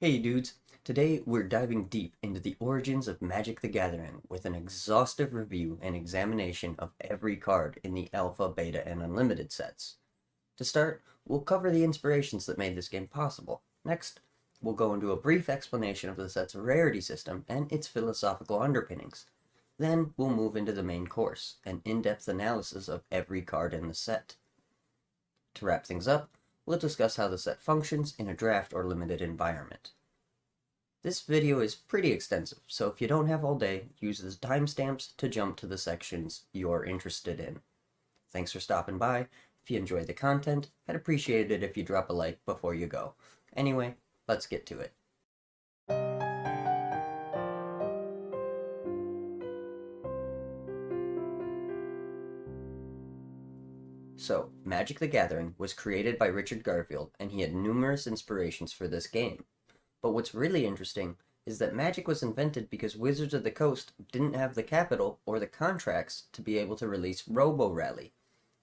Hey dudes, today we're diving deep into the origins of Magic the Gathering with an exhaustive review and examination of every card in the Alpha, Beta, and Unlimited sets. To start, we'll cover the inspirations that made this game possible. Next, we'll go into a brief explanation of the set's rarity system and its philosophical underpinnings. Then we'll move into the main course, an in-depth analysis of every card in the set. To wrap things up, we'll discuss how the set functions in a draft or limited environment. This video is pretty extensive, so if you don't have all day, use the timestamps to jump to the sections you're interested in. Thanks for stopping by. If you enjoyed the content, I'd appreciate it if you drop a like before you go. Anyway, let's get to it. So, Magic the Gathering was created by Richard Garfield, and he had numerous inspirations for this game. But what's really interesting is that Magic was invented because Wizards of the Coast didn't have the capital or the contracts to be able to release Robo Rally,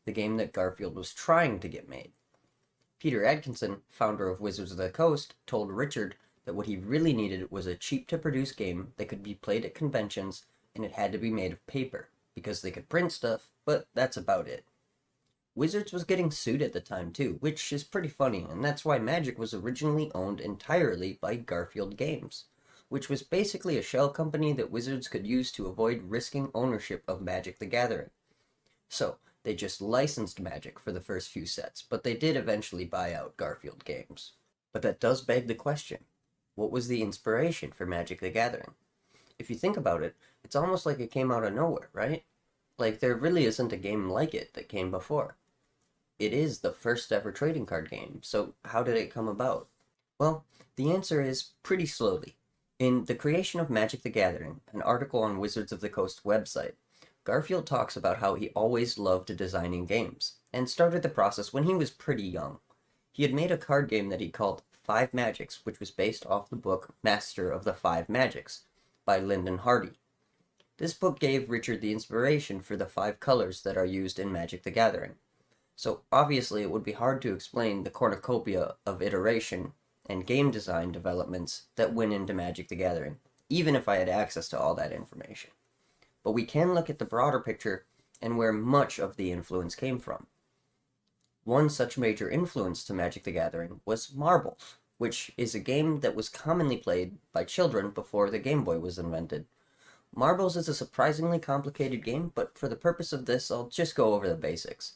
the game that Garfield was trying to get made. Peter Adkison, founder of Wizards of the Coast, told Richard that what he really needed was a cheap-to-produce game that could be played at conventions, and it had to be made of paper, because they could print stuff, but that's about it. Wizards was getting sued at the time too, which is pretty funny, and that's why Magic was originally owned entirely by Garfield Games, which was basically a shell company that Wizards could use to avoid risking ownership of Magic the Gathering. So, they just licensed Magic for the first few sets, but they did eventually buy out Garfield Games. But that does beg the question, what was the inspiration for Magic the Gathering? If you think about it, it's almost like it came out of nowhere, right? Like there really isn't a game like it that came before. It is the first ever trading card game, so how did it come about? Well, the answer is pretty slowly. In The Creation of Magic the Gathering, an article on Wizards of the Coast website, Garfield talks about how he always loved designing games, and started the process when he was pretty young. He had made a card game that he called Five Magics, which was based off the book Master of the Five Magics by Lyndon Hardy. This book gave Richard the inspiration for the 5 colors that are used in Magic the Gathering. So obviously it would be hard to explain the cornucopia of iteration and game design developments that went into Magic the Gathering, even if I had access to all that information. But we can look at the broader picture and where much of the influence came from. One such major influence to Magic the Gathering was marbles, which is a game that was commonly played by children before the Game Boy was invented. Marbles is a surprisingly complicated game, but for the purpose of this, I'll just go over the basics.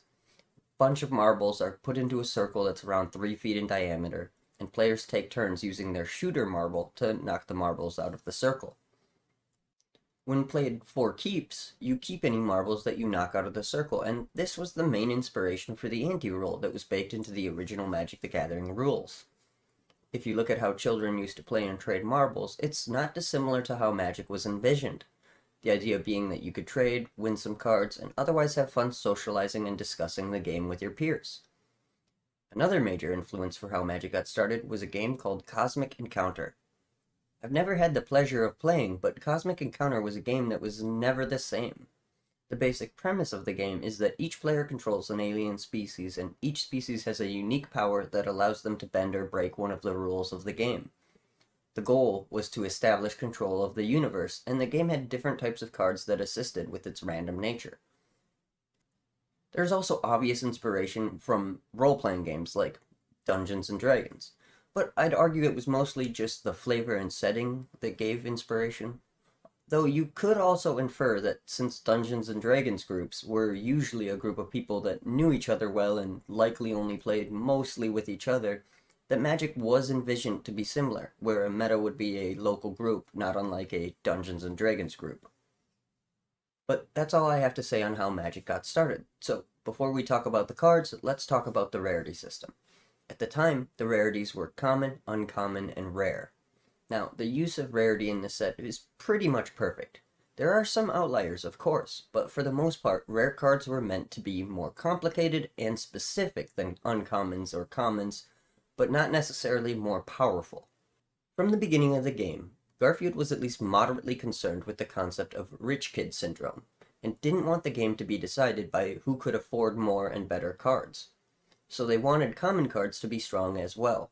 Bunch of marbles are put into a circle that's around 3 feet in diameter, and players take turns using their shooter marble to knock the marbles out of the circle. When played for keeps, you keep any marbles that you knock out of the circle, and this was the main inspiration for the ante-rule that was baked into the original Magic the Gathering rules. If you look at how children used to play and trade marbles, it's not dissimilar to how Magic was envisioned. The idea being that you could trade, win some cards, and otherwise have fun socializing and discussing the game with your peers. Another major influence for how Magic got started was a game called Cosmic Encounter. I've never had the pleasure of playing, but Cosmic Encounter was a game that was never the same. The basic premise of the game is that each player controls an alien species, and each species has a unique power that allows them to bend or break one of the rules of the game. The goal was to establish control of the universe, and the game had different types of cards that assisted with its random nature. There's also obvious inspiration from role-playing games like Dungeons and Dragons, but I'd argue it was mostly just the flavor and setting that gave inspiration. Though you could also infer that since Dungeons and Dragons groups were usually a group of people that knew each other well and likely only played mostly with each other, that Magic was envisioned to be similar, where a meta would be a local group, not unlike a Dungeons and Dragons group. But that's all I have to say on how Magic got started, so before we talk about the cards, let's talk about the rarity system. At the time, the rarities were common, uncommon, and rare. Now, the use of rarity in this set is pretty much perfect. There are some outliers, of course, but for the most part, rare cards were meant to be more complicated and specific than uncommons or commons, but not necessarily more powerful. From the beginning of the game, Garfield was at least moderately concerned with the concept of rich kid syndrome, and didn't want the game to be decided by who could afford more and better cards. So they wanted common cards to be strong as well.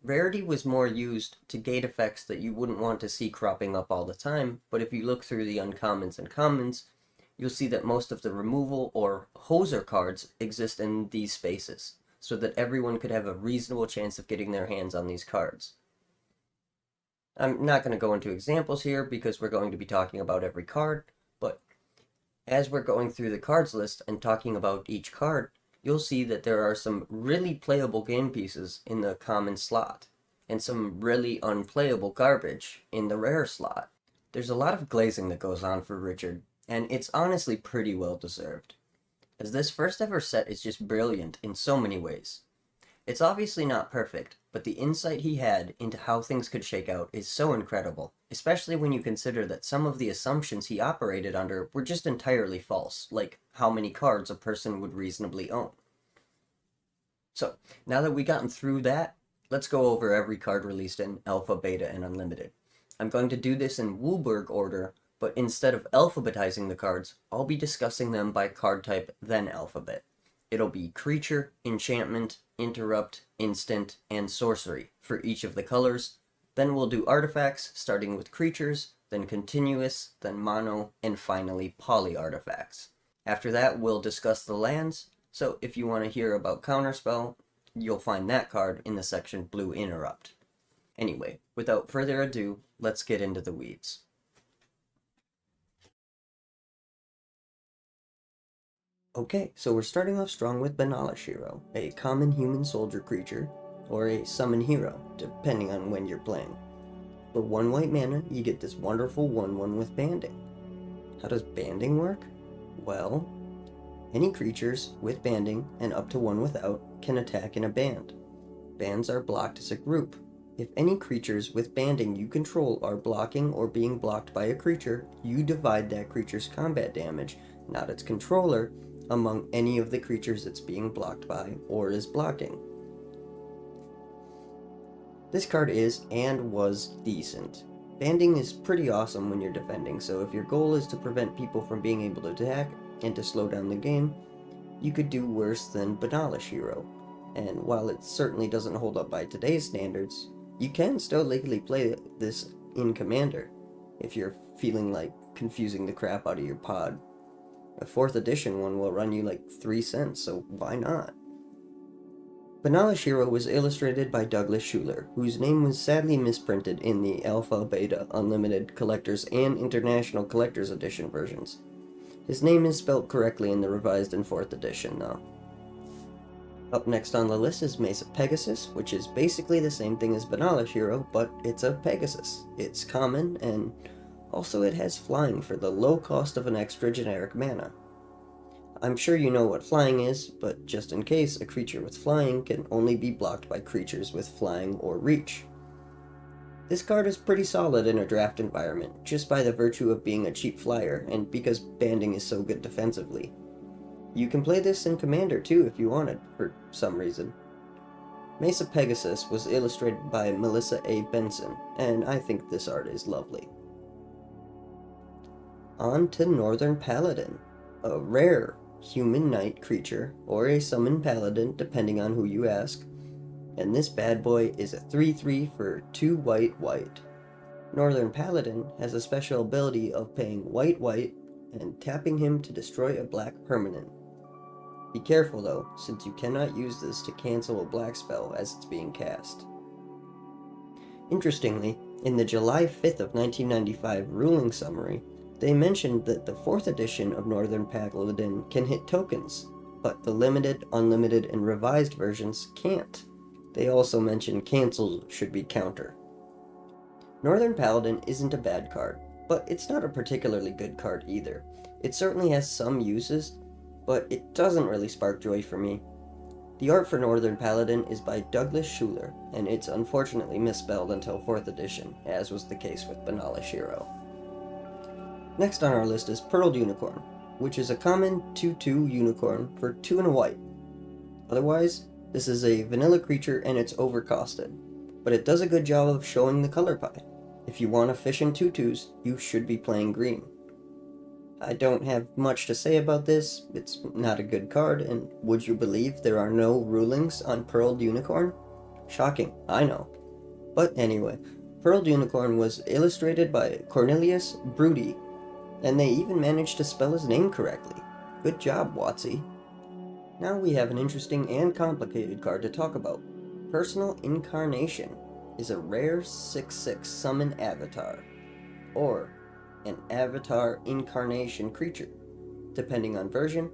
Rarity was more used to gate effects that you wouldn't want to see cropping up all the time, but if you look through the uncommons and commons, you'll see that most of the removal or hoser cards exist in these spaces, so that everyone could have a reasonable chance of getting their hands on these cards. I'm not going to go into examples here because we're going to be talking about every card, but as we're going through the cards list and talking about each card, you'll see that there are some really playable game pieces in the common slot, and some really unplayable garbage in the rare slot. There's a lot of glazing that goes on for Richard, and it's honestly pretty well deserved, as this first ever set is just brilliant in so many ways. It's obviously not perfect, but the insight he had into how things could shake out is so incredible, especially when you consider that some of the assumptions he operated under were just entirely false, like how many cards a person would reasonably own. So, now that we've gotten through that, let's go over every card released in Alpha, Beta, and Unlimited. I'm going to do this in Woolberg order, but instead of alphabetizing the cards, I'll be discussing them by card type, then alphabet. It'll be Creature, Enchantment, Interrupt, Instant, and Sorcery for each of the colors. Then we'll do artifacts, starting with creatures, then continuous, then mono, and finally poly artifacts. After that, we'll discuss the lands, so if you want to hear about Counterspell, you'll find that card in the section Blue Interrupt. Anyway, without further ado, let's get into the weeds. Okay, so we're starting off strong with Banalashiro, a common human soldier creature, or a summon hero, depending on when you're playing. For 1 white mana, you get this wonderful 1/1 with banding. How does banding work? Well, any creatures with banding and up to 1 without can attack in a band. Bands are blocked as a group. If any creatures with banding you control are blocking or being blocked by a creature, you divide that creature's combat damage, not its controller, among any of the creatures it's being blocked by or is blocking. This card is and was decent. Banding is pretty awesome when you're defending, so if your goal is to prevent people from being able to attack and to slow down the game, you could do worse than Banalashiro. And while it certainly doesn't hold up by today's standards, you can still legally play this in Commander if you're feeling like confusing the crap out of your pod. A 4th edition one will run you like 3 cents, so why not? Banalashiro was illustrated by Douglas Schuler, whose name was sadly misprinted in the Alpha, Beta, Unlimited, Collector's, and International Collector's Edition versions. His name is spelt correctly in the revised and 4th edition, though. Up next on the list is Mesa Pegasus, which is basically the same thing as Banalashiro, but it's a Pegasus. It's common, and also it has flying for the low cost of an extra generic mana. I'm sure you know what flying is, but just in case, a creature with flying can only be blocked by creatures with flying or reach. This card is pretty solid in a draft environment, just by the virtue of being a cheap flyer, and because banding is so good defensively. You can play this in Commander too if you wanted, for some reason. Mesa Pegasus was illustrated by Melissa A. Benson, and I think this art is lovely. On to Northern Paladin, a rare human knight creature, or a summoned paladin depending on who you ask, and this bad boy is a 3/3 for 2 white. Northern Paladin has a special ability of paying white and tapping him to destroy a black permanent. Be careful though, since you cannot use this to cancel a black spell as it's being cast. Interestingly, in the July 5th of 1995 ruling summary, they mentioned that the 4th edition of Northern Paladin can hit tokens, but the limited, unlimited, and revised versions can't. They also mentioned cancels should be counter. Northern Paladin isn't a bad card, but it's not a particularly good card either. It certainly has some uses, but it doesn't really spark joy for me. The art for Northern Paladin is by Douglas Schuler, and it's unfortunately misspelled until 4th edition, as was the case with Banalashiro. Next on our list is Pearled Unicorn, which is a common 2/2 unicorn for 2 and a white. Otherwise, this is a vanilla creature and it's overcosted, but it does a good job of showing the color pie. If you want efficient 2/2s, you should be playing green. I don't have much to say about this, it's not a good card, and would you believe there are no rulings on Pearled Unicorn? Shocking, I know. But anyway, Pearl Unicorn was illustrated by Cornelius Brudi, and they even managed to spell his name correctly. Good job, Watsy. Now we have an interesting and complicated card to talk about. Personal Incarnation is a rare 6/6 summon avatar, or an avatar incarnation creature, depending on version,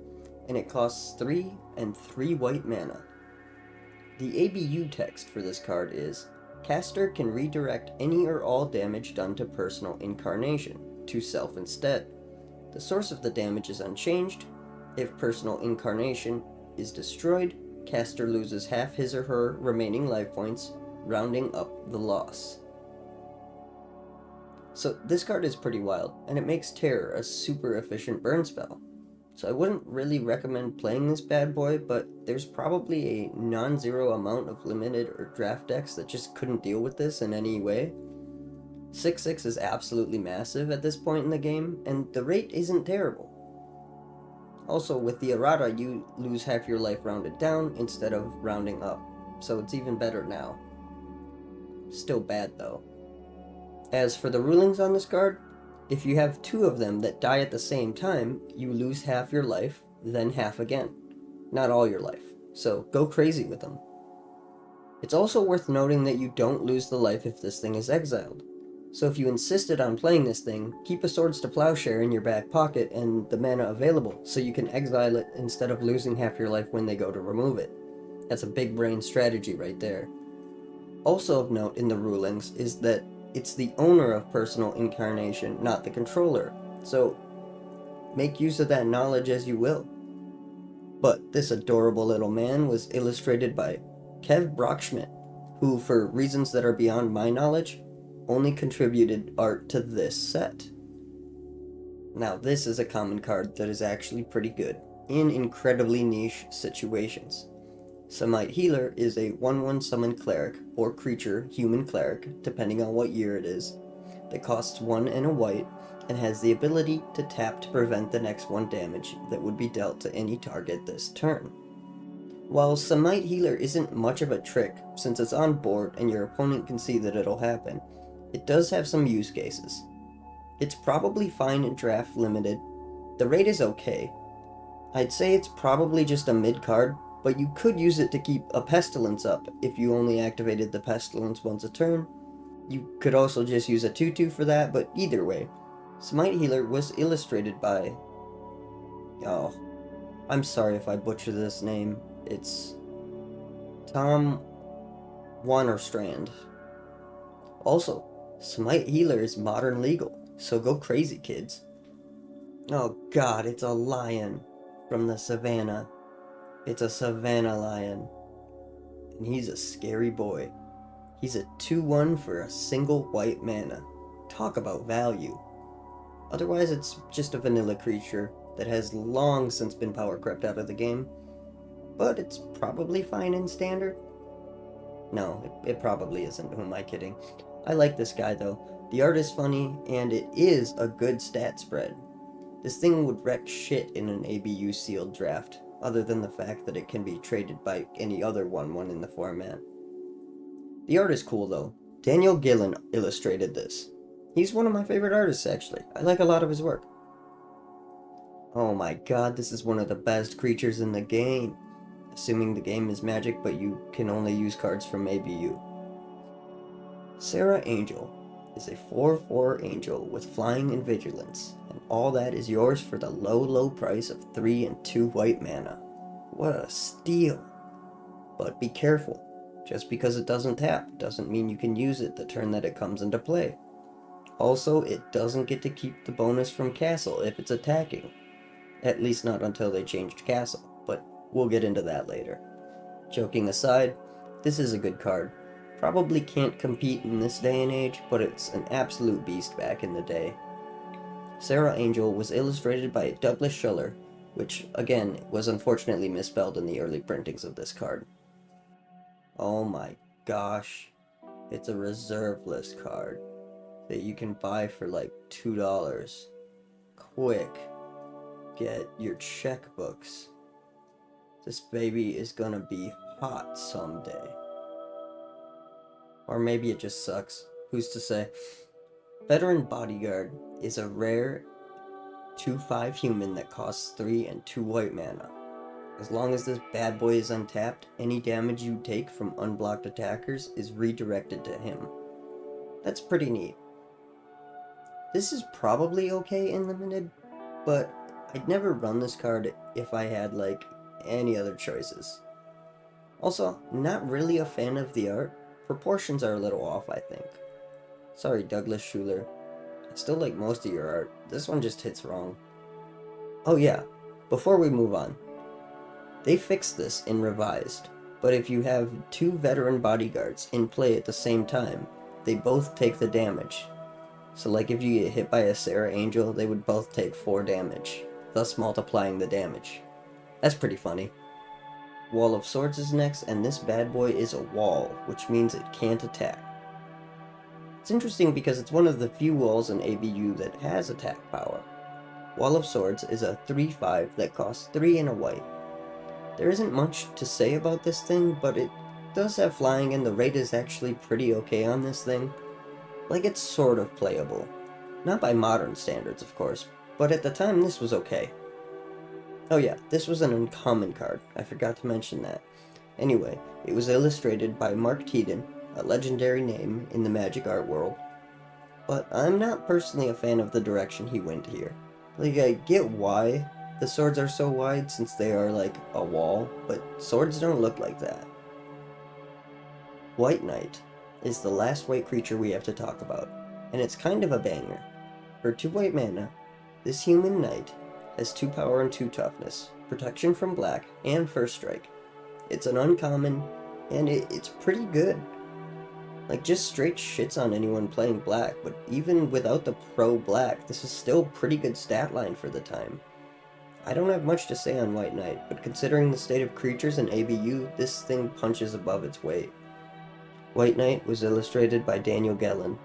and it costs 3 and 3 white mana. The ABU text for this card is, caster can redirect any or all damage done to Personal Incarnation to self instead. The source of the damage is unchanged. If Personal Incarnation is destroyed, caster loses half his or her remaining life points, rounding up the loss. So this card is pretty wild, and it makes Terror a super efficient burn spell. So I wouldn't really recommend playing this bad boy, but there's probably a non-zero amount of limited or draft decks that just couldn't deal with this in any way. 6/6 is absolutely massive at this point in the game, and the rate isn't terrible. Also, with the errata, you lose half your life rounded down instead of rounding up, so it's even better now. Still bad though. As for the rulings on this card, if you have 2 of them that die at the same time, you lose half your life, then half again. Not all your life, so go crazy with them. It's also worth noting that you don't lose the life if this thing is exiled. So if you insisted on playing this thing, keep a Swords to Plowshare in your back pocket and the mana available, so you can exile it instead of losing half your life when they go to remove it. That's a big brain strategy right there. Also of note in the rulings is that it's the owner of Personal Incarnation, not the controller, so make use of that knowledge as you will. But this adorable little man was illustrated by Kev Brockschmidt, who, for reasons that are beyond my knowledge, only contributed art to this set. Now this is a common card that is actually pretty good, in incredibly niche situations. Samite Healer is a 1/1 summon cleric, or creature human cleric, depending on what year it is, that costs 1 and a white, and has the ability to tap to prevent the next 1 damage that would be dealt to any target this turn. While Samite Healer isn't much of a trick, since it's on board and your opponent can see that it'll happen, it does have some use cases. It's probably fine in draft limited. The rate is okay. I'd say it's probably just a mid card, but you could use it to keep a Pestilence up if you only activated the Pestilence once a turn. You could also just use a 2/2 for that, but either way. Smite Healer was illustrated by... Oh, I'm sorry if I butcher this name. It's Tom Wannerstrand. Also, Smite Healer is modern legal, so go crazy, kids. Oh god, it's a lion from the savannah. It's a savannah lion. And he's a scary boy. He's a 2/1 for a single white mana. Talk about value. Otherwise, it's just a vanilla creature that has long since been power crept out of the game. But it's probably fine in standard. No, it probably isn't. Who am I kidding? I like this guy though. The art is funny, and it is a good stat spread. This thing would wreck shit in an ABU sealed draft, other than the fact that it can be traded by any other 1/1 in the format. The art is cool though. Daniel Gillen illustrated this. He's one of my favorite artists actually. I like a lot of his work. Oh my god, this is one of the best creatures in the game. Assuming the game is Magic, but you can only use cards from ABU. Sarah Angel is a 4/4 angel with flying and vigilance, and all that is yours for the low price of 3 and 2 white mana. What a steal! But be careful. Just because it doesn't tap doesn't mean you can use it the turn that it comes into play. Also, it doesn't get to keep the bonus from Castle if it's attacking. At least not until they changed Castle, but we'll get into that later. Joking aside, this is a good card. Probably can't compete in this day and age, but it's an absolute beast back in the day. Sarah Angel was illustrated by Douglas Schuller, which, again, was unfortunately misspelled in the early printings of this card. Oh my gosh, it's a reserve list card that you can buy for like $2. Quick, get your checkbooks. This baby is gonna be hot someday. Or maybe it just sucks. Who's to say? Veteran Bodyguard is a rare 2/5 human that costs 3 and 2 white mana. As long as this bad boy is untapped, any damage you take from unblocked attackers is redirected to him. That's pretty neat. This is probably okay in limited, but I'd never run this card if I had, like, any other choices. Also, not really a fan of the art. Proportions are a little off, I think. Sorry, Douglas Schuler. I still like most of your art. This one just hits wrong. Oh yeah, before we move on, they fixed this in Revised, but if you have 2 veteran bodyguards in play at the same time, they both take the damage. So like if you get hit by a Sarah Angel, they would both take 4 damage, thus multiplying the damage. That's pretty funny. Wall of Swords is next, and this bad boy is a wall, which means it can't attack. It's interesting because it's one of the few walls in ABU that has attack power. Wall of Swords is a 3/5 that costs 3 and a white. There isn't much to say about this thing, but it does have flying and the rate is actually pretty okay on this thing. Like, it's sort of playable. Not by modern standards, of course, but at the time this was okay. Oh yeah, this was an uncommon card. I forgot to mention that. Anyway, it was illustrated by Mark Teeden, a legendary name in the Magic art world. But I'm not personally a fan of the direction he went here. Like, I get why the swords are so wide since they are like a wall, but swords don't look like that. White Knight is the last white creature we have to talk about, and it's kind of a banger. For 2 white mana, this human knight has 2 power and 2 toughness, protection from black, and first strike. It's an uncommon, and it's pretty good. Like, just straight shits on anyone playing black, but even without the pro black, this is still pretty good stat line for the time. I don't have much to say on White Knight, but considering the state of creatures in ABU, this thing punches above its weight. White Knight was illustrated by Daniel Gellin.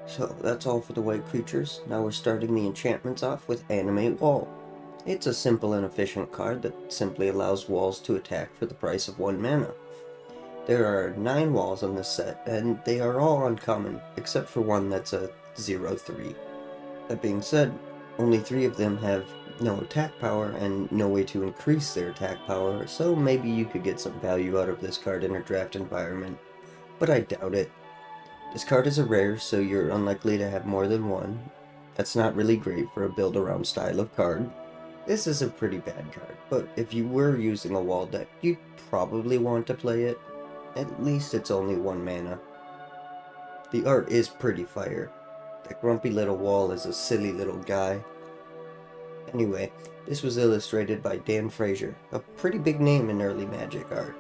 So that's all for the white creatures. Now we're starting the enchantments off with Animate Wall. It's a simple and efficient card that simply allows walls to attack for the price of 1 mana. There are 9 walls on this set, and they are all uncommon, except for one that's a 0/3. That being said, only 3 of them have no attack power and no way to increase their attack power, so maybe you could get some value out of this card in a draft environment, but I doubt it. This card is a rare, so you're unlikely to have more than one. That's not really great for a build-around style of card. This is a pretty bad card, but if you were using a wall deck, you'd probably want to play it. At least it's only 1 mana. The art is pretty fire. That grumpy little wall is a silly little guy. Anyway, this was illustrated by Dan Frazier, a pretty big name in early Magic art,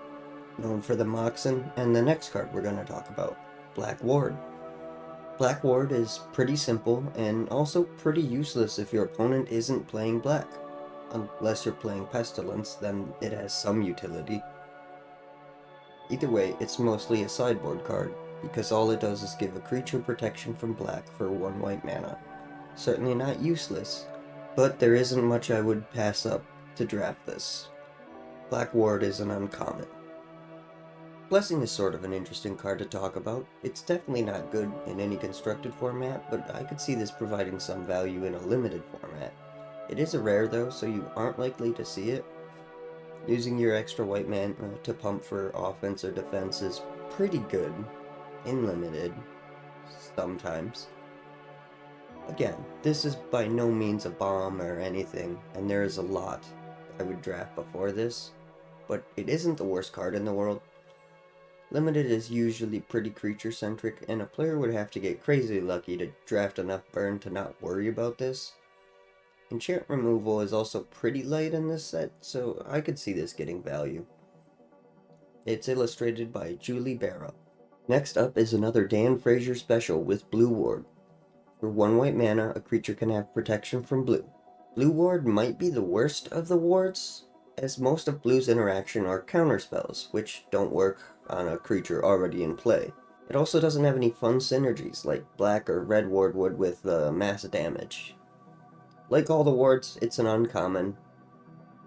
known for the Moxen and the next card we're going to talk about, Black Ward. Black Ward is pretty simple and also pretty useless if your opponent isn't playing black. Unless you're playing Pestilence, then it has some utility. Either way, it's mostly a sideboard card, because all it does is give a creature protection from black for 1 white mana. Certainly not useless, but there isn't much I would pass up to draft this. Black Ward is an uncommon. Blessing is sort of an interesting card to talk about. It's definitely not good in any constructed format, but I could see this providing some value in a limited format. It is a rare though, so you aren't likely to see it. Using your extra white mana to pump for offense or defense is pretty good in limited, sometimes. Again, this is by no means a bomb or anything, and there is a lot I would draft before this, but it isn't the worst card in the world. Limited is usually pretty creature-centric, and a player would have to get crazy lucky to draft enough burn to not worry about this. Enchant removal is also pretty light in this set, so I could see this getting value. It's illustrated by Julie Barra. Next up is another Dan Frazier special with Blue Ward. For 1 white mana, a creature can have protection from blue. Blue Ward might be the worst of the wards, as most of Blue's interaction are counterspells, which don't work on a creature already in play. It also doesn't have any fun synergies like Black or Red Ward would with mass damage. Like all the wards, it's an uncommon.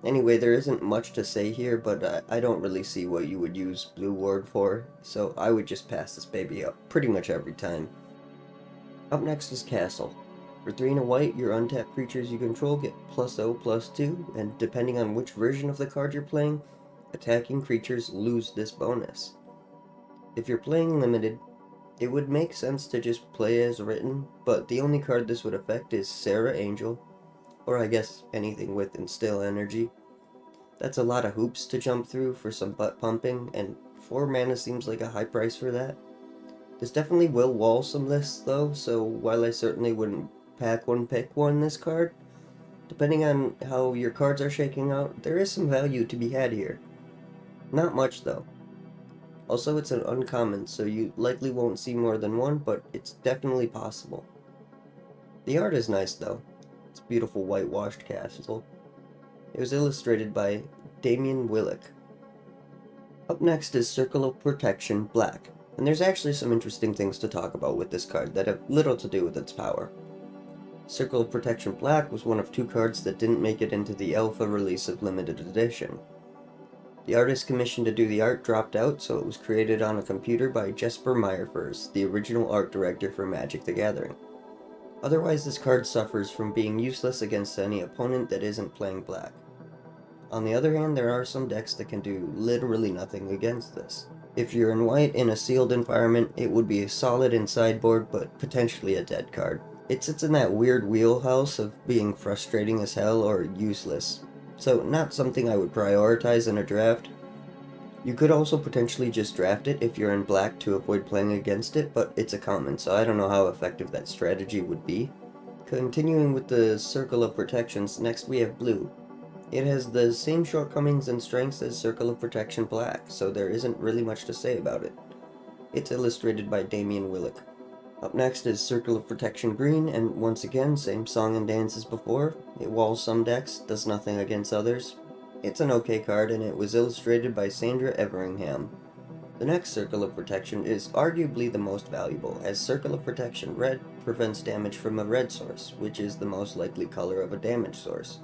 Anyway, there isn't much to say here, but I don't really see what you would use Blue Ward for, so I would just pass this baby up pretty much every time. Up next is Castle. For 3 and a white, your untapped creatures you control get +0/+2, and depending on which version of the card you're playing, attacking creatures lose this bonus. If you're playing limited, it would make sense to just play as written, but the only card this would affect is Sarah Angel, or I guess anything with Instill Energy. That's a lot of hoops to jump through for some butt pumping, and 4 mana seems like a high price for that. This definitely will wall some lists though, so while I certainly wouldn't pick one this card, depending on how your cards are shaking out, there is some value to be had here. Not much though. Also, it's an uncommon, so you likely won't see more than one, but it's definitely possible. The art is nice though. It's a beautiful whitewashed castle. It was illustrated by Damian Willick. Up next is Circle of Protection Black, and there's actually some interesting things to talk about with this card that have little to do with its power. Circle of Protection Black was one of 2 cards that didn't make it into the alpha release of limited edition. The artist commissioned to do the art dropped out, so it was created on a computer by Jesper Meyerfors, the original art director for Magic the Gathering. Otherwise, this card suffers from being useless against any opponent that isn't playing black. On the other hand, there are some decks that can do literally nothing against this. If you're in white in a sealed environment, it would be a solid in sideboard, but potentially a dead card. It sits in that weird wheelhouse of being frustrating as hell or useless, so not something I would prioritize in a draft. You could also potentially just draft it if you're in black to avoid playing against it, but it's a common, so I don't know how effective that strategy would be. Continuing with the Circle of Protections, next we have blue. It has the same shortcomings and strengths as Circle of Protection Black, so there isn't really much to say about it. It's illustrated by Damian Willick. Up next is Circle of Protection Green, and once again, same song and dance as before. It walls some decks, does nothing against others. It's an okay card, and it was illustrated by Sandra Everingham. The next Circle of Protection is arguably the most valuable, as Circle of Protection Red prevents damage from a red source, which is the most likely color of a damage source.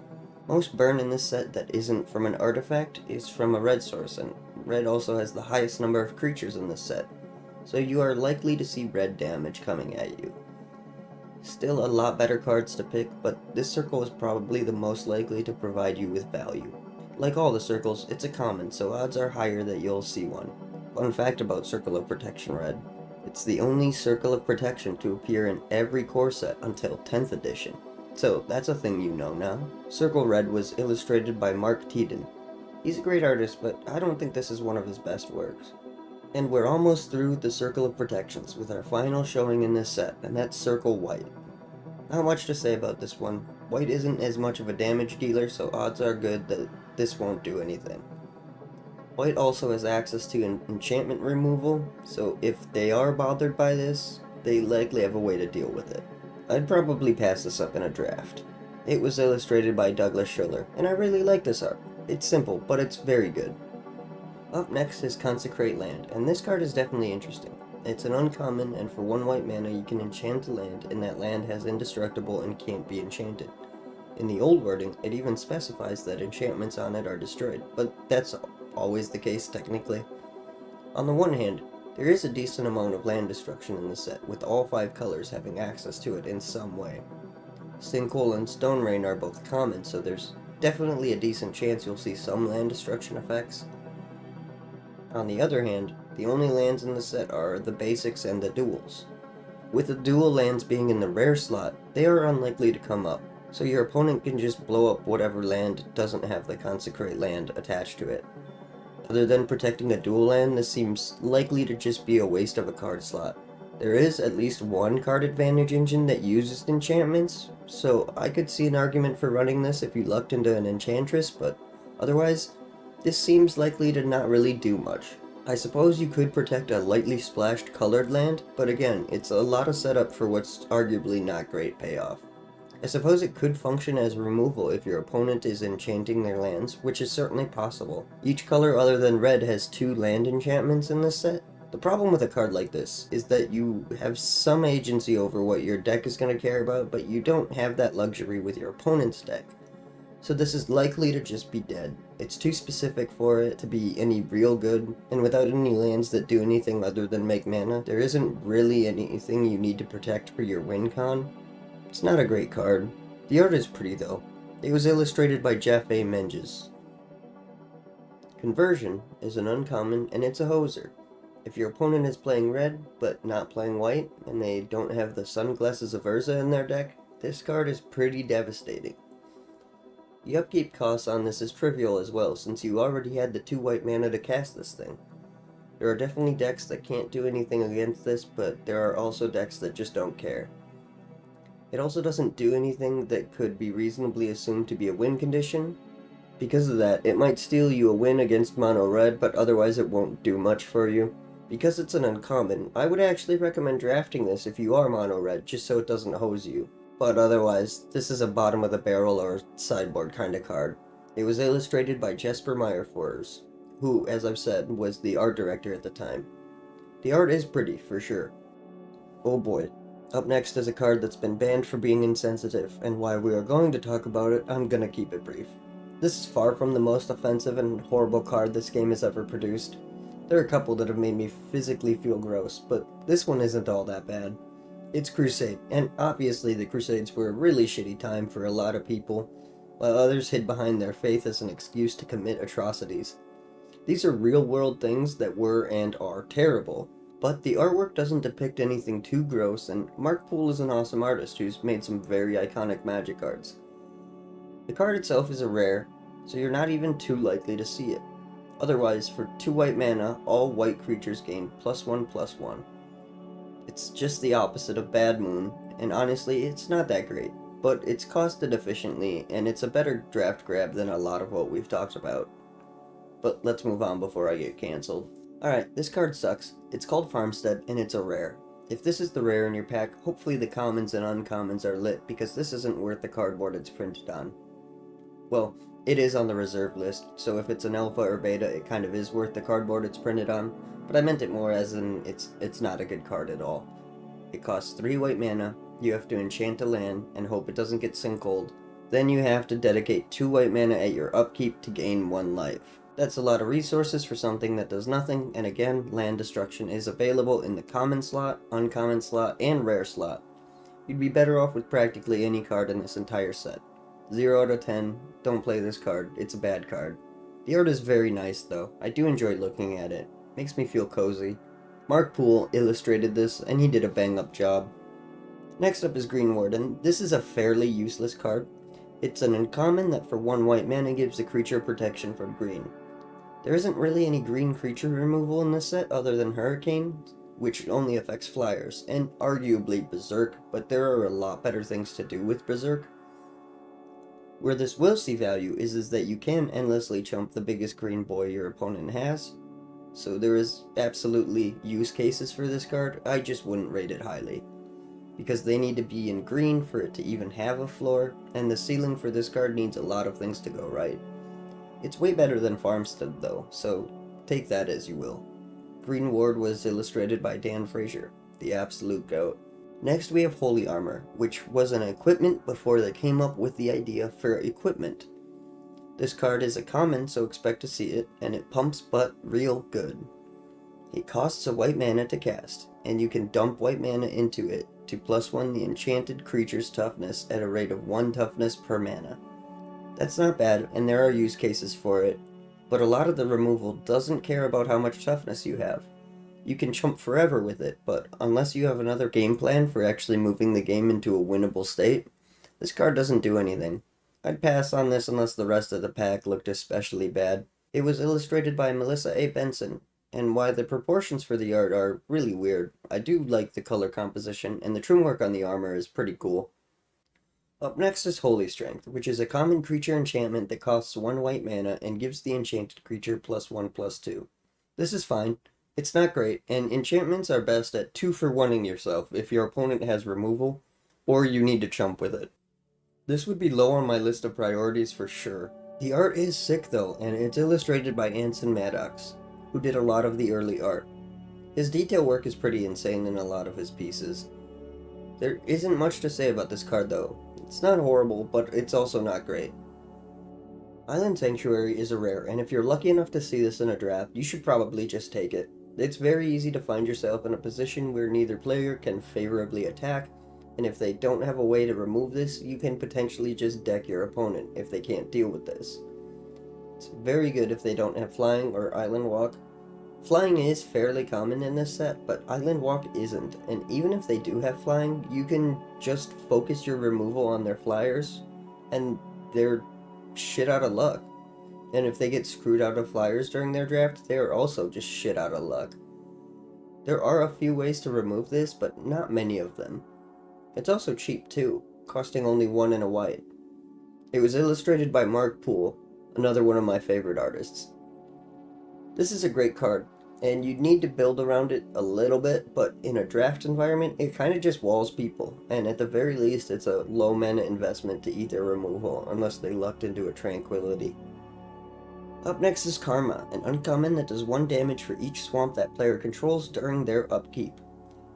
Most burn in this set that isn't from an artifact is from a red source, and red also has the highest number of creatures in this set, so you are likely to see red damage coming at you. Still a lot better cards to pick, but this circle is probably the most likely to provide you with value. Like all the circles, it's a common, so odds are higher that you'll see one. Fun fact about Circle of Protection Red: it's the only Circle of Protection to appear in every core set until 10th edition. So that's a thing you know now. Circle Red was illustrated by Mark Teeden. He's a great artist, but I don't think this is one of his best works. And we're almost through the Circle of Protections with our final showing in this set, and that's Circle White. Not much to say about this one. White isn't as much of a damage dealer, so odds are good that this won't do anything. White also has access to enchantment removal, so if they are bothered by this, they likely have a way to deal with it. I'd probably pass this up in a draft. It was illustrated by Douglas Schiller, and I really like this art. It's simple, but it's very good. Up next is Consecrate Land, and this card is definitely interesting. It's an uncommon, and for 1 white mana you can enchant a land, and that land has indestructible and can't be enchanted. In the old wording, it even specifies that enchantments on it are destroyed, but that's always the case technically. On the one hand, there is a decent amount of land destruction in the set, with all 5 colors having access to it in some way. Sinkhole and Stone Rain are both common, so there's definitely a decent chance you'll see some land destruction effects. On the other hand, the only lands in the set are the basics and the duals. With the dual lands being in the rare slot, they are unlikely to come up, so your opponent can just blow up whatever land doesn't have the Consecrate Land attached to it. Other than protecting a dual land, this seems likely to just be a waste of a card slot. There is at least one card advantage engine that uses enchantments, so I could see an argument for running this if you lucked into an enchantress, but otherwise, this seems likely to not really do much. I suppose you could protect a lightly splashed colored land, but again, it's a lot of setup for what's arguably not great payoff. I suppose it could function as removal if your opponent is enchanting their lands, which is certainly possible. Each color other than red has 2 land enchantments in this set. The problem with a card like this is that you have some agency over what your deck is going to care about, but you don't have that luxury with your opponent's deck. So this is likely to just be dead. It's too specific for it to be any real good, and without any lands that do anything other than make mana, there isn't really anything you need to protect for your win con. It's not a great card. The art is pretty though. It was illustrated by Jeff A. Menges. Conversion is an uncommon, and it's a hoser. If your opponent is playing red, but not playing white, and they don't have the Sunglasses of Urza in their deck, this card is pretty devastating. The upkeep cost on this is trivial as well, since you already had the 2 white mana to cast this thing. There are definitely decks that can't do anything against this, but there are also decks that just don't care. It also doesn't do anything that could be reasonably assumed to be a win condition. Because of that, it might steal you a win against mono red, but otherwise it won't do much for you. Because it's an uncommon, I would actually recommend drafting this if you are mono red, just so it doesn't hose you. But otherwise, this is a bottom of the barrel or sideboard kind of card. It was illustrated by Jesper Meyerfors, who, as I've said, was the art director at the time. The art is pretty, for sure. Oh boy. Up next is a card that's been banned for being insensitive, and while we are going to talk about it, I'm gonna keep it brief. This is far from the most offensive and horrible card this game has ever produced. There are a couple that have made me physically feel gross, but this one isn't all that bad. It's Crusade, and obviously the Crusades were a really shitty time for a lot of people, while others hid behind their faith as an excuse to commit atrocities. These are real-world things that were and are terrible, but the artwork doesn't depict anything too gross, and Mark Poole is an awesome artist who's made some very iconic Magic cards. The card itself is a rare, so you're not even too likely to see it. Otherwise, for 2 white mana, all white creatures gain +1/+1. It's just the opposite of Bad Moon, and honestly, it's not that great, but it's costed efficiently, and it's a better draft grab than a lot of what we've talked about. But let's move on before I get cancelled. Alright, this card sucks. It's called Farmstead, and it's a rare. If this is the rare in your pack, hopefully the commons and uncommons are lit, because this isn't worth the cardboard it's printed on. Well, it is on the reserve list, so if it's an alpha or beta, it kind of is worth the cardboard it's printed on, but I meant it more as in it's not a good card at all. It costs 3 white mana, you have to enchant a land, and hope it doesn't get sinkled. Then you have to dedicate 2 white mana at your upkeep to gain 1 life. That's a lot of resources for something that does nothing, and again, land destruction is available in the common slot, uncommon slot, and rare slot. You'd be better off with practically any card in this entire set. 0 out of 10, don't play this card, it's a bad card. The art is very nice though, I do enjoy looking at it, makes me feel cozy. Mark Poole illustrated this, and he did a bang-up job. Next up is Green Warden. This is a fairly useless card. It's an uncommon that for 1 white mana gives the creature protection from green. There isn't really any green creature removal in this set other than Hurricane, which only affects flyers, and arguably Berserk, but there are a lot better things to do with Berserk. Where this will see value is that you can endlessly chump the biggest green boy your opponent has, so there is absolutely use cases for this card. I just wouldn't rate it highly, because they need to be in green for it to even have a floor, and the ceiling for this card needs a lot of things to go right. It's way better than Farmstead though, so take that as you will. Green Ward was illustrated by Dan Frazier, the absolute GOAT. Next we have Holy Armor, which was an equipment before they came up with the idea for equipment. This card is a common, so expect to see it, and it pumps butt real good. It costs a white mana to cast, and you can dump white mana into it to +1 the enchanted creature's toughness at a rate of 1 toughness per mana. That's not bad, and there are use cases for it, but a lot of the removal doesn't care about how much toughness you have. You can chump forever with it, but unless you have another game plan for actually moving the game into a winnable state, this card doesn't do anything. I'd pass on this unless the rest of the pack looked especially bad. It was illustrated by Melissa A. Benson, and while the proportions for the art are really weird, I do like the color composition, and the trim work on the armor is pretty cool. Up next is Holy Strength, which is a common creature enchantment that costs 1 white mana and gives the enchanted creature +1/+2. This is fine. It's not great, and enchantments are best at 2 for 1ing yourself if your opponent has removal, or you need to chump with it. This would be low on my list of priorities for sure. The art is sick though, and it's illustrated by Anson Maddox, who did a lot of the early art. His detail work is pretty insane in a lot of his pieces. There isn't much to say about this card though. It's not horrible, but it's also not great. Island Sanctuary is a rare, and if you're lucky enough to see this in a draft, you should probably just take it. It's very easy to find yourself in a position where neither player can favorably attack, and if they don't have a way to remove this, you can potentially just deck your opponent if they can't deal with this. It's very good if they don't have flying or island walk. Flying is fairly common in this set, but island walk isn't, and even if they do have flying, you can just focus your removal on their flyers, and they're shit out of luck. And if they get screwed out of flyers during their draft, they are also just shit out of luck. There are a few ways to remove this, but not many of them. It's also cheap too, costing only 1 and a white. It was illustrated by Mark Poole, another one of my favorite artists. This is a great card, and you'd need to build around it a little bit, but in a draft environment, it kind of just walls people, and at the very least, it's a low mana investment to eat their removal, unless they lucked into a Tranquility. Up next is Karma, an uncommon that does 1 damage for each swamp that player controls during their upkeep.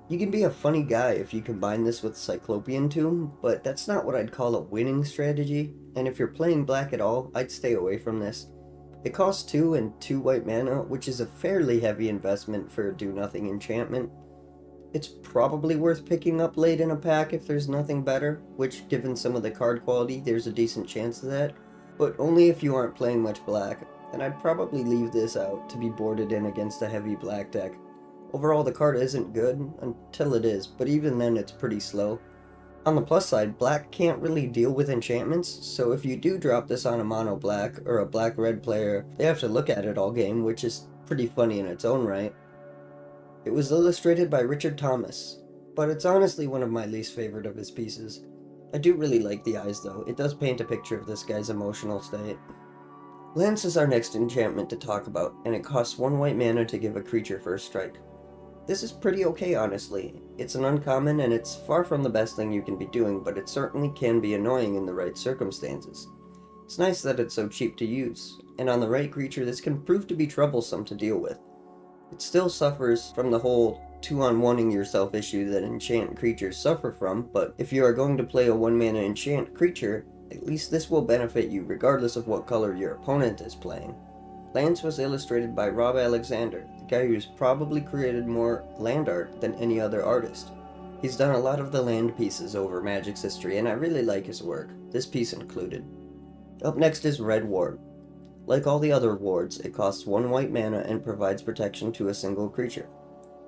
You can be a funny guy if you combine this with Cyclopean Tomb, but that's not what I'd call a winning strategy, and if you're playing black at all, I'd stay away from this. It costs 2 and 2 white mana, which is a fairly heavy investment for a do-nothing enchantment. It's probably worth picking up late in a pack if there's nothing better, which given some of the card quality, there's a decent chance of that, but only if you aren't playing much black, and I'd probably leave this out to be boarded in against a heavy black deck. Overall, the card isn't good until it is, but even then it's pretty slow. On the plus side, black can't really deal with enchantments, so if you do drop this on a mono black or a black red player, they have to look at it all game, which is pretty funny in its own right. It was illustrated by Richard Thomas, but it's honestly one of my least favorite of his pieces. I do really like the eyes though, it does paint a picture of this guy's emotional state. Lance is our next enchantment to talk about, and it costs 1 white mana to give a creature first strike. This is pretty okay, honestly. It's an uncommon, and it's far from the best thing you can be doing, but it certainly can be annoying in the right circumstances. It's nice that it's so cheap to use, and on the right creature this can prove to be troublesome to deal with. It still suffers from the whole 2-on-1ing yourself issue that enchant creatures suffer from, but if you are going to play a 1-mana enchant creature, at least this will benefit you regardless of what color your opponent is playing. Lance was illustrated by Rob Alexander, the guy who's probably created more land art than any other artist. He's done a lot of the land pieces over Magic's history, and I really like his work, this piece included. Up next is Red Ward. Like all the other wards, it costs 1 white mana and provides protection to a single creature.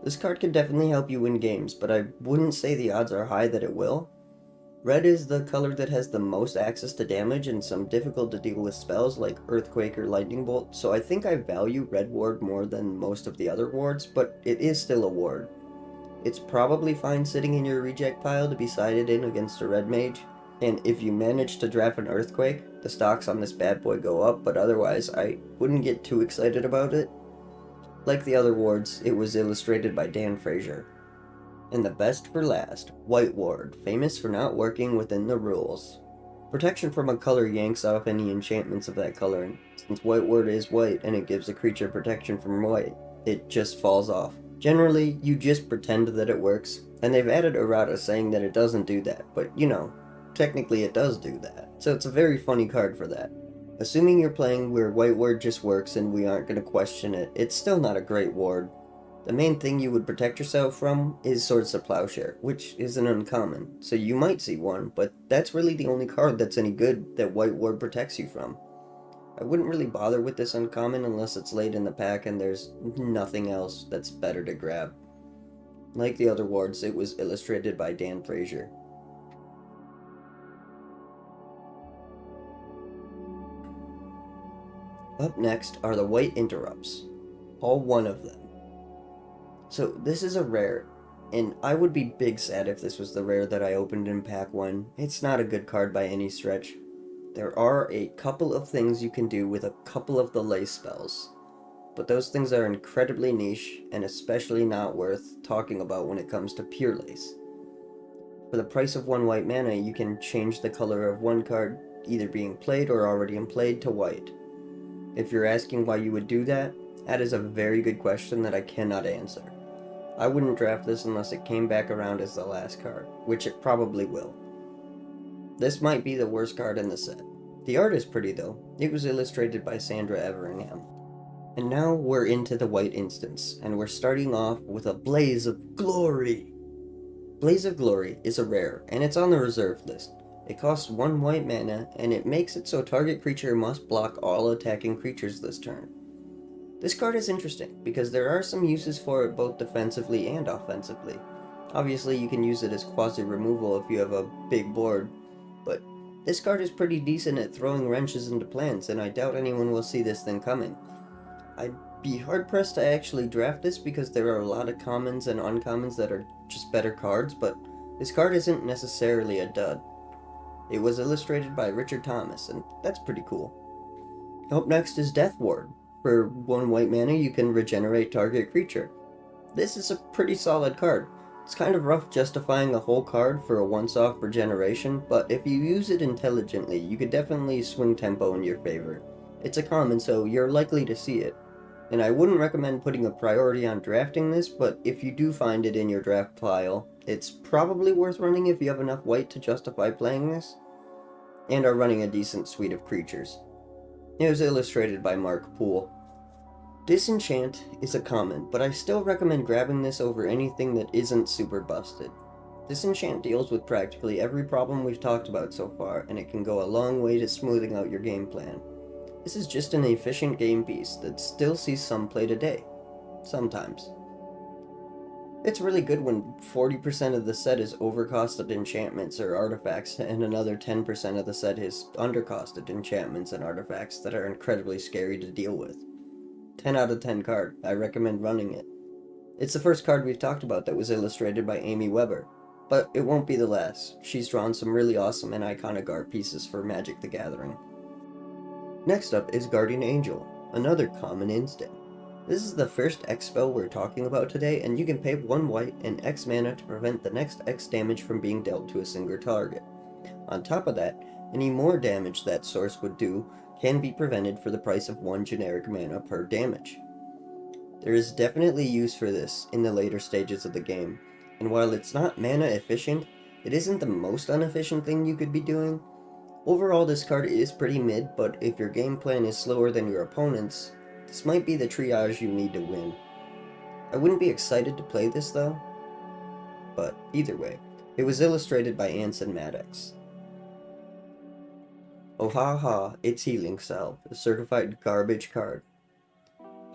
This card can definitely help you win games, but I wouldn't say the odds are high that it will. Red is the color that has the most access to damage and some difficult to deal with spells like Earthquake or Lightning Bolt, so I think I value Red Ward more than most of the other wards, but it is still a ward. It's probably fine sitting in your reject pile to be sided in against a red mage, and if you manage to draft an Earthquake, the stocks on this bad boy go up, but otherwise I wouldn't get too excited about it. Like the other wards, it was illustrated by Dan Frazier. And the best for last, White Ward, famous for not working within the rules. Protection from a color yanks off any enchantments of that color, and since White Ward is white and it gives a creature protection from white, it just falls off. Generally, you just pretend that it works, and they've added errata saying that it doesn't do that, but you know, technically it does do that. So it's a very funny card for that. Assuming you're playing where White Ward just works and we aren't going to question it, it's still not a great ward. The main thing you would protect yourself from is Swords to Plowshare, which is an uncommon, so you might see one, but that's really the only card that's any good that White Ward protects you from. I wouldn't really bother with this uncommon unless it's late in the pack and there's nothing else that's better to grab. Like the other wards, it was illustrated by Dan Frazier. Up next are the White Interrupts, all 1 of them. So this is a rare, and I would be big sad if this was the rare that I opened in pack 1. It's not a good card by any stretch. There are a couple of things you can do with a couple of the lace spells, but those things are incredibly niche and especially not worth talking about when it comes to pure lace. For the price of 1 white mana, you can change the color of one card either being played or already in played to white. If you're asking why you would do that, that is a very good question that I cannot answer. I wouldn't draft this unless it came back around as the last card, which it probably will. This might be the worst card in the set. The art is pretty though. It was illustrated by Sandra Everingham. And now we're into the white instance, and we're starting off with a Blaze of Glory. Blaze of Glory is a rare, and it's on the reserve list. It costs 1 white mana, and it makes it so target creature must block all attacking creatures this turn. This card is interesting, because there are some uses for it both defensively and offensively. Obviously, you can use it as quasi-removal if you have a big board, but this card is pretty decent at throwing wrenches into plans, and I doubt anyone will see this thing coming. I'd be hard-pressed to actually draft this because there are a lot of commons and uncommons that are just better cards, but this card isn't necessarily a dud. It was illustrated by Richard Thomas, and that's pretty cool. Up next is Death Ward. For 1 white mana, you can regenerate target creature. This is a pretty solid card. It's kind of rough justifying a whole card for a once-off regeneration, but if you use it intelligently, you could definitely swing tempo in your favor. It's a common, so you're likely to see it. And I wouldn't recommend putting a priority on drafting this, but if you do find it in your draft pile, it's probably worth running if you have enough white to justify playing this, and are running a decent suite of creatures. It was illustrated by Mark Poole. Disenchant is a common, but I still recommend grabbing this over anything that isn't super busted. Disenchant deals with practically every problem we've talked about so far, and it can go a long way to smoothing out your game plan. This is just an efficient game piece that still sees some play today. Sometimes. It's really good when 40% of the set is overcosted enchantments or artifacts, and another 10% of the set is undercosted enchantments and artifacts that are incredibly scary to deal with. 10 out of 10 card. I recommend running it. It's the first card we've talked about that was illustrated by Amy Weber, but it won't be the last. She's drawn some really awesome and iconic art pieces for Magic the Gathering. Next up is Guardian Angel, another common instant. This is the first X spell we're talking about today, and you can pay 1 white and X mana to prevent the next X damage from being dealt to a single target. On top of that, any more damage that source would do can be prevented for the price of 1 generic mana per damage. There is definitely use for this in the later stages of the game, and while it's not mana efficient, it isn't the most inefficient thing you could be doing. Overall, this card is pretty mid, but if your game plan is slower than your opponent's, this might be the triage you need to win. I wouldn't be excited to play this though, but either way, it was illustrated by Anson Maddox. Oh ha ha, it's Healing Salve, a certified garbage card.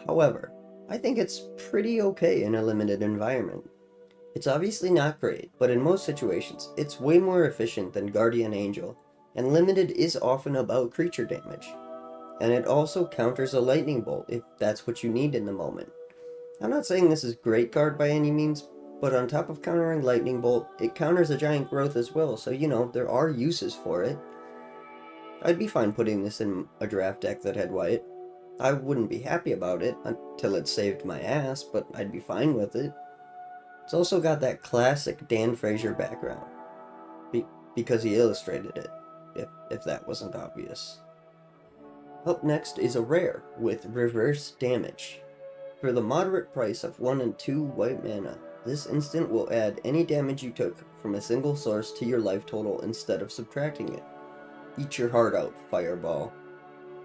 However, I think it's pretty okay in a limited environment. It's obviously not great, but in most situations, it's way more efficient than Guardian Angel, and limited is often about creature damage. And it also counters a lightning bolt if that's what you need in the moment. I'm not saying this is a great card by any means, but on top of countering lightning bolt, it counters a giant growth as well, so there are uses for it. I'd be fine putting this in a draft deck that had white. I wouldn't be happy about it until it saved my ass, but I'd be fine with it. It's also got that classic Dan Frazier background, because he illustrated it, if that wasn't obvious. Up next is a rare with reverse damage. For the moderate price of 1 and 2 white mana, this instant will add any damage you took from a single source to your life total instead of subtracting it. Eat your heart out, Fireball.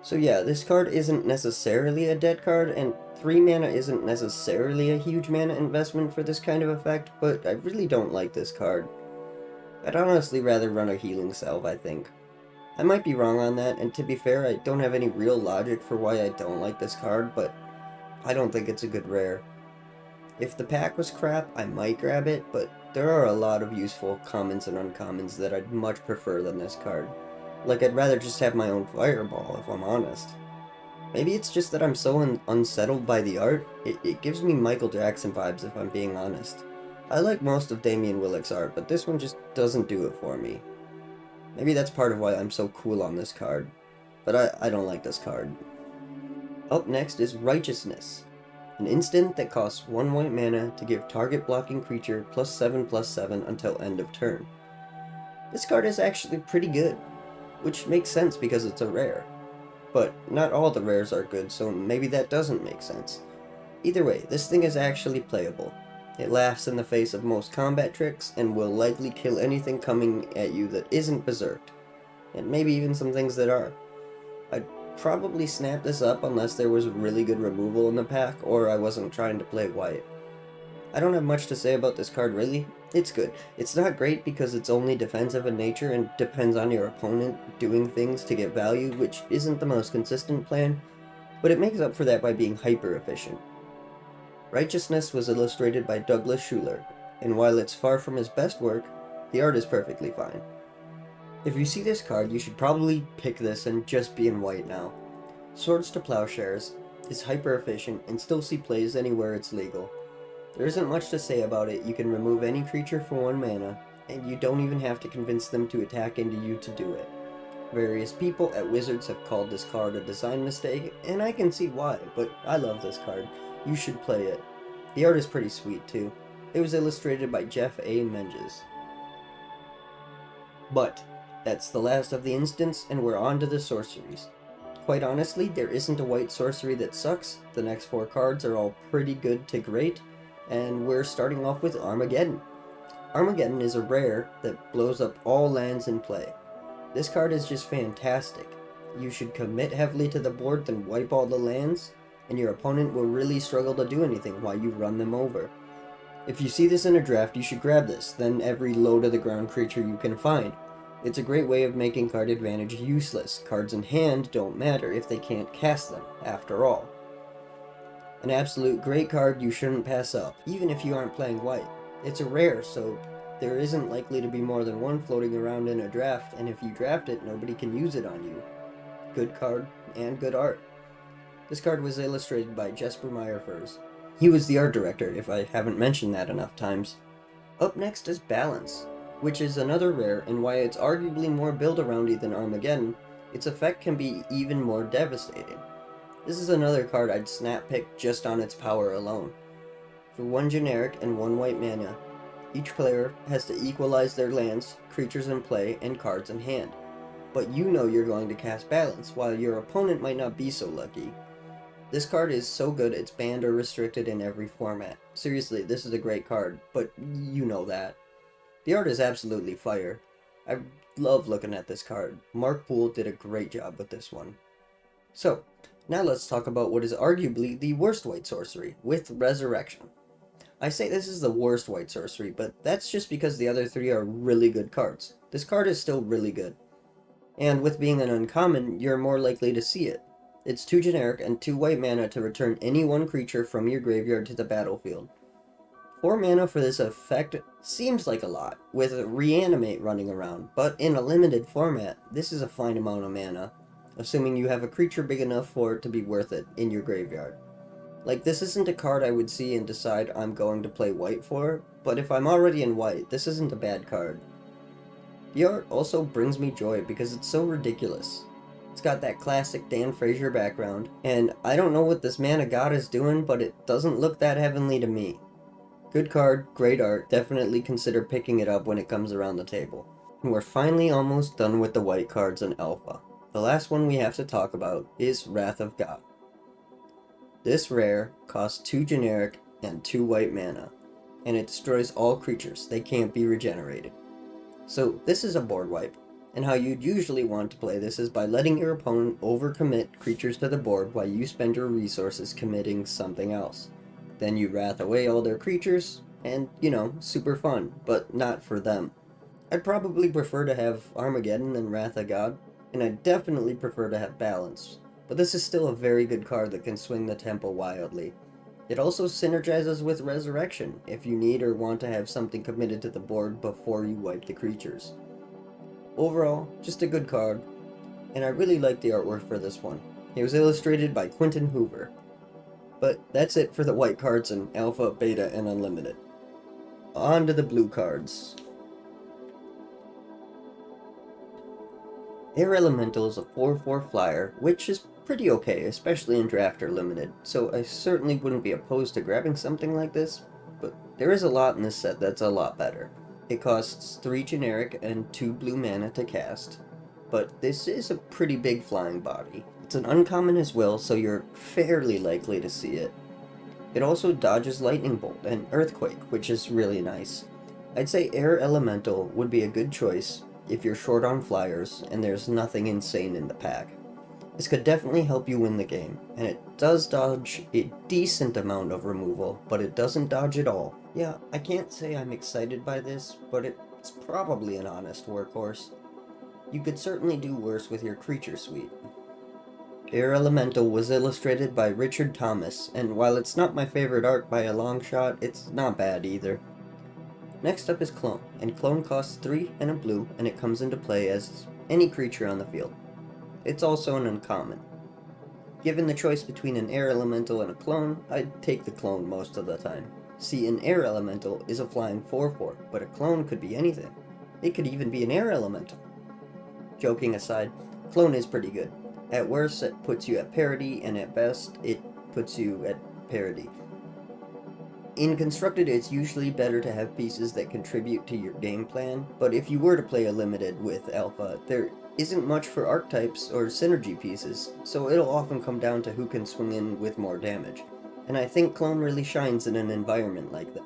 So yeah, this card isn't necessarily a dead card, and 3 mana isn't necessarily a huge mana investment for this kind of effect, but I really don't like this card. I'd honestly rather run a Healing Salve, I think. I might be wrong on that, and to be fair, I don't have any real logic for why I don't like this card, but I don't think it's a good rare. If the pack was crap, I might grab it, but there are a lot of useful commons and uncommons that I'd much prefer than this card. Like, I'd rather just have my own Fireball, if I'm honest. Maybe it's just that I'm so unsettled by the art. It gives me Michael Jackson vibes, if I'm being honest. I like most of Damian Willick's art, but this one just doesn't do it for me. Maybe that's part of why I'm so cool on this card, but I don't like this card. Up next is Righteousness, an instant that costs 1 white mana to give target blocking creature +7/+7 until end of turn. This card is actually pretty good, which makes sense because it's a rare. But not all the rares are good, so maybe that doesn't make sense. Either way, this thing is actually playable. It laughs in the face of most combat tricks, and will likely kill anything coming at you that isn't berserked. and maybe even some things that are. I'd probably snap this up unless there was really good removal in the pack or I wasn't trying to play white. I don't have much to say about this card really. It's good. It's not great because it's only defensive in nature and depends on your opponent doing things to get value, which isn't the most consistent plan, but it makes up for that by being hyper efficient. Righteousness was illustrated by Douglas Schuler, and while it's far from his best work, the art is perfectly fine. If you see this card, you should probably pick this and just be in white now. Swords to Plowshares is hyper efficient and still see plays anywhere it's legal. There isn't much to say about it. You can remove any creature for 1 mana, and you don't even have to convince them to attack into you to do it. Various people at Wizards have called this card a design mistake, and I can see why, but I love this card. You should play it. The art is pretty sweet too. It was illustrated by Jeff A. Menges. But that's the last of the instants, and we're on to the sorceries. Quite honestly, there isn't a white sorcery that sucks. The next 4 cards are all pretty good to great, and we're starting off with Armageddon. Armageddon is a rare that blows up all lands in play. This card is just fantastic. You should commit heavily to the board, then wipe all the lands, and your opponent will really struggle to do anything while you run them over. If you see this in a draft, you should grab this, then every low-to-the-ground creature you can find. It's a great way of making card advantage useless. Cards in hand don't matter if they can't cast them, after all. An absolute great card you shouldn't pass up, even if you aren't playing white. It's a rare, so there isn't likely to be more than one floating around in a draft, and if you draft it, nobody can use it on you. Good card, and good art. This card was illustrated by Jesper Meyerfers. He was the art director, if I haven't mentioned that enough times. Up next is Balance, which is another rare, and while it's arguably more build-aroundy than Armageddon, its effect can be even more devastating. This is another card I'd snap pick just on its power alone. For 1 generic and 1 white mana, each player has to equalize their lands, creatures in play, and cards in hand. But you know you're going to cast Balance, while your opponent might not be so lucky. This card is so good it's banned or restricted in every format. Seriously, this is a great card, but you know that. The art is absolutely fire. I love looking at this card. Mark Poole did a great job with this one. So, now let's talk about what is arguably the worst white sorcery, with Resurrection. I say this is the worst white sorcery, but that's just because the other 3 are really good cards. This card is still really good. And with being an uncommon, you're more likely to see it. It's 2 generic and 2 white mana to return any 1 creature from your graveyard to the battlefield. 4 mana for this effect seems like a lot, with Reanimate running around, but in a limited format, this is a fine amount of mana, assuming you have a creature big enough for it to be worth it in your graveyard. Like, this isn't a card I would see and decide I'm going to play white for, but if I'm already in white, this isn't a bad card. The art also brings me joy because it's so ridiculous. It's got that classic Dan Frazier background, and I don't know what this mana god is doing, but it doesn't look that heavenly to me. Good card, great art, definitely consider picking it up when it comes around the table. And we're finally almost done with the white cards in Alpha. The last one we have to talk about is Wrath of God. This rare costs 2 generic and 2 white mana, and it destroys all creatures. They can't be regenerated. So this is a board wipe, and how you'd usually want to play this is by letting your opponent overcommit creatures to the board while you spend your resources committing something else. Then you wrath away all their creatures, and, super fun, but not for them. I'd probably prefer to have Armageddon than Wrath of God, and I'd definitely prefer to have Balance, but this is still a very good card that can swing the tempo wildly. It also synergizes with Resurrection, if you need or want to have something committed to the board before you wipe the creatures. Overall, just a good card, and I really like the artwork for this one. It was illustrated by Quentin Hoover. But that's it for the white cards in Alpha, Beta, and Unlimited. On to the blue cards. Air Elemental is a 4/4 flyer, which is pretty okay, especially in Draft or Limited, so I certainly wouldn't be opposed to grabbing something like this, but there is a lot in this set that's a lot better. It costs 3 generic and 2 blue mana to cast, but this is a pretty big flying body. It's an uncommon as well, so you're fairly likely to see it. It also dodges Lightning Bolt and Earthquake, which is really nice. I'd say Air Elemental would be a good choice, if you're short on flyers and there's nothing insane in the pack. This could definitely help you win the game, and it does dodge a decent amount of removal, but it doesn't dodge it all. Yeah, I can't say I'm excited by this, but it's probably an honest workhorse. You could certainly do worse with your creature suite. Air Elemental was illustrated by Richard Thomas, and while it's not my favorite art by a long shot, it's not bad either. Next up is Clone, and Clone costs 3 and a blue, and it comes into play as any creature on the field. It's also an uncommon. Given the choice between an Air Elemental and a Clone, I'd take the Clone most of the time. See, an Air Elemental is a flying 4/4, but a Clone could be anything. It could even be an Air Elemental. Joking aside, Clone is pretty good. At worst, it puts you at parity, and at best, it puts you at parity. In Constructed, it's usually better to have pieces that contribute to your game plan, but if you were to play a Limited with Alpha, there isn't much for archetypes or synergy pieces, so it'll often come down to who can swing in with more damage. And I think Clone really shines in an environment like that.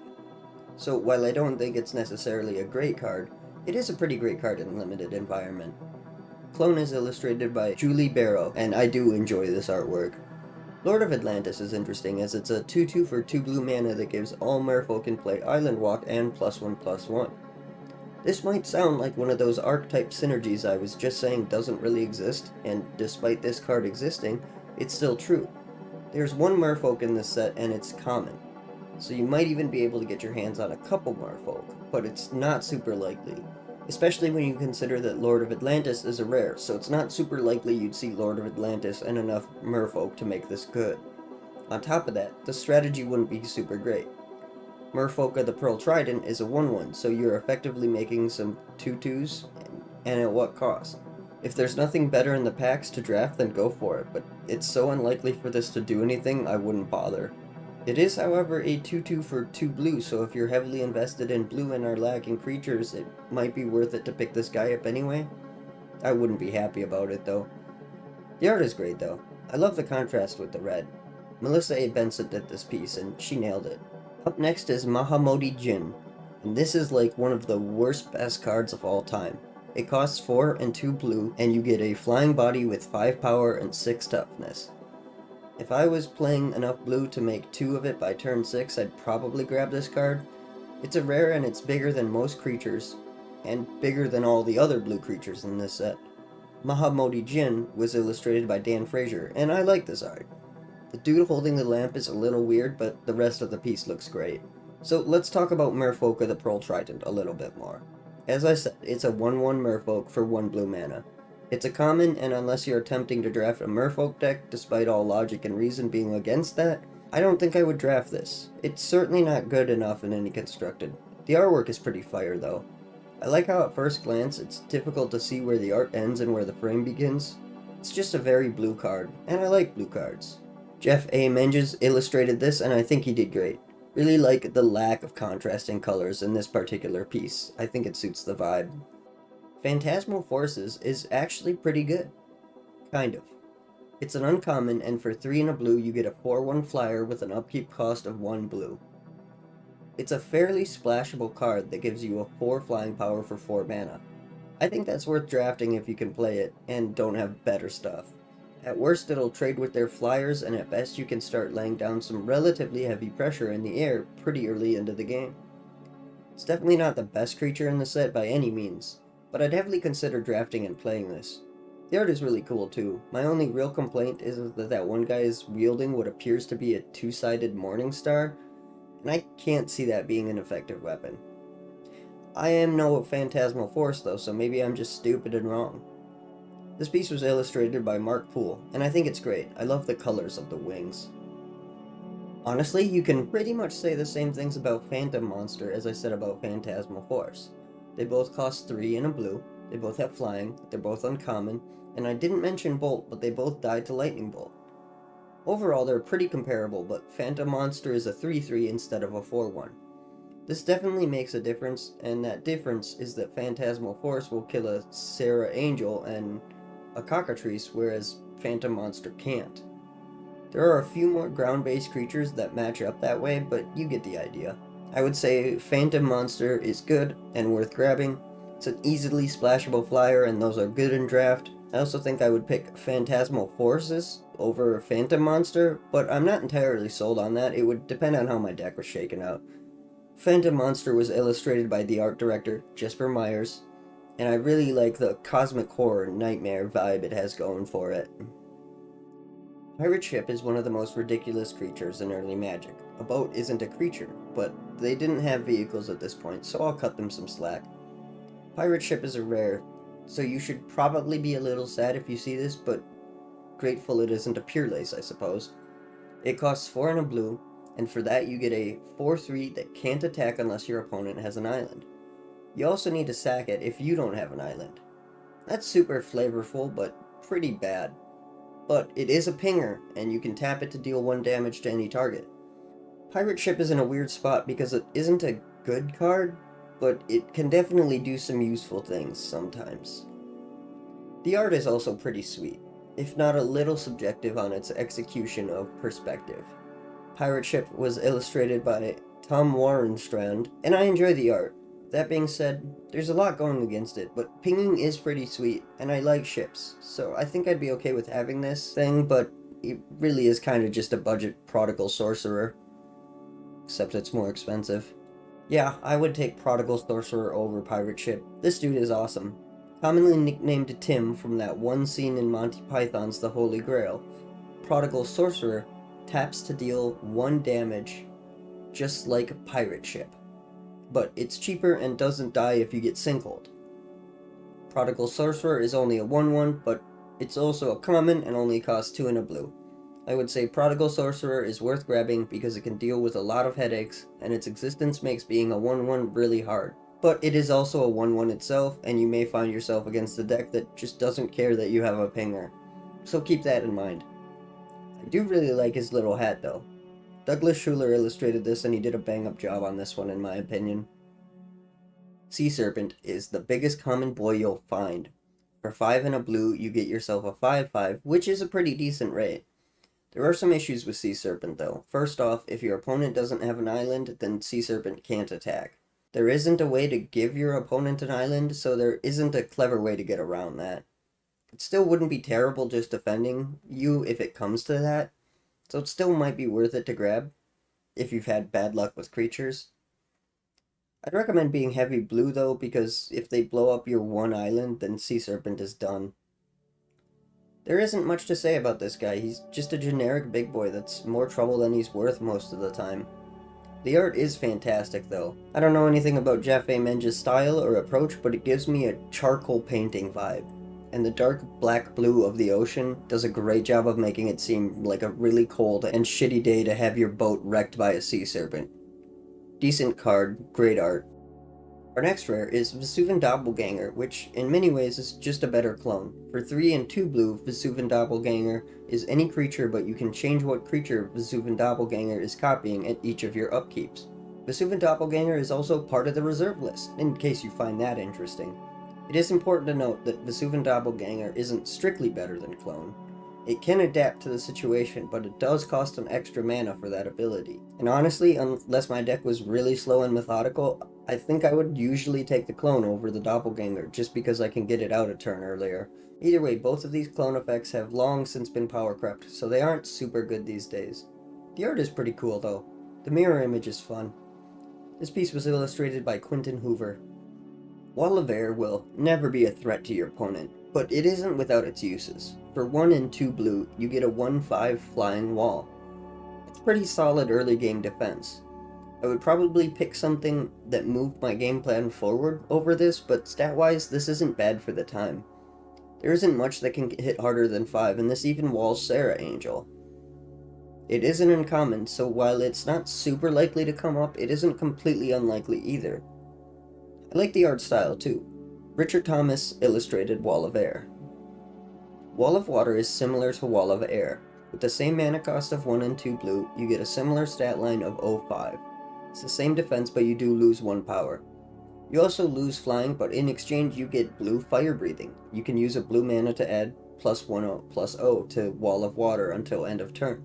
So while I don't think it's necessarily a great card, it is a pretty great card in a limited environment. Clone is illustrated by Julie Barrow, and I do enjoy this artwork. Lord of Atlantis is interesting as it's a 2/2 for 2 blue mana that gives all merfolk in play Island Walk and +1/+1. This might sound like one of those archetype synergies I was just saying doesn't really exist, and despite this card existing, it's still true. There's one merfolk in this set and it's common, so you might even be able to get your hands on a couple merfolk, but it's not super likely. Especially when you consider that Lord of Atlantis is a rare, so it's not super likely you'd see Lord of Atlantis and enough merfolk to make this good. On top of that, the strategy wouldn't be super great. Merfolk of the Pearl Trident is a 1/1, so you're effectively making some 2/2s, and at what cost? If there's nothing better in the packs to draft, then go for it, but it's so unlikely for this to do anything, I wouldn't bother. It is, however, a 2/2 for 2 blue, so if you're heavily invested in blue and are lacking creatures, it might be worth it to pick this guy up anyway. I wouldn't be happy about it, though. The art is great, though. I love the contrast with the red. Melissa A. Benson did this piece, and she nailed it. Up next is Mahamodi Jin, and this is like one of the worst best cards of all time. It costs 4 and 2 blue, and you get a flying body with 5 power and 6 toughness. If I was playing enough blue to make 2 of it by turn 6, I'd probably grab this card. It's a rare and it's bigger than most creatures, and bigger than all the other blue creatures in this set. Mahamodi Jin was illustrated by Dan Frazier, and I like this art. The dude holding the lamp is a little weird, but the rest of the piece looks great. So let's talk about Merfolk of the Pearl Trident a little bit more. As I said, it's a 1/1 Merfolk for 1 blue mana. It's a common, and unless you're attempting to draft a Merfolk deck, despite all logic and reason being against that, I don't think I would draft this. It's certainly not good enough in any Constructed. The artwork is pretty fire, though. I like how at first glance it's difficult to see where the art ends and where the frame begins. It's just a very blue card, and I like blue cards. Jeff A. Menges illustrated this, and I think he did great. Really like the lack of contrasting colors in this particular piece. I think it suits the vibe. Phantasmal Forces is actually pretty good. Kind of. It's an uncommon, and for 3 and a blue you get a 4/1 flyer with an upkeep cost of 1 blue. It's a fairly splashable card that gives you a 4 flying power for 4 mana. I think that's worth drafting if you can play it, and don't have better stuff. At worst it'll trade with their flyers, and at best you can start laying down some relatively heavy pressure in the air pretty early into the game. It's definitely not the best creature in the set by any means, but I'd heavily consider drafting and playing this. The art is really cool too. My only real complaint is that one guy is wielding what appears to be a 2-sided Morning Star, and I can't see that being an effective weapon. I am no Phantasmal Force though, so maybe I'm just stupid and wrong. This piece was illustrated by Mark Poole, and I think it's great. I love the colors of the wings. Honestly, you can pretty much say the same things about Phantom Monster as I said about Phantasmal Force. They both cost 3 and a blue, they both have flying, they're both uncommon, and I didn't mention Bolt, but they both died to Lightning Bolt. Overall, they're pretty comparable, but Phantom Monster is a 3/3 instead of a 4/1. This definitely makes a difference, and that difference is that Phantasmal Force will kill a Serra Angel and a Cockatrice, whereas Phantom Monster can't. There are a few more ground-based creatures that match up that way, but you get the idea. I would say Phantom Monster is good and worth grabbing, It's an easily splashable flyer, and those are good in draft. I also think I would pick Phantasmal Forces over Phantom Monster, but I'm not entirely sold on that. It would depend on how my deck was shaken out. Phantom Monster was illustrated by the art director, Jesper Myers, and I really like the cosmic horror nightmare vibe it has going for it. Pirate Ship is one of the most ridiculous creatures in early Magic. A boat isn't a creature, but they didn't have vehicles at this point, so I'll cut them some slack. Pirate Ship is a rare, so you should probably be a little sad if you see this, but grateful it isn't a Pure Lace, I suppose. It costs 4 and a blue, and for that you get a 4/3 that can't attack unless your opponent has an island. You also need to sack it if you don't have an island. That's super flavorful, but pretty bad. But it is a pinger, and you can tap it to deal 1 damage to any target. Pirate Ship is in a weird spot because it isn't a good card, but it can definitely do some useful things sometimes. The art is also pretty sweet, if not a little subjective on its execution of perspective. Pirate Ship was illustrated by Tom Warrenstrand, and I enjoy the art. That being said, there's a lot going against it, but pinging is pretty sweet, and I like ships, so I think I'd be okay with having this thing, but it really is kind of just a budget Prodigal Sorcerer. Except it's more expensive. Yeah, I would take Prodigal Sorcerer over Pirate Ship. This dude is awesome. Commonly nicknamed Tim from that one scene in Monty Python's The Holy Grail, Prodigal Sorcerer taps to deal 1 damage, just like Pirate Ship. But it's cheaper and doesn't die if you get sinkled. Prodigal Sorcerer is only a 1/1, but it's also a common and only costs 2 and a blue. I would say Prodigal Sorcerer is worth grabbing because it can deal with a lot of headaches, and its existence makes being a 1/1 really hard. But it is also a 1/1 itself, and you may find yourself against a deck that just doesn't care that you have a pinger. So keep that in mind. I do really like his little hat though. Douglas Schuler illustrated this, and he did a bang-up job on this one in my opinion. Sea Serpent is the biggest common boy you'll find. For 5 and a blue, you get yourself a 5/5, which is a pretty decent rate. There are some issues with Sea Serpent though. First off, if your opponent doesn't have an island, then Sea Serpent can't attack. There isn't a way to give your opponent an island, so there isn't a clever way to get around that. It still wouldn't be terrible just defending you if it comes to that, so it still might be worth it to grab if you've had bad luck with creatures. I'd recommend being heavy blue though, because if they blow up your 1 island, then Sea Serpent is done. There isn't much to say about this guy. He's just a generic big boy that's more trouble than he's worth most of the time. The art is fantastic though. I don't know anything about Jaffe Menge's style or approach, but it gives me a charcoal painting vibe. And the dark black blue of the ocean does a great job of making it seem like a really cold and shitty day to have your boat wrecked by a sea serpent. Decent card, great art. Our next rare is Vesuvan Doppelganger, which in many ways is just a better clone. For 3 and 2 blue, Vesuvan Doppelganger is any creature, but you can change what creature Vesuvan Doppelganger is copying at each of your upkeeps. Vesuvan Doppelganger is also part of the reserve list, in case you find that interesting. It is important to note that Vesuvan Doppelganger isn't strictly better than clone. It can adapt to the situation, but it does cost an extra mana for that ability. And honestly, unless my deck was really slow and methodical, I think I would usually take the clone over the Doppelganger, just because I can get it out a turn earlier. Either way, both of these clone effects have long since been power crept, so they aren't super good these days. The art is pretty cool though. The mirror image is fun. This piece was illustrated by Quentin Hoover. Wall of Air will never be a threat to your opponent, but it isn't without its uses. For 1 and 2 blue, you get a 1/5 flying wall. It's pretty solid early game defense. I would probably pick something that moved my game plan forward over this, but stat-wise, this isn't bad for the time. There isn't much that can hit harder than 5, and this even walls Sarah Angel. It isn't uncommon, so while it's not super likely to come up, it isn't completely unlikely either. I like the art style too. Richard Thomas illustrated Wall of Air. Wall of Water is similar to Wall of Air. With the same mana cost of 1 and 2 blue, you get a similar stat line of 0/5. It's the same defense, but you do lose 1 power. You also lose flying, but in exchange you get blue fire breathing. You can use a blue mana to add +1/+0 to Wall of Water until end of turn.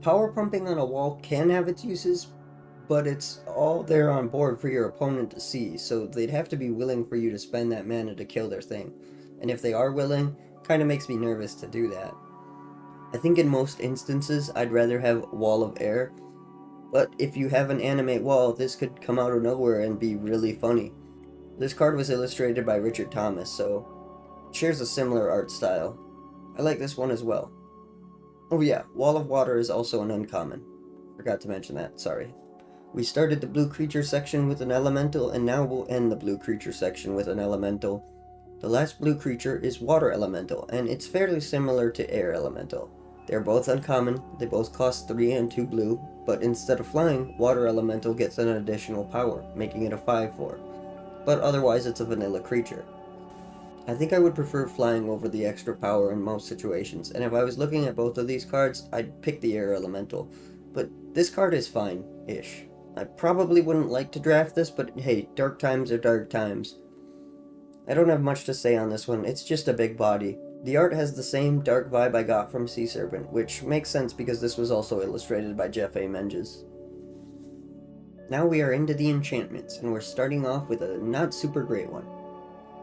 Power pumping on a wall can have its uses, but it's all there on board for your opponent to see, so they'd have to be willing for you to spend that mana to kill their thing. And if they are willing, kind of makes me nervous to do that. I think in most instances I'd rather have Wall of Air, but if you have an animate wall, this could come out of nowhere and be really funny. This card was illustrated by Richard Thomas, so it shares a similar art style. I like this one as well. Oh yeah, Wall of Water is also an uncommon. Forgot to mention that, sorry. We started the blue creature section with an elemental, and now we'll end the blue creature section with an elemental. The last blue creature is Water Elemental, and it's fairly similar to Air Elemental. They're both uncommon, they both cost 3 and 2 blue, but instead of flying, Water Elemental gets an additional power, making it a 5/4. But otherwise it's a vanilla creature. I think I would prefer flying over the extra power in most situations, and if I was looking at both of these cards, I'd pick the Air Elemental. But this card is fine-ish. I probably wouldn't like to draft this, but hey, dark times are dark times. I don't have much to say on this one, it's just a big body. The art has the same dark vibe I got from Sea Serpent, which makes sense because this was also illustrated by Jeff A. Menges. Now we are into the enchantments, and we're starting off with a not super great one.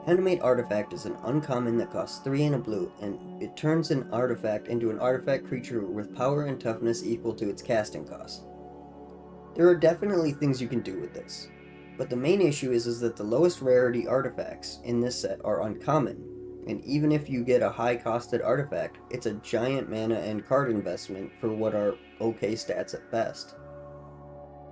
Animate Artifact is an uncommon that costs 3 and a blue, and it turns an artifact into an artifact creature with power and toughness equal to its casting cost. There are definitely things you can do with this, but the main issue is that the lowest rarity artifacts in this set are uncommon, and even if you get a high-costed artifact, it's a giant mana and card investment for what are okay stats at best.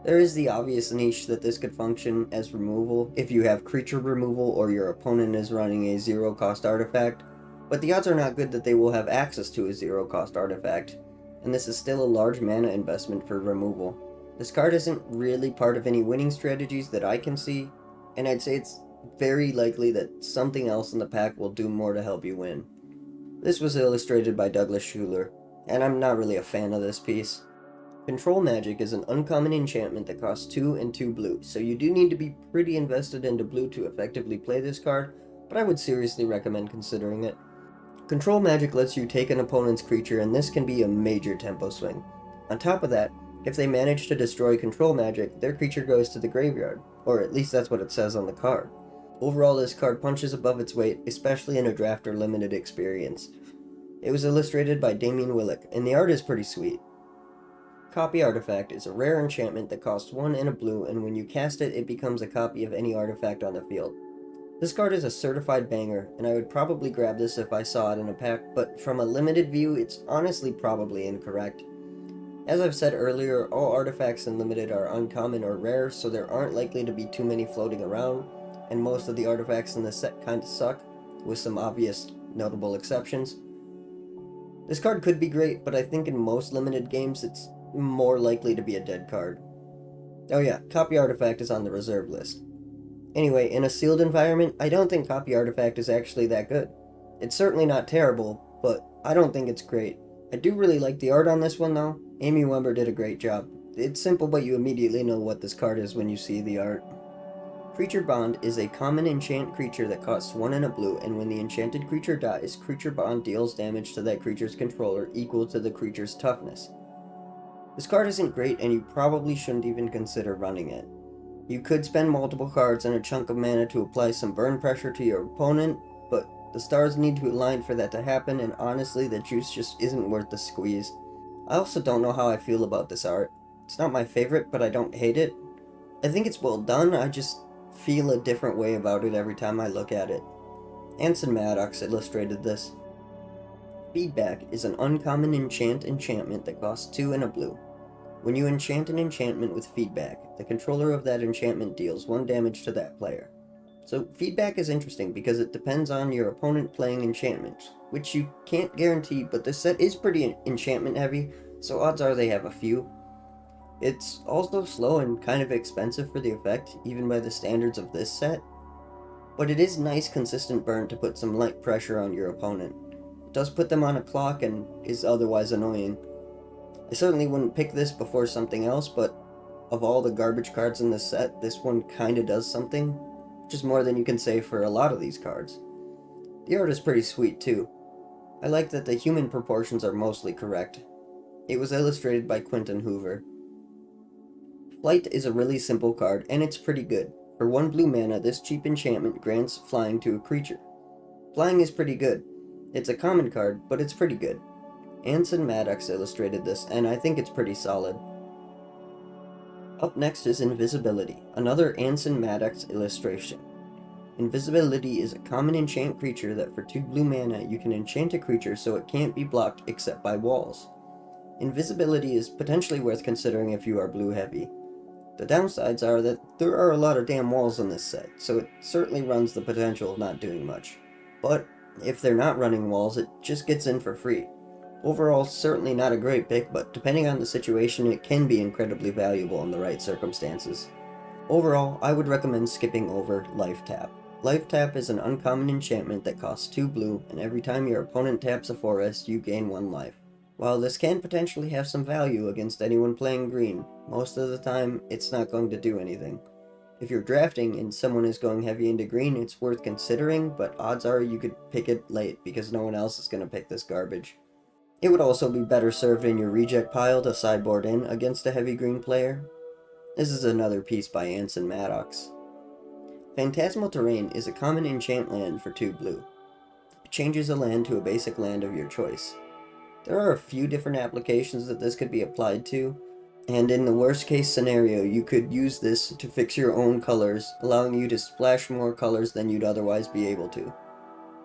There is the obvious niche that this could function as removal if you have creature removal or your opponent is running a zero-cost artifact, but the odds are not good that they will have access to a zero-cost artifact, and this is still a large mana investment for removal. This card isn't really part of any winning strategies that I can see, and I'd say it's very likely that something else in the pack will do more to help you win. This was illustrated by Douglas Schuler, and I'm not really a fan of this piece. Control Magic is an uncommon enchantment that costs 2 and 2 blue, so you do need to be pretty invested into blue to effectively play this card, but I would seriously recommend considering it. Control Magic lets you take an opponent's creature, and this can be a major tempo swing. On top of that, if they manage to destroy Control Magic, their creature goes to the graveyard, or at least that's what it says on the card. Overall, this card punches above its weight, especially in a draft or limited experience. It was illustrated by Damian Willick, and the art is pretty sweet. Copy Artifact is a rare enchantment that costs 1 and a blue, and when you cast it, it becomes a copy of any artifact on the field. This card is a certified banger, and I would probably grab this if I saw it in a pack, but from a limited view, it's honestly probably incorrect. As I've said earlier, all artifacts in limited are uncommon or rare, so there aren't likely to be too many floating around, and most of the artifacts in this set kinda suck, with some obvious notable exceptions. This card could be great, but I think in most limited games it's more likely to be a dead card. Oh yeah, Copy Artifact is on the reserve list. Anyway, in a sealed environment, I don't think Copy Artifact is actually that good. It's certainly not terrible, but I don't think it's great. I do really like the art on this one though. Amy Wember did a great job. It's simple, but you immediately know what this card is when you see the art. Creature Bond is a common enchant creature that costs 1 and a blue, and when the enchanted creature dies, Creature Bond deals damage to that creature's controller equal to the creature's toughness. This card isn't great, and you probably shouldn't even consider running it. You could spend multiple cards and a chunk of mana to apply some burn pressure to your opponent, but the stars need to align for that to happen, and honestly, the juice just isn't worth the squeeze. I also don't know how I feel about this art. It's not my favorite, but I don't hate it. I think it's well done, I just feel a different way about it every time I look at it. Anson Maddox illustrated this. Feedback is an uncommon enchantment that costs 2 and a blue. When you enchant an enchantment with feedback, the controller of that enchantment deals 1 damage to that player. So feedback is interesting because it depends on your opponent playing enchantments, which you can't guarantee, but this set is pretty enchantment heavy, so odds are they have a few. It's also slow and kind of expensive for the effect, even by the standards of this set, but it is nice consistent burn to put some light pressure on your opponent. It does put them on a clock and is otherwise annoying. I certainly wouldn't pick this before something else, but of all the garbage cards in this set, this one kinda does something, which is more than you can say for a lot of these cards. The art is pretty sweet too. I like that the human proportions are mostly correct. It was illustrated by Quentin Hoover. Flight is a really simple card, and it's pretty good. For 1 blue mana, this cheap enchantment grants flying to a creature. Flying is pretty good. It's a common card, but it's pretty good. Anson Maddox illustrated this, and I think it's pretty solid. Up next is Invisibility, another Anson Maddox illustration. Invisibility is a common enchant creature that for 2 blue mana you can enchant a creature so it can't be blocked except by walls. Invisibility is potentially worth considering if you are blue heavy. The downsides are that there are a lot of damn walls in this set, so it certainly runs the potential of not doing much. But if they're not running walls, it just gets in for free. Overall, certainly not a great pick, but depending on the situation, it can be incredibly valuable in the right circumstances. Overall, I would recommend skipping over Life Tap. Life Tap is an uncommon enchantment that costs 2 blue, and every time your opponent taps a forest, you gain 1 life. While this can potentially have some value against anyone playing green, most of the time it's not going to do anything. If you're drafting and someone is going heavy into green, it's worth considering, but odds are you could pick it late because no one else is going to pick this garbage. It would also be better served in your reject pile to sideboard in against a heavy green player. This is another piece by Anson Maddox. Phantasmal Terrain is a common enchant land for 2 blue. It changes a land to a basic land of your choice. There are a few different applications that this could be applied to, and in the worst case scenario, you could use this to fix your own colors, allowing you to splash more colors than you'd otherwise be able to.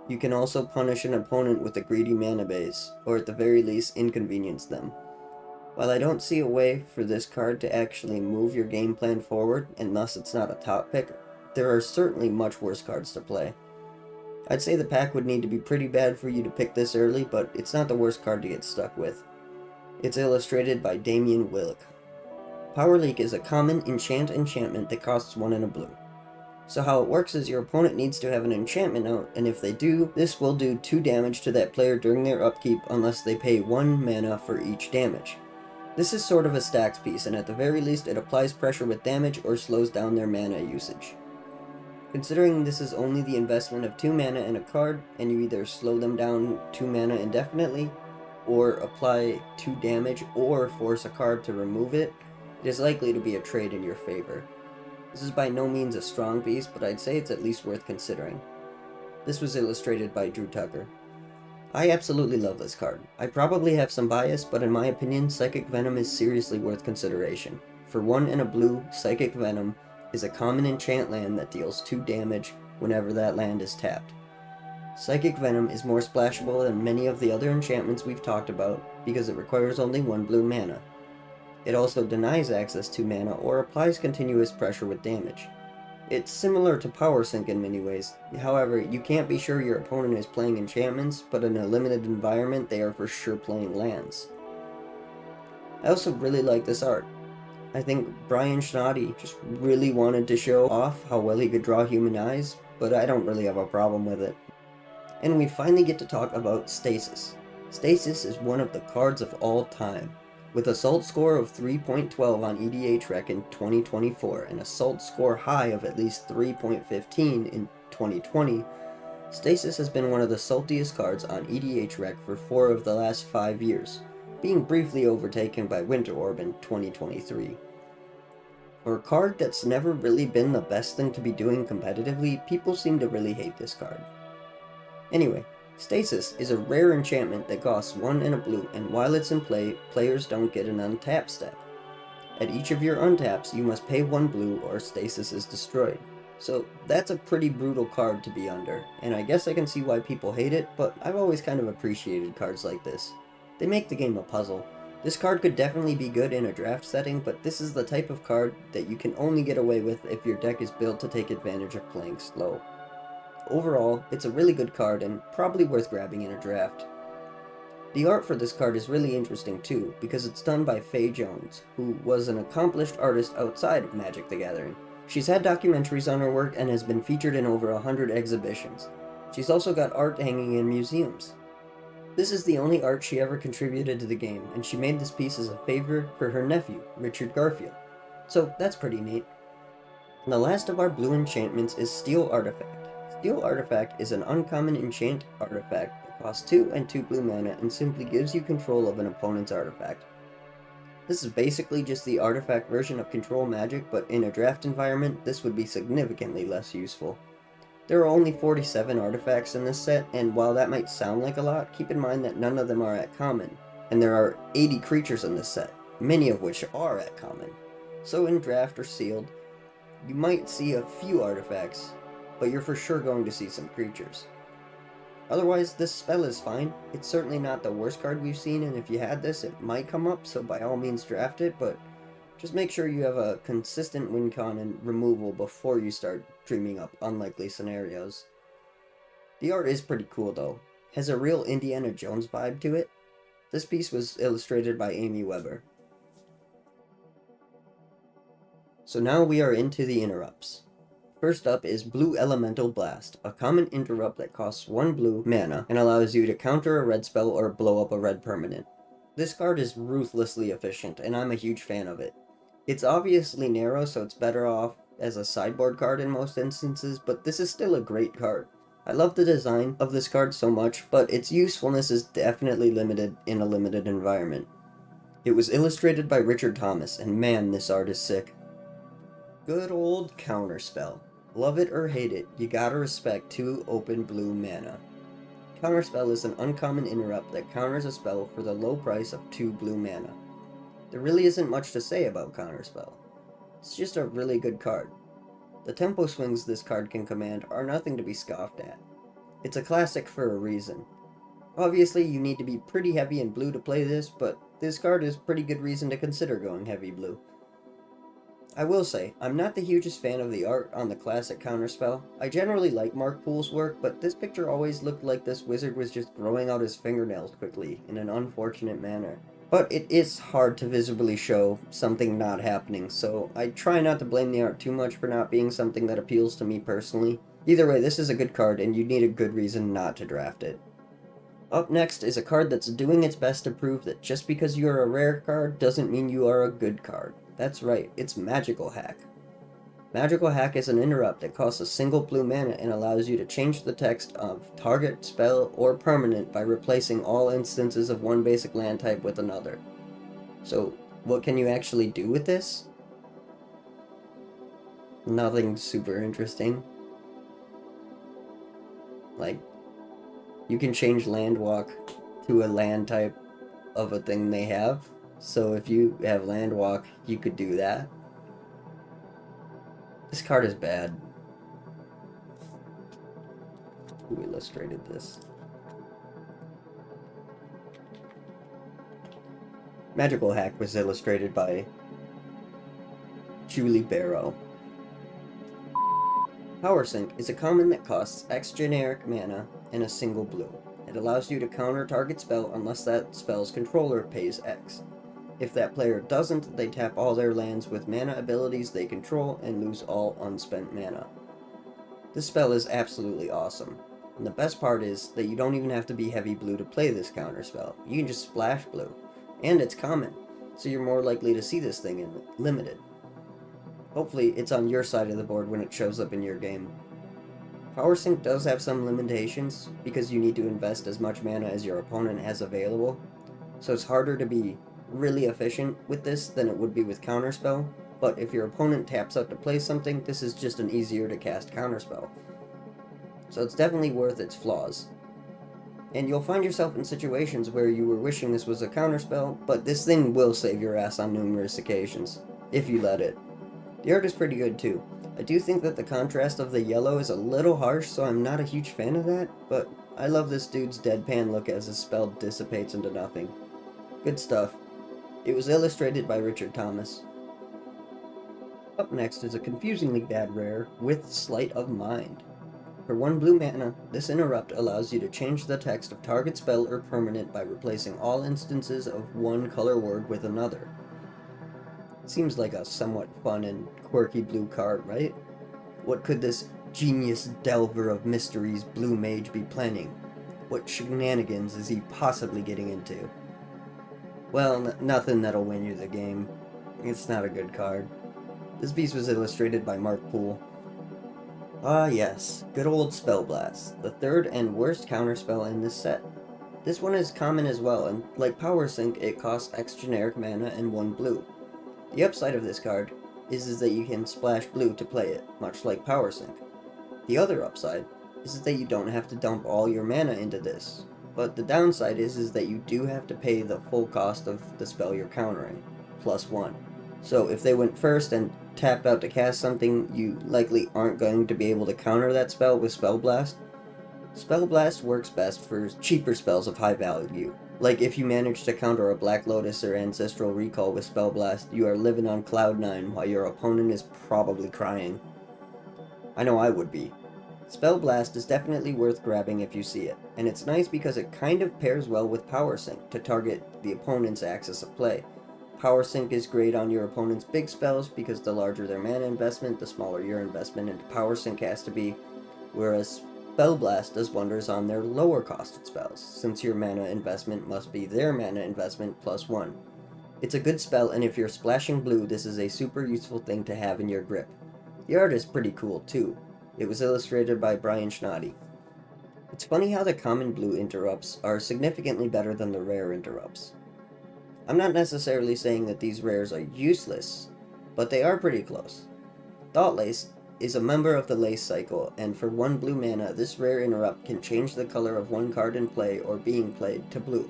You can also punish an opponent with a greedy mana base, or at the very least inconvenience them. While I don't see a way for this card to actually move your game plan forward, and thus it's not a top pick, there are certainly much worse cards to play. I'd say the pack would need to be pretty bad for you to pick this early, but it's not the worst card to get stuck with. It's illustrated by Damian Wilk. Power Leak is a common enchantment that costs 1 and a blue. So how it works is your opponent needs to have an enchantment out, and if they do, this will do 2 damage to that player during their upkeep unless they pay 1 mana for each damage. This is sort of a stacks piece, and at the very least it applies pressure with damage or slows down their mana usage. Considering this is only the investment of 2 mana in a card, and you either slow them down 2 mana indefinitely, or apply 2 damage, or force a card to remove it, it is likely to be a trade in your favor. This is by no means a strong piece, but I'd say it's at least worth considering. This was illustrated by Drew Tucker. I absolutely love this card. I probably have some bias, but in my opinion, Psychic Venom is seriously worth consideration. For 1 and a blue, Psychic Venom is a common enchant land that deals 2 damage whenever that land is tapped. Psychic Venom is more splashable than many of the other enchantments we've talked about because it requires only 1 blue mana. It also denies access to mana or applies continuous pressure with damage. It's similar to Power Sink in many ways, however, you can't be sure your opponent is playing enchantments, but in a limited environment they are for sure playing lands. I also really like this art. I think Brian Schnoddy just really wanted to show off how well he could draw human eyes, but I don't really have a problem with it. And we finally get to talk about Stasis. Stasis is one of the cards of all time. With Assault score of 3.12 on EDHREC in 2024 and Assault score high of at least 3.15 in 2020, Stasis has been one of the saltiest cards on EDHREC for 4 of the last 5 years, being briefly overtaken by Winter Orb in 2023. For a card that's never really been the best thing to be doing competitively, people seem to really hate this card. Anyway, Stasis is a rare enchantment that costs 1 and a blue, and while it's in play, players don't get an untap step. At each of your untaps, you must pay 1 blue or Stasis is destroyed. So that's a pretty brutal card to be under, and I guess I can see why people hate it, but I've always kind of appreciated cards like this. They make the game a puzzle. This card could definitely be good in a draft setting, but this is the type of card that you can only get away with if your deck is built to take advantage of playing slow. Overall, it's a really good card and probably worth grabbing in a draft. The art for this card is really interesting too, because it's done by Faye Jones, who was an accomplished artist outside of Magic the Gathering. She's had documentaries on her work and has been featured in over 100 exhibitions. She's also got art hanging in museums. This is the only art she ever contributed to the game, and she made this piece as a favor for her nephew, Richard Garfield. So that's pretty neat. And the last of our blue enchantments is Steel Artifact. Steel Artifact is an uncommon enchant artifact that costs 2 and 2 blue mana and simply gives you control of an opponent's artifact. This is basically just the artifact version of Control Magic, but in a draft environment, this would be significantly less useful. There are only 47 artifacts in this set, and while that might sound like a lot, keep in mind that none of them are at common, and there are 80 creatures in this set, many of which are at common. So in draft or sealed, you might see a few artifacts, but you're for sure going to see some creatures. Otherwise, this spell is fine. It's certainly not the worst card we've seen, and if you had this, it might come up, so by all means draft it, but just make sure you have a consistent win con and removal before you start dreaming up unlikely scenarios. The art is pretty cool though. Has a real Indiana Jones vibe to it. This piece was illustrated by Amy Weber. So now we are into the interrupts. First up is Blue Elemental Blast, a common interrupt that costs 1 blue mana and allows you to counter a red spell or blow up a red permanent. This card is ruthlessly efficient, and I'm a huge fan of it. It's obviously narrow, so it's better off as a sideboard card in most instances, but this is still a great card. I love the design of this card so much, but its usefulness is definitely limited in a limited environment. It was illustrated by Richard Thomas, and man, this art is sick. Good old Counterspell. Love it or hate it, you gotta respect 2 open blue mana. Counterspell is an uncommon interrupt that counters a spell for the low price of 2 blue mana. There really isn't much to say about Counterspell. It's just a really good card. The tempo swings this card can command are nothing to be scoffed at. It's a classic for a reason. Obviously, you need to be pretty heavy in blue to play this, but this card is pretty good reason to consider going heavy blue. I will say, I'm not the hugest fan of the art on the classic Counterspell. I generally like Mark Poole's work, but this picture always looked like this wizard was just growing out his fingernails quickly, in an unfortunate manner. But it is hard to visibly show something not happening, so I try not to blame the art too much for not being something that appeals to me personally. Either way, this is a good card, and you need a good reason not to draft it. Up next is a card that's doing its best to prove that just because you are a rare card doesn't mean you are a good card. That's right, it's Magical Hack. Magical Hack is an interrupt that costs a single blue mana and allows you to change the text of target spell or permanent by replacing all instances of one basic land type with another. So, what can you actually do with this? Nothing super interesting. Like, you can change Landwalk to a land type of a thing they have. So if you have Landwalk, you could do that. This card is bad. Who illustrated this? Magical Hack was illustrated by Julie Barrow. Power Sink is a common that costs X generic mana and a single blue. It allows you to counter target spell unless that spell's controller pays X. If that player doesn't, they tap all their lands with mana abilities they control and lose all unspent mana. This spell is absolutely awesome, and the best part is that you don't even have to be heavy blue to play this counter spell. You can just splash blue, and it's common, so you're more likely to see this thing in limited. Hopefully it's on your side of the board when it shows up in your game. Power Sink does have some limitations, because you need to invest as much mana as your opponent has available, so it's harder to be really efficient with this than it would be with Counterspell, but if your opponent taps out to play something, this is just an easier to cast Counterspell. So it's definitely worth its flaws. And you'll find yourself in situations where you were wishing this was a Counterspell, but this thing will save your ass on numerous occasions, if you let it. The art is pretty good too. I do think that the contrast of the yellow is a little harsh, so I'm not a huge fan of that, but I love this dude's deadpan look as his spell dissipates into nothing. Good stuff. It was illustrated by Richard Thomas. Up next is a confusingly bad rare with Sleight of Mind. For 1 blue mana, this interrupt allows you to change the text of target spell or permanent by replacing all instances of one color word with another. Seems like a somewhat fun and quirky blue card, right? What could this genius delver of mysteries blue mage be planning? What shenanigans is he possibly getting into? Well, nothing that'll win you the game. It's not a good card. This piece was illustrated by Mark Poole. Ah yes, good old Spell Blast, the third and worst counterspell in this set. This one is common as well, and like Power Sync, it costs X generic mana and 1 blue. The upside of this card is that you can splash blue to play it, much like Power Sync. The other upside is that you don't have to dump all your mana into this, but the downside is that you do have to pay the full cost of the spell you're countering, +1. So if they went first and tapped out to cast something, you likely aren't going to be able to counter that spell with Spell Blast. Spell Blast works best for cheaper spells of high value. Like if you manage to counter a Black Lotus or Ancestral Recall with Spell Blast, you are living on cloud 9 while your opponent is probably crying. I know I would be. Spell Blast is definitely worth grabbing if you see it, and it's nice because it kind of pairs well with Power Sync to target the opponent's axis of play. Power Sync is great on your opponent's big spells because the larger their mana investment, the smaller your investment into Power Sync has to be, whereas Spell Blast does wonders on their lower costed spells, since your mana investment must be their mana investment +1. It's a good spell, and if you're splashing blue, this is a super useful thing to have in your grip. The art is pretty cool too. It was illustrated by Brian Schnoddy. It's funny how the common blue interrupts are significantly better than the rare interrupts. I'm not necessarily saying that these rares are useless, but they are pretty close. Thought Lace is a member of the Lace cycle, and for 1 blue mana, this rare interrupt can change the color of one card in play or being played to blue.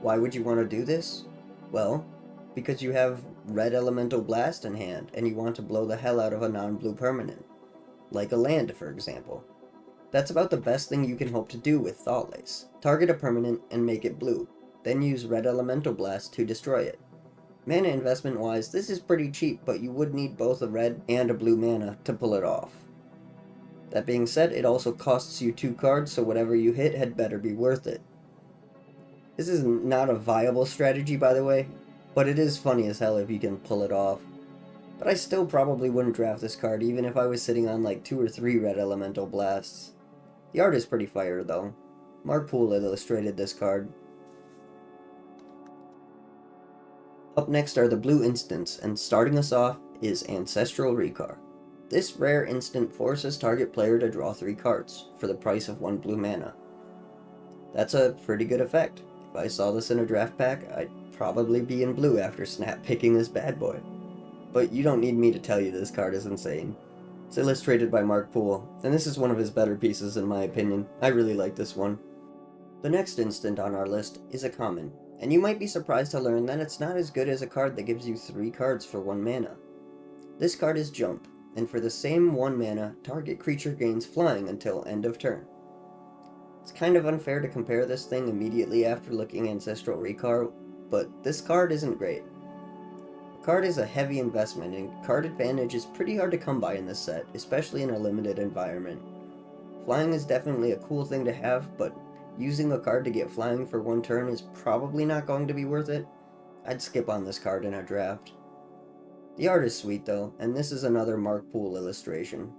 Why would you want to do this? Well, because you have Red Elemental Blast in hand, and you want to blow the hell out of a non-blue permanent. Like a land, for example. That's about the best thing you can hope to do with Thought Lace. Target a permanent and make it blue, then use Red Elemental Blast to destroy it. Mana investment wise, this is pretty cheap, but you would need both a red and a blue mana to pull it off. That being said, it also costs you 2 cards, so whatever you hit had better be worth it. This is not a viable strategy, by the way, but it is funny as hell if you can pull it off. But I still probably wouldn't draft this card even if I was sitting on like 2 or 3 Red Elemental Blasts. The art is pretty fire though. Mark Poole illustrated this card. Up next are the blue instants, and starting us off is Ancestral Recall. This rare instant forces target player to draw 3 cards, for the price of 1 blue mana. That's a pretty good effect. If I saw this in a draft pack, I'd probably be in blue after snap picking this bad boy. But you don't need me to tell you this card is insane. It's illustrated by Mark Poole, and this is one of his better pieces in my opinion. I really like this one. The next instant on our list is a common, and you might be surprised to learn that it's not as good as a card that gives you 3 cards for 1 mana. This card is Jump, and for the same 1 mana, target creature gains flying until end of turn. It's kind of unfair to compare this thing immediately after looking Ancestral Recall, but this card isn't great. The card is a heavy investment, and card advantage is pretty hard to come by in this set, especially in a limited environment. Flying is definitely a cool thing to have, but using a card to get flying for 1 turn is probably not going to be worth it. I'd skip on this card in a draft. The art is sweet though, and this is another Mark Poole illustration.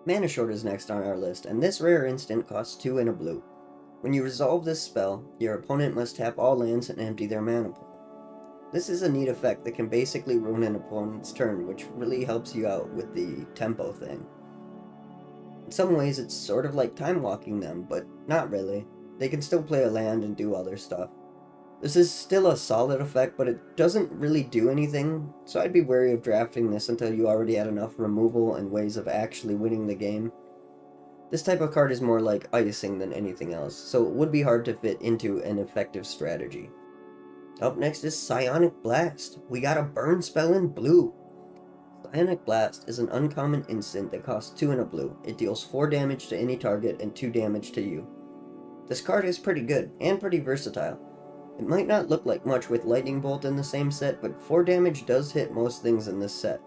Mana Short is next on our list, and this rare instant costs 2 and a blue. When you resolve this spell, your opponent must tap all lands and empty their mana pool. This is a neat effect that can basically ruin an opponent's turn, which really helps you out with the tempo thing. In some ways, it's sort of like time walking them, but not really. They can still play a land and do other stuff. This is still a solid effect, but it doesn't really do anything, so I'd be wary of drafting this until you already had enough removal and ways of actually winning the game. This type of card is more like icing than anything else, so it would be hard to fit into an effective strategy. Up next is Psionic Blast. We got a burn spell in blue. Psionic Blast is an uncommon instant that costs 2 and a blue. It deals 4 damage to any target and 2 damage to you. This card is pretty good, and pretty versatile. It might not look like much with Lightning Bolt in the same set, but 4 damage does hit most things in this set.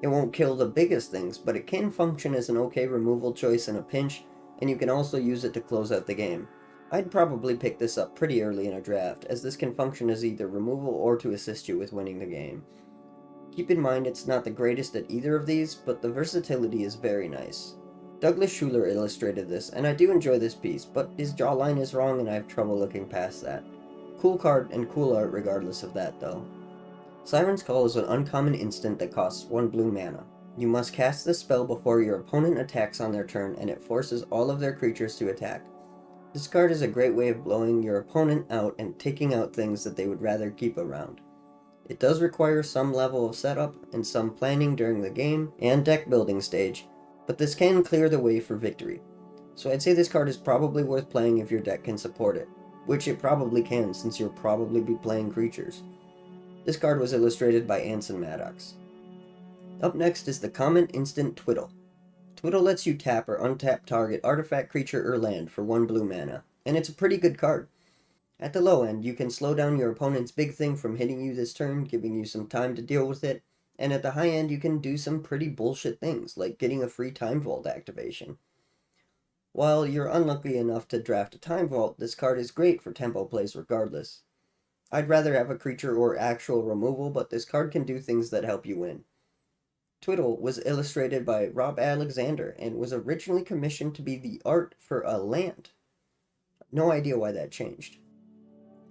It won't kill the biggest things, but it can function as an okay removal choice in a pinch, and you can also use it to close out the game. I'd probably pick this up pretty early in a draft, as this can function as either removal or to assist you with winning the game. Keep in mind it's not the greatest at either of these, but the versatility is very nice. Douglas Schuler illustrated this, and I do enjoy this piece, but his jawline is wrong and I have trouble looking past that. Cool card and cool art regardless of that though. Siren's Call is an uncommon instant that costs 1 blue mana. You must cast this spell before your opponent attacks on their turn, and it forces all of their creatures to attack. This card is a great way of blowing your opponent out and taking out things that they would rather keep around. It does require some level of setup and some planning during the game and deck building stage, but this can clear the way for victory. So I'd say this card is probably worth playing if your deck can support it, which it probably can since you'll probably be playing creatures. This card was illustrated by Anson Maddox. Up next is the common instant Twiddle. Twiddle lets you tap or untap target artifact, creature, or land for 1 blue mana, and it's a pretty good card. At the low end, you can slow down your opponent's big thing from hitting you this turn, giving you some time to deal with it, and at the high end, you can do some pretty bullshit things, like getting a free Time Vault activation. While you're unlucky enough to draft a Time Vault, this card is great for tempo plays regardless. I'd rather have a creature or actual removal, but this card can do things that help you win. Twiddle was illustrated by Rob Alexander and was originally commissioned to be the art for a land. No idea why that changed.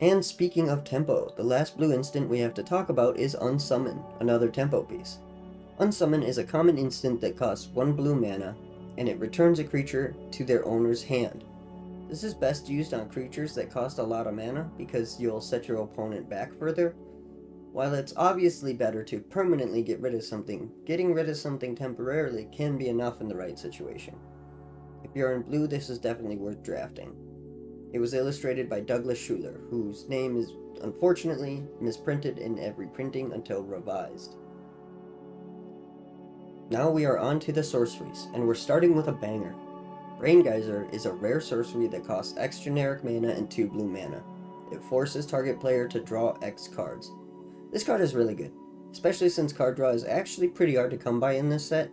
And speaking of tempo, the last blue instant we have to talk about is Unsummon, another tempo piece. Unsummon is a common instant that costs 1 blue mana, and it returns a creature to their owner's hand. This is best used on creatures that cost a lot of mana because you'll set your opponent back further. While it's obviously better to permanently get rid of something, getting rid of something temporarily can be enough in the right situation. If you're in blue, this is definitely worth drafting. It was illustrated by Douglas Schuler, whose name is unfortunately misprinted in every printing until revised. Now we are on to the sorceries, and we're starting with a banger. Brain Geyser is a rare sorcery that costs X generic mana and 2 blue mana. It forces target player to draw X cards. This card is really good, especially since card draw is actually pretty hard to come by in this set.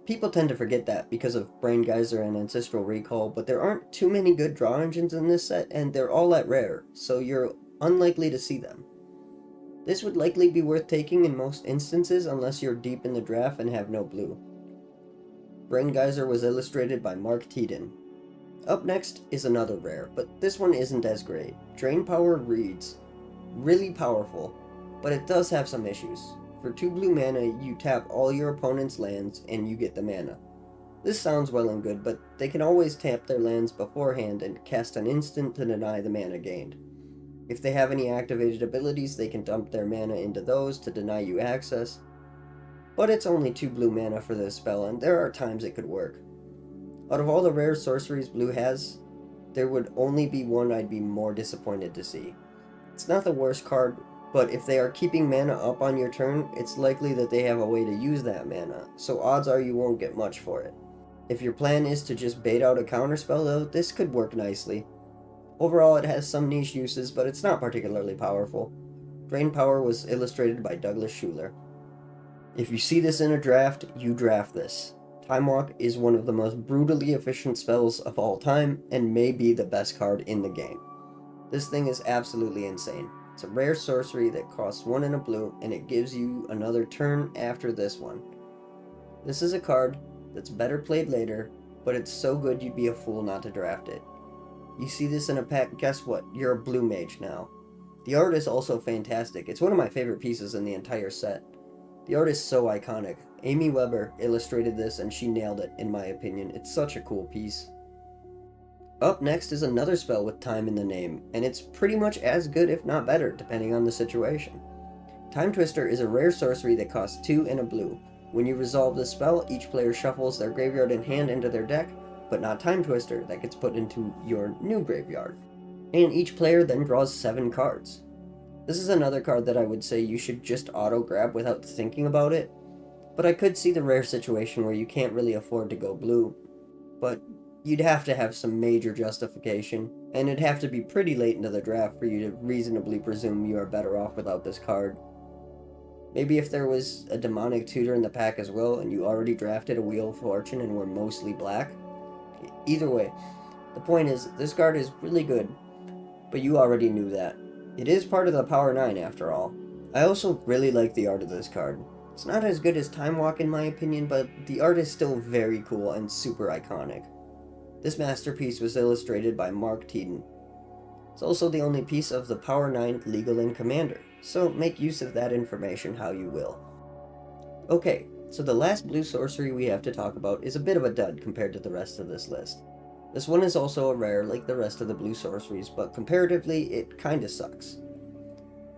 People tend to forget that because of Brain Geyser and Ancestral Recall, but there aren't too many good draw engines in this set, and they're all at rare, so you're unlikely to see them. This would likely be worth taking in most instances unless you're deep in the draft and have no blue. Brain Geyser was illustrated by Mark Teeden. Up next is another rare, but this one isn't as great. Drain Power reads, really powerful, but it does have some issues. For 2 blue mana, you tap all your opponent's lands and you get the mana. This sounds well and good, but they can always tap their lands beforehand and cast an instant to deny the mana gained. If they have any activated abilities, they can dump their mana into those to deny you access. But it's only 2 blue mana for this spell, and there are times it could work. Out of all the rare sorceries blue has, there would only be one I'd be more disappointed to see. It's not the worst card, but if they are keeping mana up on your turn, it's likely that they have a way to use that mana, so odds are you won't get much for it. If your plan is to just bait out a counterspell though, this could work nicely. Overall, it has some niche uses, but it's not particularly powerful. Drain Power was illustrated by Douglas Schuler. If you see this in a draft, you draft this. Time Walk is one of the most brutally efficient spells of all time, and may be the best card in the game. This thing is absolutely insane. It's a rare sorcery that costs 1 and a blue, and it gives you another turn after this one. This is a card that's better played later, but it's so good you'd be a fool not to draft it. You see this in a pack, guess what? You're a blue mage now. The art is also fantastic. It's one of my favorite pieces in the entire set. The art is so iconic. Amy Weber illustrated this and she nailed it, in my opinion. It's such a cool piece. Up next is another spell with time in the name, and it's pretty much as good if not better, depending on the situation. Time Twister is a rare sorcery that costs 2 and a blue. When you resolve this spell, each player shuffles their graveyard and hand into their deck, but not Time Twister, that gets put into your new graveyard. And each player then draws 7 cards. This is another card that I would say you should just auto-grab without thinking about it, but I could see the rare situation where you can't really afford to go blue. But you'd have to have some major justification, and it'd have to be pretty late into the draft for you to reasonably presume you are better off without this card. Maybe if there was a demonic tutor in the pack as well, and you already drafted a Wheel of Fortune and were mostly black. Either way, the point is, this card is really good, but you already knew that. It is part of the Power 9 after all. I also really like the art of this card. It's not as good as Time Walk in my opinion, but the art is still very cool and super iconic. This masterpiece was illustrated by Mark Teeden. It's also the only piece of the Power 9 Legal and Commander, so make use of that information how you will. Okay, so the last blue sorcery we have to talk about is a bit of a dud compared to the rest of this list. This one is also a rare like the rest of the blue sorceries, but comparatively it kinda sucks.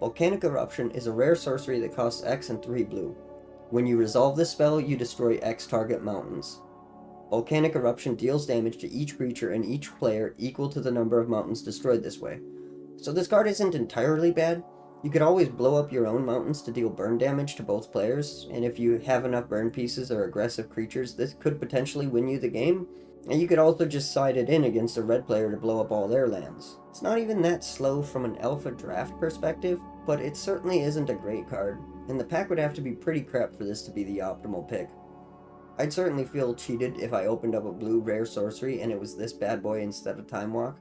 Volcanic Eruption is a rare sorcery that costs X and 3 blue. When you resolve this spell, you destroy X target mountains. Volcanic Eruption deals damage to each creature and each player equal to the number of mountains destroyed this way. So this card isn't entirely bad. You could always blow up your own mountains to deal burn damage to both players, and if you have enough burn pieces or aggressive creatures, this could potentially win you the game. And you could also just side it in against a red player to blow up all their lands. It's not even that slow from an alpha draft perspective, but it certainly isn't a great card, and the pack would have to be pretty crap for this to be the optimal pick. I'd certainly feel cheated if I opened up a blue rare sorcery and it was this bad boy instead of Time Walk.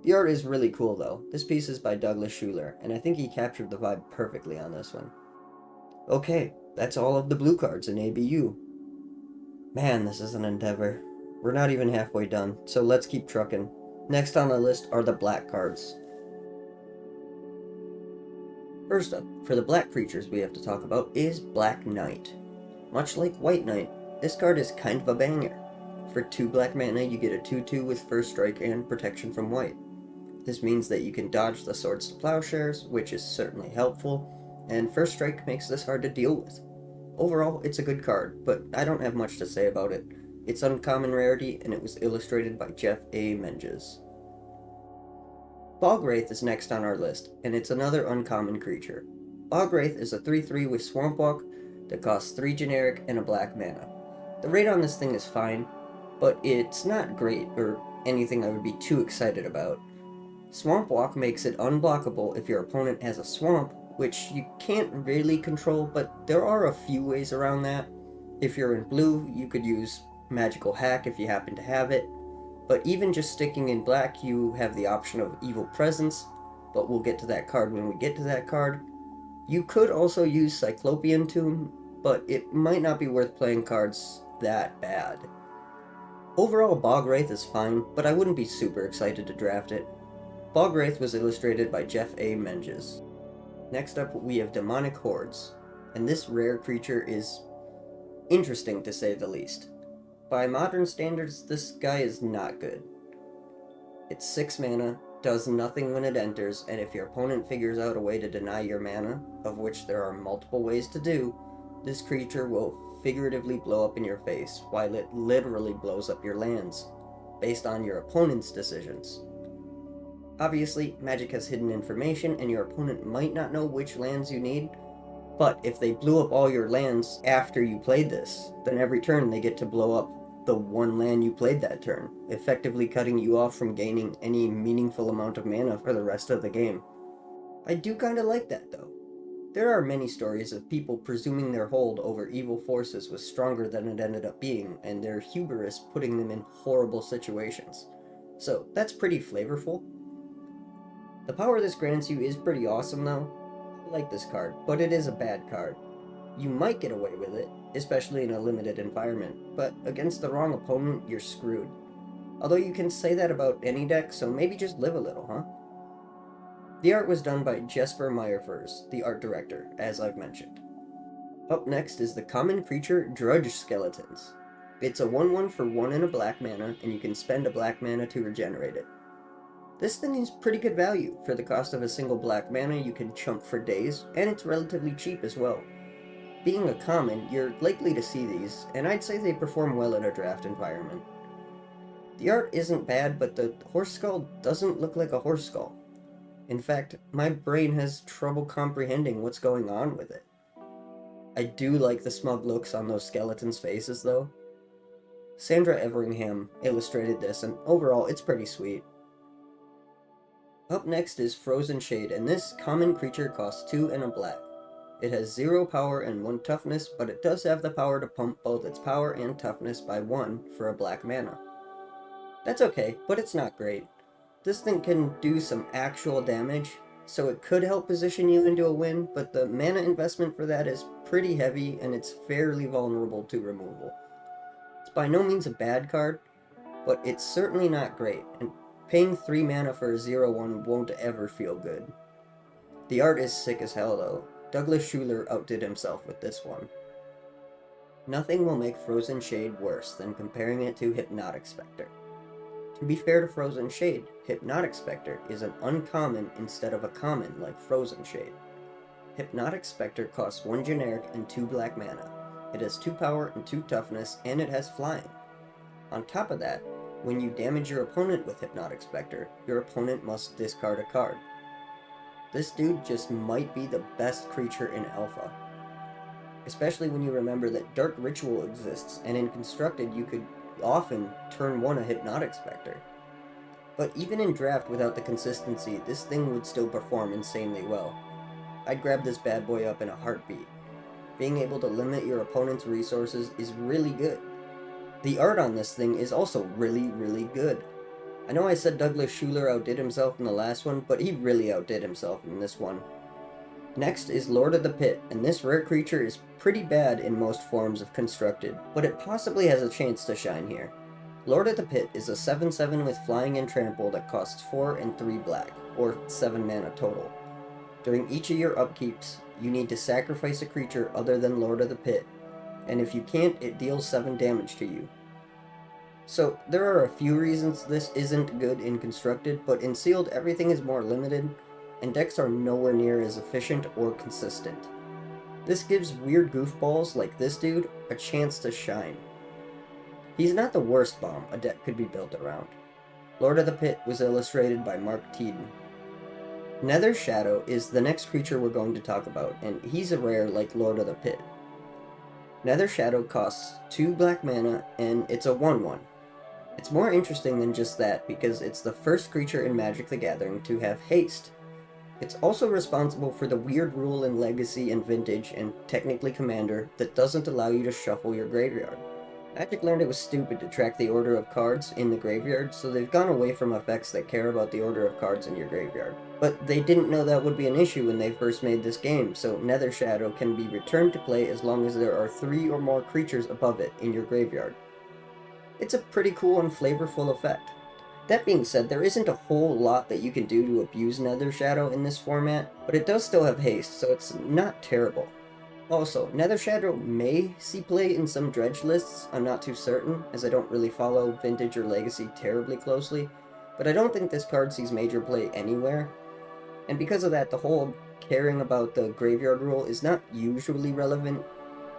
The art is really cool though. This piece is by Douglas Schuler, and I think he captured the vibe perfectly on this one. Okay, that's all of the blue cards in ABU. Man, this is an endeavor. We're not even halfway done, so let's keep trucking. Next on the list are the black cards. First up, for the black creatures we have to talk about is Black Knight. Much like White Knight, this card is kind of a banger. For 2 black mana, you get a 2/2 with first strike and protection from white. This means that you can dodge the Swords to Plowshares, which is certainly helpful, and first strike makes this hard to deal with. Overall, it's a good card, but I don't have much to say about it. It's uncommon rarity, and it was illustrated by Jeff A. Menges. Bogwraith is next on our list, and it's another uncommon creature. Bogwraith is a 3/3 with Swamp Walk that costs 3 generic and a black mana. The rate on this thing is fine, but it's not great or anything I would be too excited about. Swamp Walk makes it unblockable if your opponent has a swamp, which you can't really control, but there are a few ways around that. If you're in blue, you could use Magical Hack if you happen to have it, but even just sticking in black, you have the option of Evil Presence, but we'll get to that card when we get to that card. You could also use Cyclopean Tomb, but it might not be worth playing cards that bad. Overall, Bogwraith is fine, but I wouldn't be super excited to draft it. Bogwraith was illustrated by Jeff A. Menges. Next up, we have Demonic Hordes, and this rare creature is interesting to say the least. By modern standards, this guy is not good. It's 6 mana, does nothing when it enters, and if your opponent figures out a way to deny your mana, of which there are multiple ways to do, this creature will figuratively blow up in your face, while it literally blows up your lands, based on your opponent's decisions. Obviously, Magic has hidden information, and your opponent might not know which lands you need, but if they blew up all your lands after you played this, then every turn they get to blow up the one land you played that turn, effectively cutting you off from gaining any meaningful amount of mana for the rest of the game. I do kinda like that though. There are many stories of people presuming their hold over evil forces was stronger than it ended up being, and their hubris putting them in horrible situations. So that's pretty flavorful. The power this grants you is pretty awesome though. I like this card, but it is a bad card. You might get away with it, especially in a limited environment, but against the wrong opponent, you're screwed. Although you can say that about any deck, so maybe just live a little, huh? The art was done by Jesper Meyerfers, the art director, as I've mentioned. Up next is the common creature Drudge Skeletons. It's a 1/1 for 1 and a black mana, and you can spend a black mana to regenerate it. This thing is pretty good value. For the cost of a single black mana, you can chump for days, and it's relatively cheap as well. Being a common, you're likely to see these, and I'd say they perform well in a draft environment. The art isn't bad, but the horse skull doesn't look like a horse skull. In fact, my brain has trouble comprehending what's going on with it. I do like the smug looks on those skeletons' faces, though. Sandra Everingham illustrated this, and overall, it's pretty sweet. Up next is Frozen Shade, and this common creature costs 2 and a black. It has 0 power and 1 toughness, but it does have the power to pump both its power and toughness by 1 for a black mana. That's okay, but it's not great. This thing can do some actual damage, so it could help position you into a win, but the mana investment for that is pretty heavy and it's fairly vulnerable to removal. It's by no means a bad card, but it's certainly not great, and paying 3 mana for a 0/1 won't ever feel good. The art is sick as hell though. Douglas Schuler outdid himself with this one. Nothing will make Frozen Shade worse than comparing it to Hypnotic Spectre. To be fair to Frozen Shade, Hypnotic Spectre is an uncommon instead of a common like Frozen Shade. Hypnotic Spectre costs 1 generic and 2 black mana. It has 2 power and 2 toughness, and it has flying. On top of that, when you damage your opponent with Hypnotic Spectre, your opponent must discard a card. This dude just might be the best creature in Alpha. Especially when you remember that Dark Ritual exists, and in Constructed you could often turn 1 a Hypnotic Spectre. But even in Draft without the consistency, this thing would still perform insanely well. I'd grab this bad boy up in a heartbeat. Being able to limit your opponent's resources is really good. The art on this thing is also really good. I know I said Douglas Schuler outdid himself in the last one, but he really outdid himself in this one. Next is Lord of the Pit, and this rare creature is pretty bad in most forms of Constructed, but it possibly has a chance to shine here. Lord of the Pit is a 7/7 with flying and trample that costs 4 and 3 black, or 7 mana total. During each of your upkeeps, you need to sacrifice a creature other than Lord of the Pit, and if you can't, it deals 7 damage to you. So, there are a few reasons this isn't good in Constructed, but in Sealed everything is more limited, and decks are nowhere near as efficient or consistent. This gives weird goofballs like this dude a chance to shine. He's not the worst bomb a deck could be built around. Lord of the Pit was illustrated by Mark Teeden. Nether Shadow is the next creature we're going to talk about, and he's a rare like Lord of the Pit. Nether Shadow costs 2 black mana, and it's a 1/1. It's more interesting than just that, because it's the first creature in Magic the Gathering to have haste. It's also responsible for the weird rule in Legacy and Vintage, and technically Commander, that doesn't allow you to shuffle your graveyard. Magic learned it was stupid to track the order of cards in the graveyard, so they've gone away from effects that care about the order of cards in your graveyard. But they didn't know that would be an issue when they first made this game, so Nether Shadow can be returned to play as long as there are 3 or more creatures above it in your graveyard. It's a pretty cool and flavorful effect. That being said, there isn't a whole lot that you can do to abuse Nether Shadow in this format, but it does still have haste, so it's not terrible. Also, Nether Shadow may see play in some dredge lists, I'm not too certain, as I don't really follow Vintage or Legacy terribly closely, but I don't think this card sees major play anywhere, and because of that, the whole caring about the graveyard rule is not usually relevant,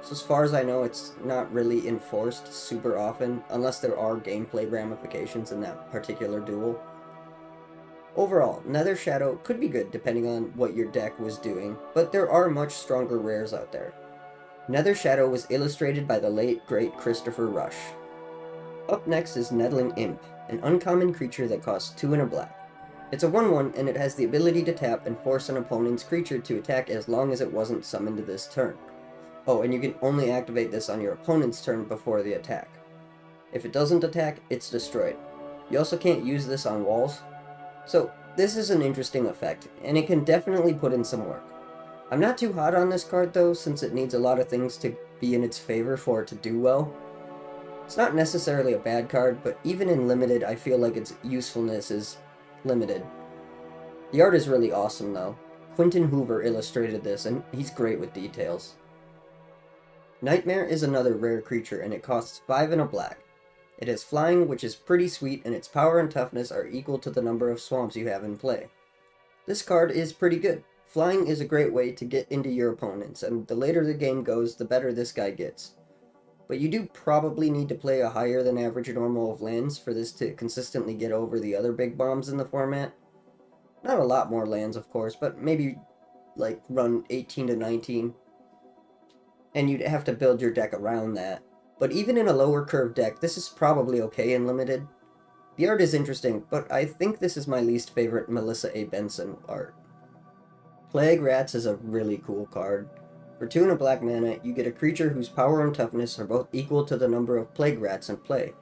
so as far as I know, it's not really enforced super often, unless there are gameplay ramifications in that particular duel. Overall, Nether Shadow could be good depending on what your deck was doing, but there are much stronger rares out there. Nether Shadow was illustrated by the late, great Christopher Rush. Up next is Nettling Imp, an uncommon creature that costs 2 and a black. It's a 1/1 and it has the ability to tap and force an opponent's creature to attack as long as it wasn't summoned this turn. Oh, and you can only activate this on your opponent's turn before the attack. If it doesn't attack, it's destroyed. You also can't use this on walls. So, this is an interesting effect, and it can definitely put in some work. I'm not too hot on this card though, since it needs a lot of things to be in its favor for it to do well. It's not necessarily a bad card, but even in Limited, I feel like its usefulness is limited. The art is really awesome though. Quentin Hoover illustrated this, and he's great with details. Nightmare is another rare creature, and it costs 5 and a black. It has flying, which is pretty sweet, and its power and toughness are equal to the number of swamps you have in play. This card is pretty good. Flying is a great way to get into your opponents, and the later the game goes, the better this guy gets. But you do probably need to play a higher than average normal of lands for this to consistently get over the other big bombs in the format. Not a lot more lands, of course, but maybe like run 18 to 19. And you'd have to build your deck around that. But even in a lower curve deck, this is probably okay in Limited. The art is interesting, but I think this is my least favorite Melissa A. Benson art. Plague Rats is a really cool card. For 2 and a black mana, you get a creature whose power and toughness are both equal to the number of Plague Rats in play.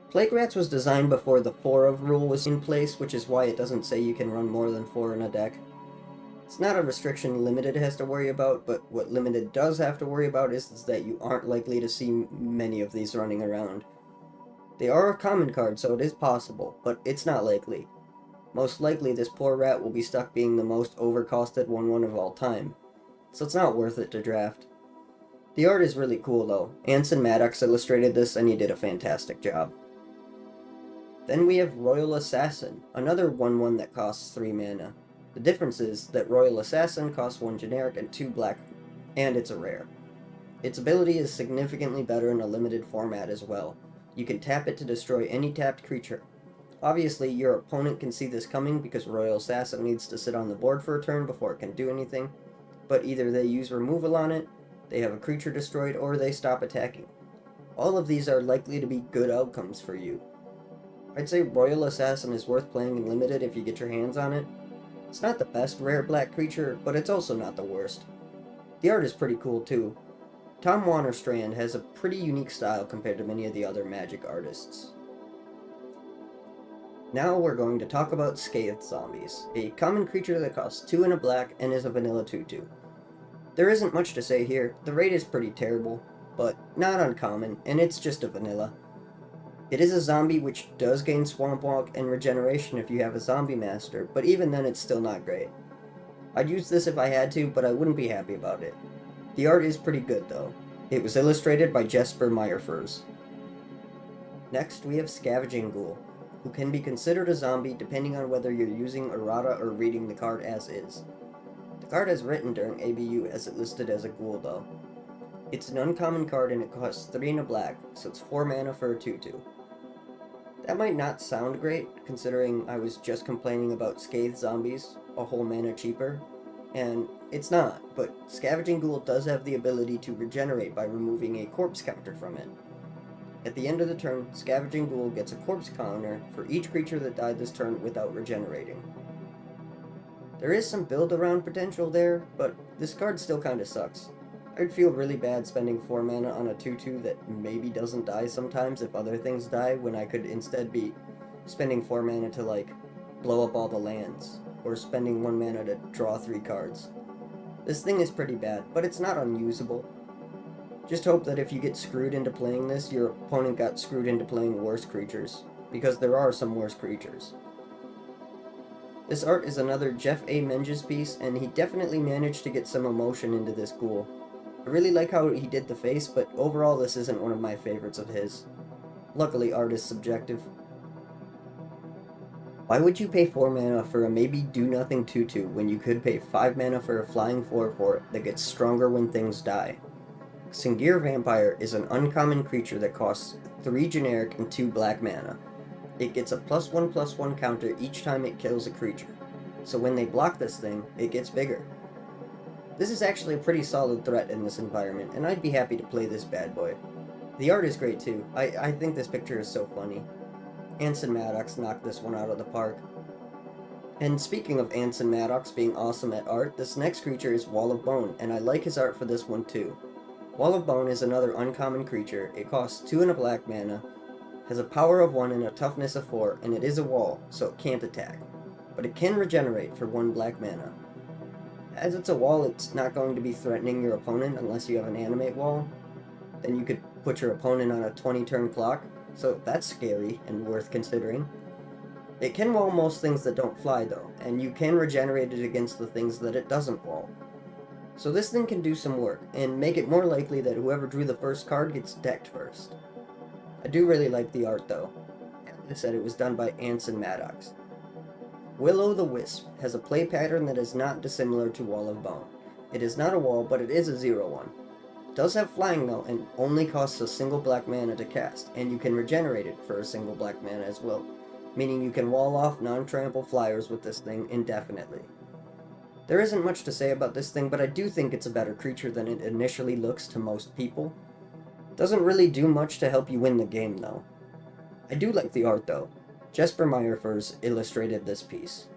Plague Rats was designed before the 4 of rule was in place, which is why it doesn't say you can run more than 4 in a deck. It's not a restriction Limited has to worry about, but what Limited does have to worry about is that you aren't likely to see many of these running around. They are a common card, so it is possible, but it's not likely. Most likely this poor rat will be stuck being the most overcosted 1/1 of all time, so it's not worth it to draft. The art is really cool though. Anson Maddox illustrated this and he did a fantastic job. Then we have Royal Assassin, another 1/1 that costs 3 mana. The difference is that Royal Assassin costs 1 generic and 2 black, and it's a rare. Its ability is significantly better in a limited format as well. You can tap it to destroy any tapped creature. Obviously, your opponent can see this coming because Royal Assassin needs to sit on the board for a turn before it can do anything, but either they use removal on it, they have a creature destroyed, or they stop attacking. All of these are likely to be good outcomes for you. I'd say Royal Assassin is worth playing in limited if you get your hands on it. It's not the best rare black creature, but it's also not the worst. The art is pretty cool too. Tom Wannerstrand has a pretty unique style compared to many of the other Magic artists. Now we're going to talk about Scathed Zombies, a common creature that costs 2 and a black and is a vanilla 2/2. There isn't much to say here, the rate is pretty terrible, but not uncommon, and it's just a vanilla. It is a zombie which does gain Swamp Walk and regeneration if you have a Zombie Master, but even then it's still not great. I'd use this if I had to, but I wouldn't be happy about it. The art is pretty good though. It was illustrated by Jesper Meyerfers. Next we have Scavenging Ghoul, who can be considered a zombie depending on whether you're using errata or reading the card as is. The card is written during ABU as it listed as a ghoul though. It's an uncommon card and it costs 3 and a black, so it's 4 mana for a 2/2. That might not sound great, considering I was just complaining about Scathed Zombies, a whole mana cheaper, and it's not, but Scavenging Ghoul does have the ability to regenerate by removing a corpse counter from it. At the end of the turn, Scavenging Ghoul gets a corpse counter for each creature that died this turn without regenerating. There is some build-around potential there, but this card still kinda sucks. I'd feel really bad spending 4 mana on a 2/2 that maybe doesn't die sometimes if other things die, when I could instead be spending 4 mana to, like, blow up all the lands, or spending 1 mana to draw 3 cards. This thing is pretty bad, but it's not unusable. Just hope that if you get screwed into playing this, your opponent got screwed into playing worse creatures, because there are some worse creatures. This art is another Jeff A. Menges piece, and he definitely managed to get some emotion into this ghoul. I really like how he did the face, but overall this isn't one of my favorites of his. Luckily, art is subjective. Why would you pay 4 mana for a maybe do-nothing 2/2 when you could pay 5 mana for a flying 4/4 that gets stronger when things die? Singir Vampire is an uncommon creature that costs 3 generic and 2 black mana. It gets a +1/+1 counter each time it kills a creature, so when they block this thing, it gets bigger. This is actually a pretty solid threat in this environment, and I'd be happy to play this bad boy. The art is great too. I think this picture is so funny. Anson Maddox knocked this one out of the park. And speaking of Anson Maddox being awesome at art, this next creature is Wall of Bone, and I like his art for this one too. Wall of Bone is another uncommon creature. It costs 2 and a black mana, has a power of 1 and a toughness of 4, and it is a wall, so it can't attack. But it can regenerate for 1 black mana. As it's a wall, it's not going to be threatening your opponent unless you have an animate wall. Then you could put your opponent on a 20-turn clock, so that's scary and worth considering. It can wall most things that don't fly though, and you can regenerate it against the things that it doesn't wall. So this thing can do some work, and make it more likely that whoever drew the first card gets decked first. I do really like the art though. As I said, it was done by Anson Maddox. Will-O-the-Wisp has a play pattern that is not dissimilar to Wall of Bone. It is not a wall, but it is a 0/1. It does have flying though, and only costs a single black mana to cast, and you can regenerate it for a single black mana as well, meaning you can wall off non-trample flyers with this thing indefinitely. There isn't much to say about this thing, but I do think it's a better creature than it initially looks to most people. It doesn't really do much to help you win the game though. I do like the art though. Jesper Meyerfers illustrated this piece.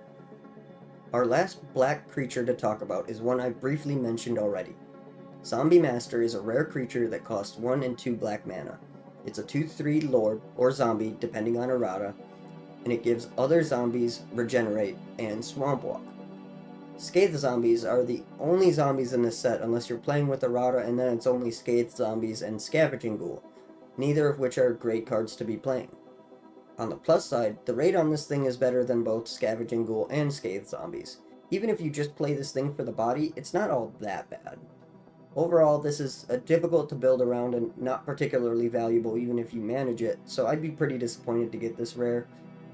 Our last black creature to talk about is one I briefly mentioned already. Zombie Master is a rare creature that costs 1 and 2 black mana. It's a 2/3 lord, or zombie, depending on errata, and it gives other zombies regenerate and swamp walk. Scathed Zombies are the only zombies in this set unless you're playing with errata, and then it's only Scathed Zombies and Scavenging Ghoul, neither of which are great cards to be playing. On the plus side, the rate on this thing is better than both Scavenging Ghoul and Scathed Zombies. Even if you just play this thing for the body, it's not all that bad. Overall, this is a difficult to build around and not particularly valuable even if you manage it, so I'd be pretty disappointed to get this rare,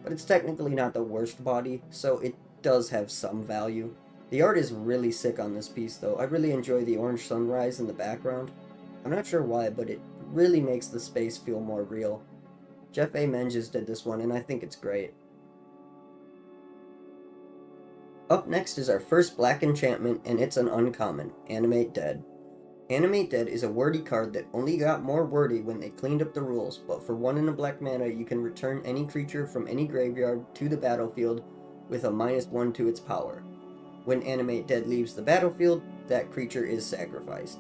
but it's technically not the worst body, so it does have some value. The art is really sick on this piece though. I really enjoy the orange sunrise in the background. I'm not sure why, but it really makes the space feel more real. Jeff A. Menges did this one, and I think it's great. Up next is our first black enchantment, and it's an uncommon, Animate Dead. Animate Dead is a wordy card that only got more wordy when they cleaned up the rules, but for 1 and a black mana you can return any creature from any graveyard to the battlefield with a -1 to its power. When Animate Dead leaves the battlefield, that creature is sacrificed.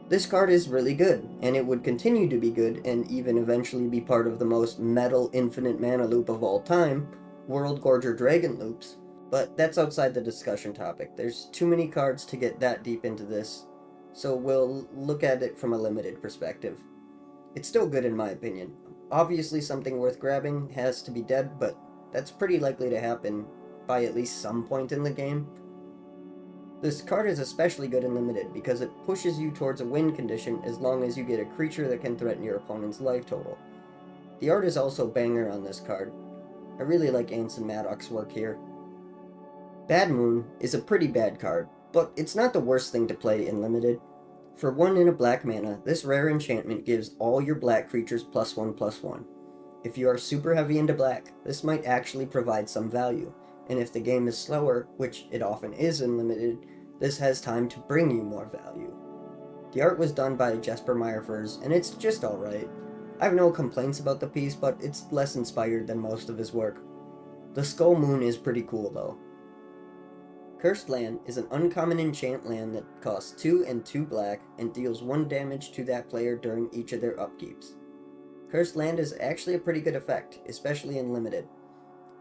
This card is really good, and it would continue to be good and even eventually be part of the most metal infinite mana loop of all time, World Gorger Dragon loops, but that's outside the discussion topic. There's too many cards to get that deep into this, so we'll look at it from a limited perspective. It's still good in my opinion. Obviously something worth grabbing has to be dead, but that's pretty likely to happen by at least some point in the game. This card is especially good in Limited because it pushes you towards a win condition as long as you get a creature that can threaten your opponent's life total. The art is also banger on this card. I really like Anson Maddox's work here. Bad Moon is a pretty bad card, but it's not the worst thing to play in Limited. For 1 and a black mana, this rare enchantment gives all your black creatures +1/+1. If you are super heavy into black, this might actually provide some value, and if the game is slower, which it often is in Limited, this has time to bring you more value. The art was done by Jesper Meyerfors, and it's just alright. I have no complaints about the piece, but it's less inspired than most of his work. The Skull Moon is pretty cool though. Cursed Land is an uncommon enchant land that costs 2 and 2 black and deals 1 damage to that player during each of their upkeeps. Cursed Land is actually a pretty good effect, especially in Limited,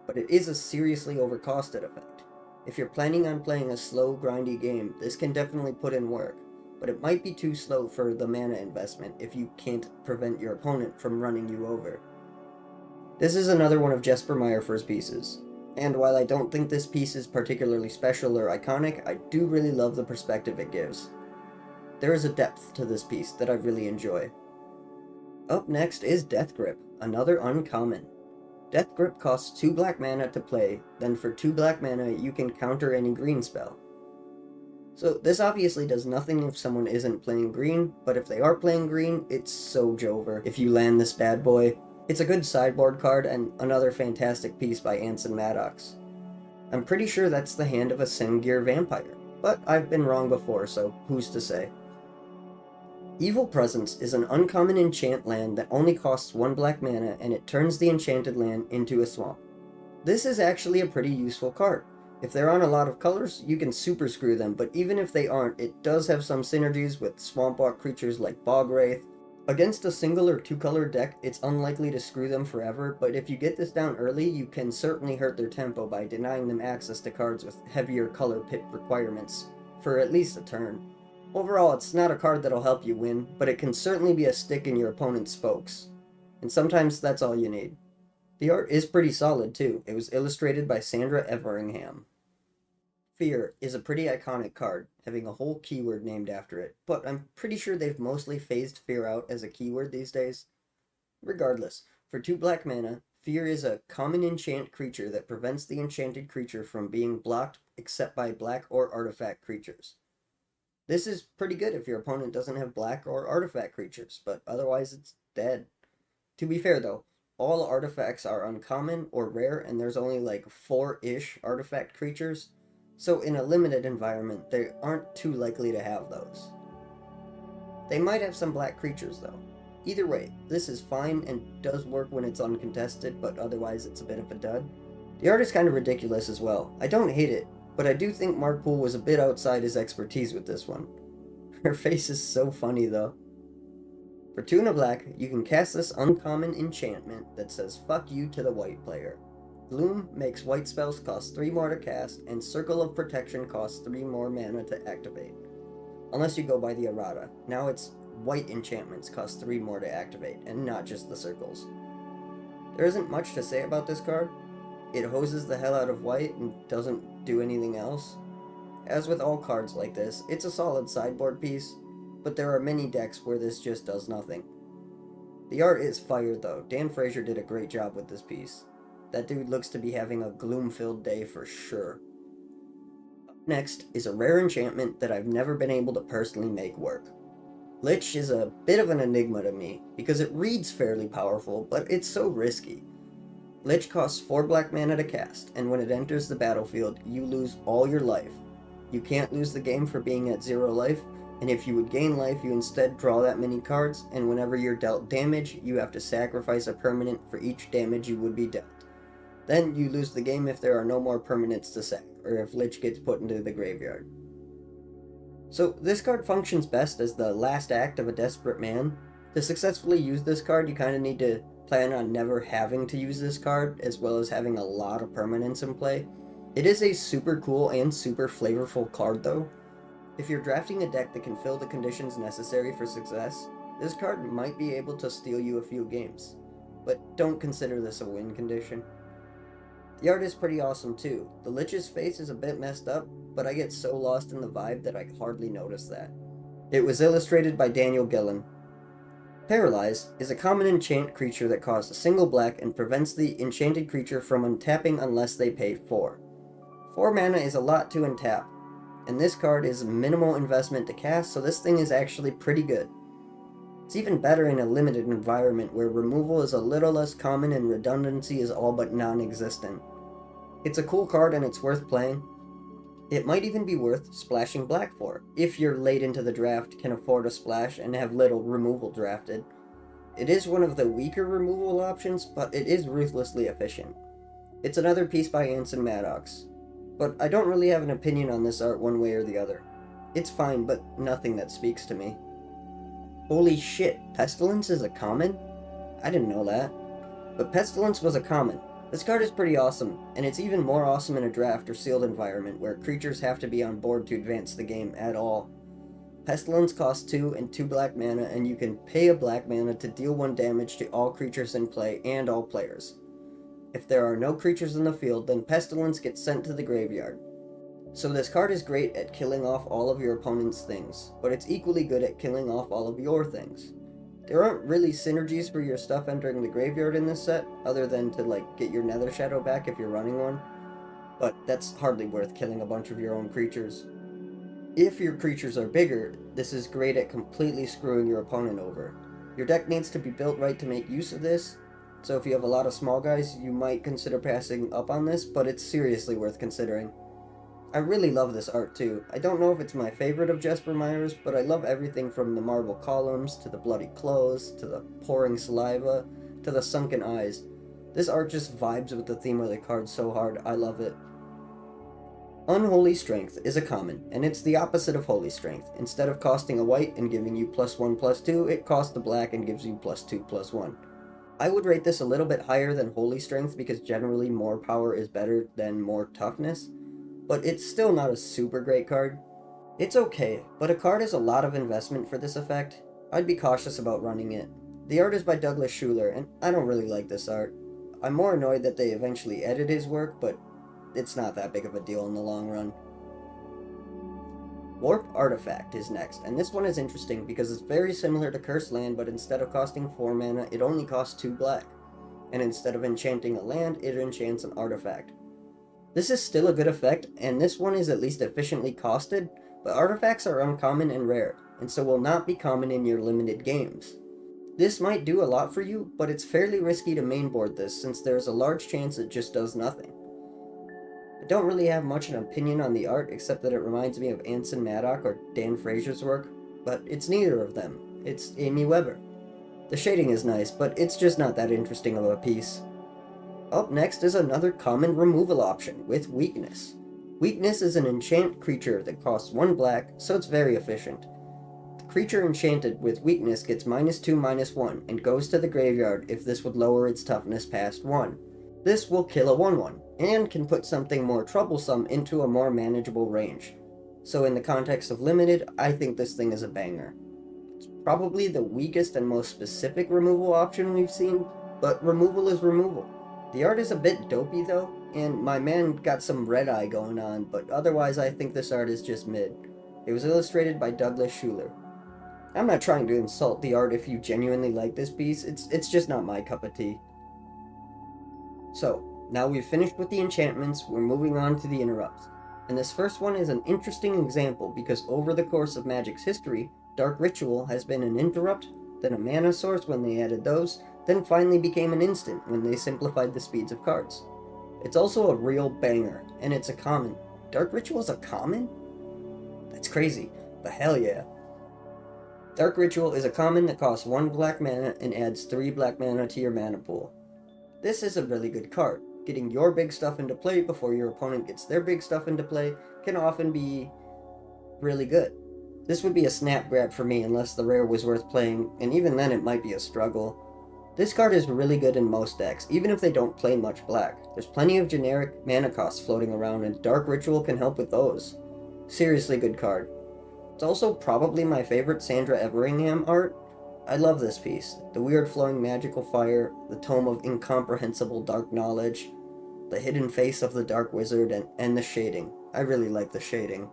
but it is a seriously overcosted effect. If you're planning on playing a slow, grindy game, this can definitely put in work, but it might be too slow for the mana investment if you can't prevent your opponent from running you over. This is another one of Jesper Meyerfors' pieces, and while I don't think this piece is particularly special or iconic, I do really love the perspective it gives. There is a depth to this piece that I really enjoy. Up next is Death Grip, another uncommon. Death Grip costs 2 black mana to play, then for 2 black mana you can counter any green spell. So this obviously does nothing if someone isn't playing green, but if they are playing green, it's so Jover if you land this bad boy. It's a good sideboard card and another fantastic piece by Anson Maddox. I'm pretty sure that's the hand of a Sengir vampire, but I've been wrong before, so who's to say. Evil Presence is an uncommon enchant land that only costs 1 black mana and it turns the enchanted land into a swamp. This is actually a pretty useful card. If they're on a lot of colors, you can super screw them, but even if they aren't, it does have some synergies with swamp walk creatures like Bog Wraith. Against a single or 2-color deck, it's unlikely to screw them forever, but if you get this down early, you can certainly hurt their tempo by denying them access to cards with heavier color pip requirements for at least a turn. Overall, it's not a card that'll help you win, but it can certainly be a stick in your opponent's spokes. And sometimes that's all you need. The art is pretty solid too. It was illustrated by Sandra Everingham. Fear is a pretty iconic card, having a whole keyword named after it, but I'm pretty sure they've mostly phased Fear out as a keyword these days. Regardless, for 2 black mana, Fear is a common enchant creature that prevents the enchanted creature from being blocked except by black or artifact creatures. This is pretty good if your opponent doesn't have black or artifact creatures, but otherwise it's dead. To be fair though, all artifacts are uncommon or rare and there's only like 4-ish artifact creatures, so in a limited environment they aren't too likely to have those. They might have some black creatures though. Either way, this is fine and does work when it's uncontested, but otherwise it's a bit of a dud. The art is kind of ridiculous as well. I don't hate it, but I do think Mark Poole was a bit outside his expertise with this one. Her face is so funny though. For 2 and a black, you can cast this uncommon enchantment that says fuck you to the white player. Gloom makes white spells cost 3 more to cast, and Circle of Protection costs 3 more mana to activate. Unless you go by the errata. Now it's white enchantments cost 3 more to activate, and not just the circles. There isn't much to say about this card. It hoses the hell out of white and doesn't do anything else. As with all cards like this, it's a solid sideboard piece, but there are many decks where this just does nothing. The art is fire though. Dan Frazier did a great job with this piece. That dude looks to be having a gloom-filled day for sure. Up next is a rare enchantment that I've never been able to personally make work. Lich is a bit of an enigma to me, because it reads fairly powerful, but it's so risky. Lich costs 4 black mana to cast, and when it enters the battlefield, you lose all your life. You can't lose the game for being at 0 life, and if you would gain life, you instead draw that many cards, and whenever you're dealt damage, you have to sacrifice a permanent for each damage you would be dealt. Then you lose the game if there are no more permanents to sack, or if Lich gets put into the graveyard. So this card functions best as the last act of a desperate man. To successfully use this card, you kind of need to plan on never having to use this card, as well as having a lot of permanents in play. It is a super cool and super flavorful card though. If you're drafting a deck that can fill the conditions necessary for success, this card might be able to steal you a few games. But don't consider this a win condition. The art is pretty awesome too. The Lich's face is a bit messed up, but I get so lost in the vibe that I hardly notice that. It was illustrated by Daniel Gillen. Paralyze is a common enchant creature that costs a single black and prevents the enchanted creature from untapping unless they pay 4. 4 mana is a lot to untap, and this card is minimal investment to cast, so this thing is actually pretty good. It's even better in a limited environment where removal is a little less common and redundancy is all but non-existent. It's a cool card and it's worth playing. It might even be worth splashing black for, if you're late into the draft, can afford a splash, and have little removal drafted. It is one of the weaker removal options, but it is ruthlessly efficient. It's another piece by Anson Maddox, but I don't really have an opinion on this art one way or the other. It's fine, but nothing that speaks to me. Holy shit, Pestilence is a common? I didn't know that. But Pestilence was a common. This card is pretty awesome, and it's even more awesome in a draft or sealed environment where creatures have to be on board to advance the game at all. Pestilence costs 2 and 2 black mana, and you can pay a black mana to deal 1 damage to all creatures in play and all players. If there are no creatures in the field, then Pestilence gets sent to the graveyard. So this card is great at killing off all of your opponent's things, but it's equally good at killing off all of your things. There aren't really synergies for your stuff entering the graveyard in this set, other than to get your Nether Shadow back if you're running one, but that's hardly worth killing a bunch of your own creatures. If your creatures are bigger, this is great at completely screwing your opponent over. Your deck needs to be built right to make use of this, so if you have a lot of small guys, you might consider passing up on this, but it's seriously worth considering. I really love this art too. I don't know if it's my favorite of Jesper Meyer's, but I love everything from the marble columns, to the bloody clothes, to the pouring saliva, to the sunken eyes. This art just vibes with the theme of the card so hard, I love it. Unholy Strength is a common, and it's the opposite of Holy Strength. Instead of costing a white and giving you +1/+2, it costs a black and gives you +2/+1. I would rate this a little bit higher than Holy Strength because generally more power is better than more toughness, but it's still not a super great card. It's okay, but a card is a lot of investment for this effect. I'd be cautious about running it. The art is by Douglas Schuler, and I don't really like this art. I'm more annoyed that they eventually edit his work, but it's not that big of a deal in the long run. Warp Artifact is next, and this one is interesting because it's very similar to Cursed Land, but instead of costing 4 mana, it only costs 2 black. And instead of enchanting a land, it enchants an artifact. This is still a good effect, and this one is at least efficiently costed, but artifacts are uncommon and rare, and so will not be common in your limited games. This might do a lot for you, but it's fairly risky to mainboard this since there's a large chance it just does nothing. I don't really have much an opinion on the art except that it reminds me of Anson Maddox or Dan Frazier's work, but it's neither of them. It's Amy Weber. The shading is nice, but it's just not that interesting of a piece. Up next is another common removal option with Weakness. Weakness is an enchant creature that costs 1 black, so it's very efficient. The creature enchanted with Weakness gets -2/-1 and goes to the graveyard if this would lower its toughness past 1. This will kill a 1/1, and can put something more troublesome into a more manageable range. So in the context of limited, I think this thing is a banger. It's probably the weakest and most specific removal option we've seen, but removal is removal. The art is a bit dopey though, and my man got some red eye going on, but otherwise I think this art is just mid. It was illustrated by Douglas Schuler. I'm not trying to insult the art if you genuinely like this piece, it's just not my cup of tea. So, now we've finished with the enchantments, we're moving on to the interrupts. And this first one is an interesting example because over the course of Magic's history, Dark Ritual has been an interrupt, then a mana source when they added those, then finally became an instant when they simplified the speeds of cards. It's also a real banger, and it's a common. Dark Ritual's a common? That's crazy, but hell yeah. Dark Ritual is a common that costs 1 black mana and adds 3 black mana to your mana pool. This is a really good card. Getting your big stuff into play before your opponent gets their big stuff into play can often be really good. This would be a snap grab for me unless the rare was worth playing, and even then it might be a struggle. This card is really good in most decks, even if they don't play much black. There's plenty of generic mana costs floating around, and Dark Ritual can help with those. Seriously good card. It's also probably my favorite Sandra Everingham art. I love this piece. The weird flowing magical fire, the tome of incomprehensible dark knowledge, the hidden face of the dark wizard, and the shading. I really like the shading.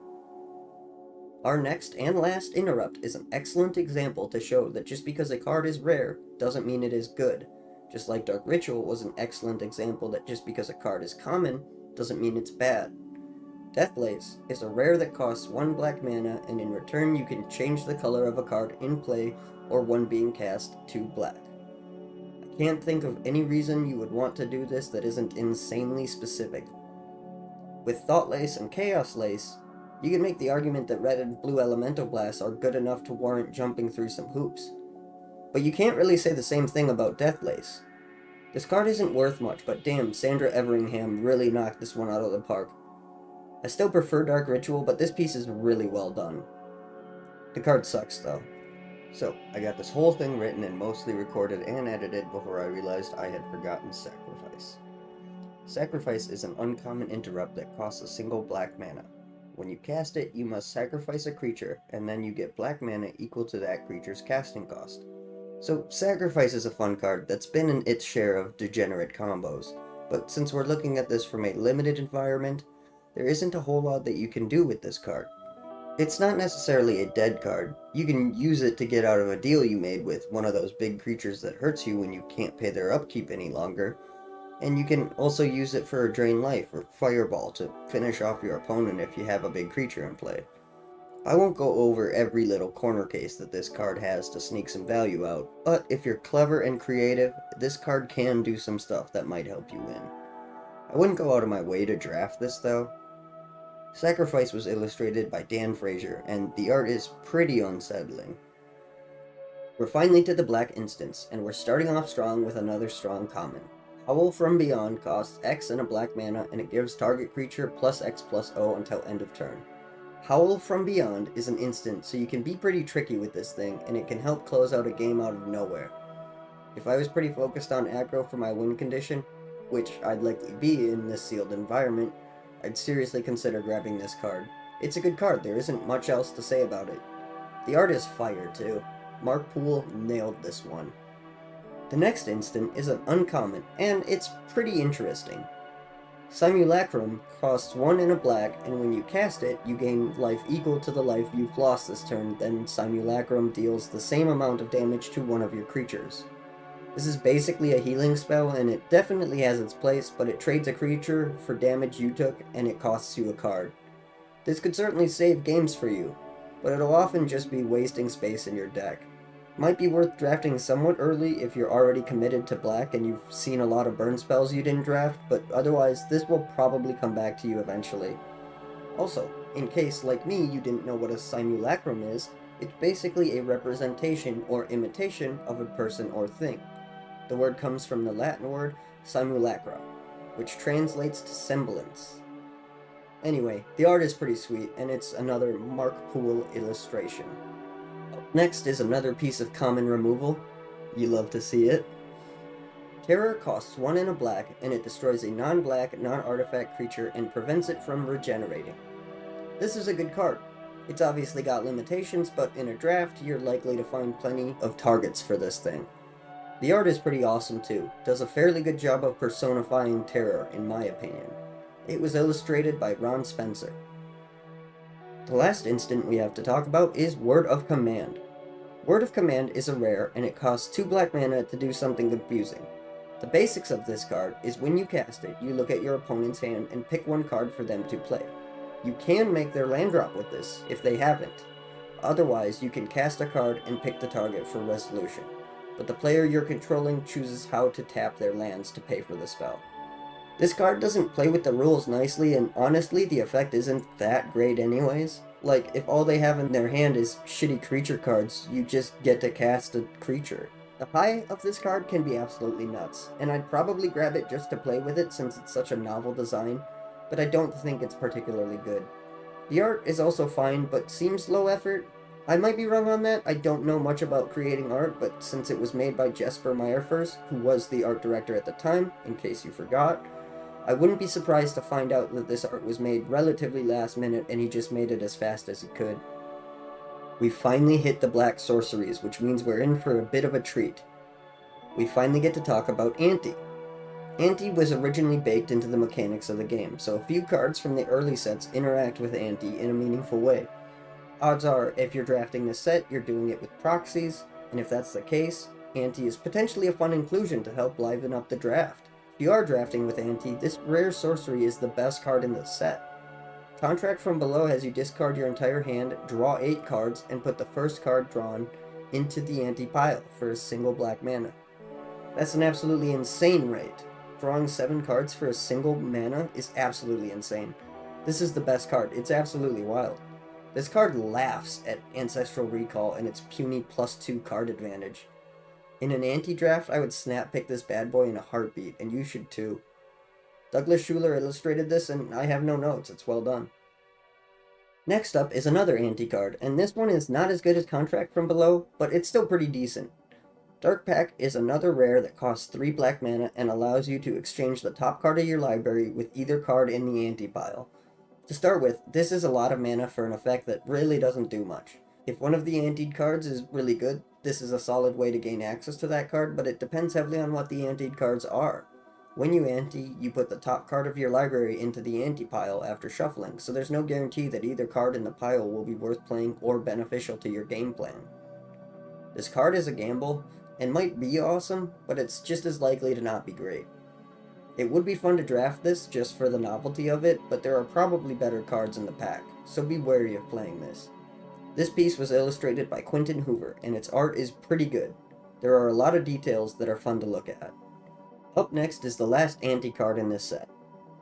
Our next and last interrupt is an excellent example to show that just because a card is rare doesn't mean it is good. Just like Dark Ritual was an excellent example that just because a card is common doesn't mean it's bad. Deathlace is a rare that costs 1 black mana, and in return you can change the color of a card in play or one being cast to black. I can't think of any reason you would want to do this that isn't insanely specific. With Thoughtlace and Chaos Lace, you can make the argument that red and blue Elemental Blasts are good enough to warrant jumping through some hoops. But you can't really say the same thing about Deathlace. This card isn't worth much, but damn, Sandra Everingham really knocked this one out of the park. I still prefer Dark Ritual, but this piece is really well done. The card sucks, though. So, I got this whole thing written and mostly recorded and edited before I realized I had forgotten Sacrifice. Sacrifice is an uncommon interrupt that costs a single black mana. When you cast it, you must sacrifice a creature, and then you get black mana equal to that creature's casting cost. So, Sacrifice is a fun card that's been in its share of degenerate combos, but since we're looking at this from a limited environment, there isn't a whole lot that you can do with this card. It's not necessarily a dead card. You can use it to get out of a deal you made with one of those big creatures that hurts you when you can't pay their upkeep any longer, and you can also use it for a Drain Life or Fireball to finish off your opponent if you have a big creature in play. I won't go over every little corner case that this card has to sneak some value out, but if you're clever and creative, this card can do some stuff that might help you win. I wouldn't go out of my way to draft this though. Sacrifice was illustrated by Dan Frazier, and the art is pretty unsettling. We're finally to the black instance, and we're starting off strong with another strong common. Howl from Beyond costs X and a black mana, and it gives target creature +X+O until end of turn. Howl from Beyond is an instant, so you can be pretty tricky with this thing, and it can help close out a game out of nowhere. If I was pretty focused on aggro for my win condition, which I'd likely be in this sealed environment, I'd seriously consider grabbing this card. It's a good card, there isn't much else to say about it. The art is fire too. Mark Poole nailed this one. The next instant is an uncommon, and it's pretty interesting. Simulacrum costs 1 and a black, and when you cast it, you gain life equal to the life you've lost this turn, then Simulacrum deals the same amount of damage to one of your creatures. This is basically a healing spell, and it definitely has its place, but it trades a creature for damage you took, and it costs you a card. This could certainly save games for you, but it'll often just be wasting space in your deck. Might be worth drafting somewhat early if you're already committed to black and you've seen a lot of burn spells you didn't draft, but otherwise this will probably come back to you eventually. Also, in case, like me, you didn't know what a simulacrum is, it's basically a representation or imitation of a person or thing. The word comes from the Latin word simulacra, which translates to semblance. Anyway, the art is pretty sweet, and it's another Mark Poole illustration. Next is another piece of common removal. You love to see it. Terror costs 1 and a black, and it destroys a non-black, non-artifact creature and prevents it from regenerating. This is a good card. It's obviously got limitations, but in a draft, you're likely to find plenty of targets for this thing. The art is pretty awesome too, does a fairly good job of personifying terror, in my opinion. It was illustrated by Ron Spencer. The last instant we have to talk about is Word of Command. Word of Command is a rare, and it costs 2 black mana to do something confusing. The basics of this card is when you cast it, you look at your opponent's hand and pick one card for them to play. You can make their land drop with this, if they haven't. Otherwise, you can cast a card and pick the target for resolution, but the player you're controlling chooses how to tap their lands to pay for the spell. This card doesn't play with the rules nicely, and honestly, the effect isn't that great anyways. Like, if all they have in their hand is shitty creature cards, you just get to cast a creature. The high of this card can be absolutely nuts, and I'd probably grab it just to play with it since it's such a novel design, but I don't think it's particularly good. The art is also fine, but seems low effort. I might be wrong on that, I don't know much about creating art, but since it was made by Jesper Meyerfors, who was the art director at the time, in case you forgot, I wouldn't be surprised to find out that this art was made relatively last minute and he just made it as fast as he could. We finally hit the black sorceries, which means we're in for a bit of a treat. We finally get to talk about Ante. Ante was originally baked into the mechanics of the game, so a few cards from the early sets interact with Ante in a meaningful way. Odds are, if you're drafting this set, you're doing it with proxies, and if that's the case, Ante is potentially a fun inclusion to help liven up the draft. If you are drafting with Ante, this rare sorcery is the best card in the set. Contract from Below has you discard your entire hand, draw 8 cards, and put the first card drawn into the Ante pile for a single black mana. That's an absolutely insane rate. Drawing 7 cards for a single mana is absolutely insane. This is the best card, it's absolutely wild. This card laughs at Ancestral Recall and its puny +2 card advantage. In an anti-draft, I would snap pick this bad boy in a heartbeat, and you should too. Douglas Schuler illustrated this, and I have no notes, it's well done. Next up is another anti-card, and this one is not as good as Contract from Below, but it's still pretty decent. Dark Pact is another rare that costs 3 black mana and allows you to exchange the top card of your library with either card in the anti-pile. To start with, this is a lot of mana for an effect that really doesn't do much. If one of the antied cards is really good, this is a solid way to gain access to that card, but it depends heavily on what the antied cards are. When you ante, you put the top card of your library into the ante pile after shuffling, so there's no guarantee that either card in the pile will be worth playing or beneficial to your game plan. This card is a gamble, and might be awesome, but it's just as likely to not be great. It would be fun to draft this just for the novelty of it, but there are probably better cards in the pack, so be wary of playing this. This piece was illustrated by Quentin Hoover, and its art is pretty good. There are a lot of details that are fun to look at. Up next is the last anti-card in this set.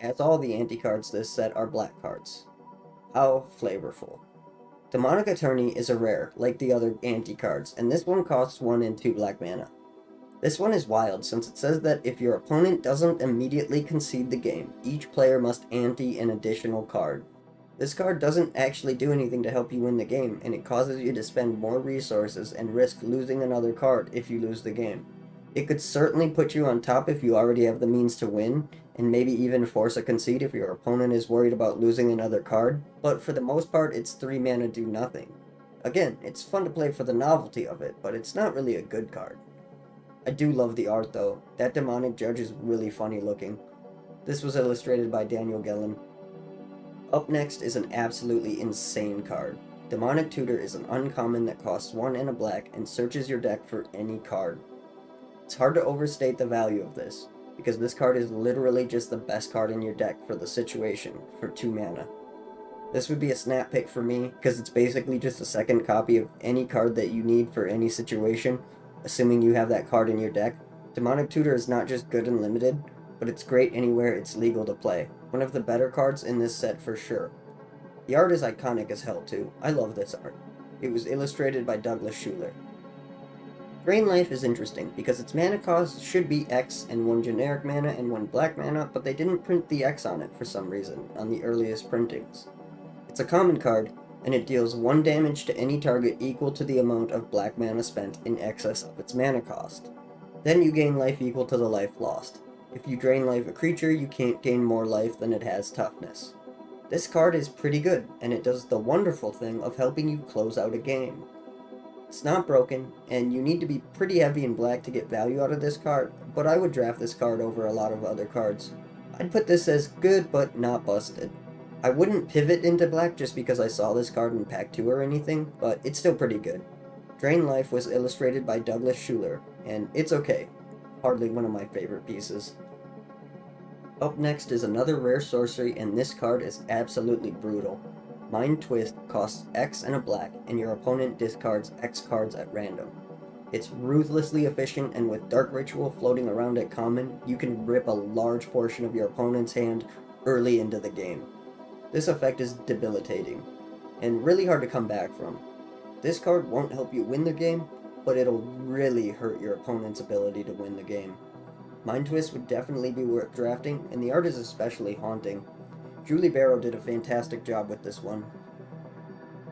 As all the anti-cards this set are black cards. How flavorful. Demonic Attorney is a rare, like the other anti-cards, and this one costs 1 and 2 black mana. This one is wild, since it says that if your opponent doesn't immediately concede the game, each player must ante an additional card. This card doesn't actually do anything to help you win the game, and it causes you to spend more resources and risk losing another card if you lose the game. It could certainly put you on top if you already have the means to win, and maybe even force a concede if your opponent is worried about losing another card, but for the most part it's 3 mana do nothing. Again, it's fun to play for the novelty of it, but it's not really a good card. I do love the art though. That demonic judge is really funny looking. This was illustrated by Daniel Gellin. Up next is an absolutely insane card. Demonic Tutor is an uncommon that costs 1 and a black and searches your deck for any card. It's hard to overstate the value of this, because this card is literally just the best card in your deck for the situation, for 2 mana. This would be a snap pick for me, because it's basically just a second copy of any card that you need for any situation, assuming you have that card in your deck. Demonic Tutor is not just good and limited, but it's great anywhere it's legal to play. One of the better cards in this set for sure. The art is iconic as hell too. I love this art. It was illustrated by Douglas Schuler. Drain Life is interesting because its mana cost should be X and 1 generic mana and 1 black mana, but they didn't print the X on it for some reason on the earliest printings. It's a common card, and it deals 1 damage to any target equal to the amount of black mana spent in excess of its mana cost. Then you gain life equal to the life lost. If you drain life a creature, you can't gain more life than it has toughness. This card is pretty good, and it does the wonderful thing of helping you close out a game. It's not broken, and you need to be pretty heavy in black to get value out of this card, but I would draft this card over a lot of other cards. I'd put this as good, but not busted. I wouldn't pivot into black just because I saw this card in pack 2 or anything, but it's still pretty good. Drain Life was illustrated by Douglas Schuler, and it's okay. Hardly one of my favorite pieces. Up next is another rare sorcery, and this card is absolutely brutal. Mind Twist costs X and a black, and your opponent discards X cards at random. It's ruthlessly efficient, and with Dark Ritual floating around at common, you can rip a large portion of your opponent's hand early into the game. This effect is debilitating, and really hard to come back from. This card won't help you win the game, but it'll really hurt your opponent's ability to win the game. Mind Twist would definitely be worth drafting, and the art is especially haunting. Julie Barrow did a fantastic job with this one.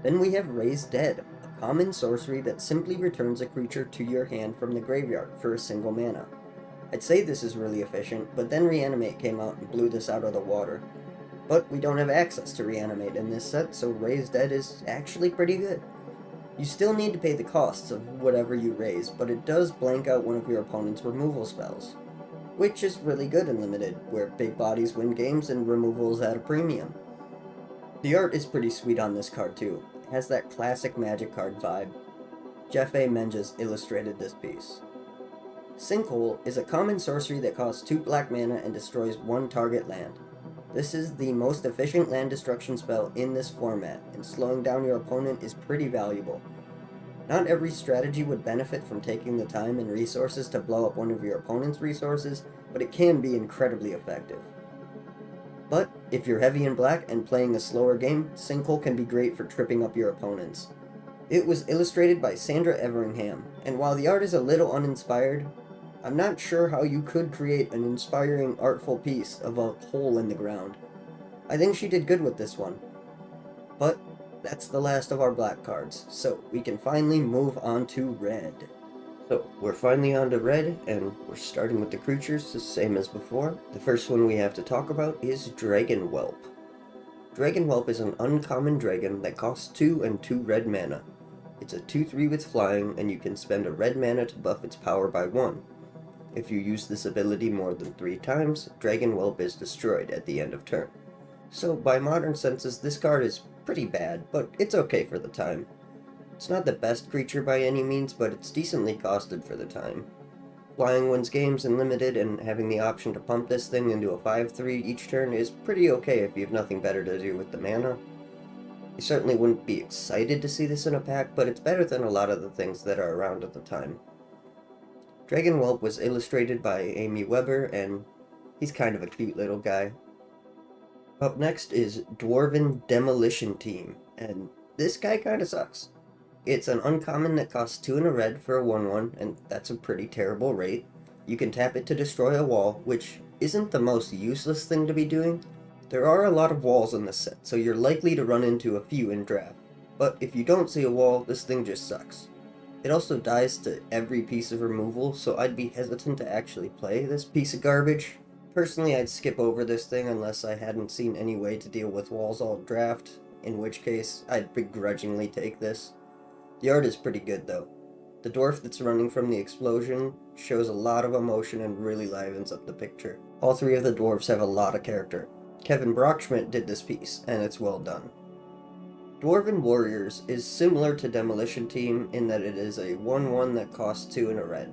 Then we have Raise Dead, a common sorcery that simply returns a creature to your hand from the graveyard for a single mana. I'd say this is really efficient, but then Reanimate came out and blew this out of the water. But we don't have access to Reanimate in this set, so Raise Dead is actually pretty good. You still need to pay the costs of whatever you raise, but it does blank out one of your opponent's removal spells, which is really good in Limited, where big bodies win games and removal is at a premium. The art is pretty sweet on this card too. It has that classic Magic card vibe. Jeff A. Menges illustrated this piece. Sinkhole is a common sorcery that costs 2 black mana and destroys 1 target land. This is the most efficient land destruction spell in this format, and slowing down your opponent is pretty valuable. Not every strategy would benefit from taking the time and resources to blow up one of your opponent's resources, but it can be incredibly effective. But if you're heavy in black and playing a slower game, Sinkhole can be great for tripping up your opponents. It was illustrated by Sandra Everingham, and while the art is a little uninspired, I'm not sure how you could create an inspiring, artful piece of a hole in the ground. I think she did good with this one. But that's the last of our black cards, so we can finally move on to red. So, we're finally on to red, and we're starting with the creatures, the same as before. The first one we have to talk about is Dragon Whelp. Dragon Whelp is an uncommon dragon that costs 2 and 2 red mana. It's a 2/3 with flying, and you can spend a red mana to buff its power by 1. If you use this ability more than 3 times, Dragon Whelp is destroyed at the end of turn. So, by modern senses, this card is pretty bad, but it's okay for the time. It's not the best creature by any means, but it's decently costed for the time. Flying wins games in Limited, and having the option to pump this thing into a 5/3 each turn is pretty okay if you have nothing better to do with the mana. You certainly wouldn't be excited to see this in a pack, but it's better than a lot of the things that are around at the time. Dragon Whelp was illustrated by Amy Weber, and he's kind of a cute little guy. Up next is Dwarven Demolition Team, and this guy kind of sucks. It's an uncommon that costs 2 and a red for a 1/1, and that's a pretty terrible rate. You can tap it to destroy a wall, which isn't the most useless thing to be doing. There are a lot of walls in this set, so you're likely to run into a few in draft. But if you don't see a wall, this thing just sucks. It also dies to every piece of removal, so I'd be hesitant to actually play this piece of garbage. Personally, I'd skip over this thing unless I hadn't seen any way to deal with walls all draft, in which case I'd begrudgingly take this. The art is pretty good though. The dwarf that's running from the explosion shows a lot of emotion and really livens up the picture. All 3 of the dwarves have a lot of character. Kevin Brockschmidt did this piece, and it's well done. Dwarven Warriors is similar to Demolition Team in that it is a 1/1 that costs 2 and a red,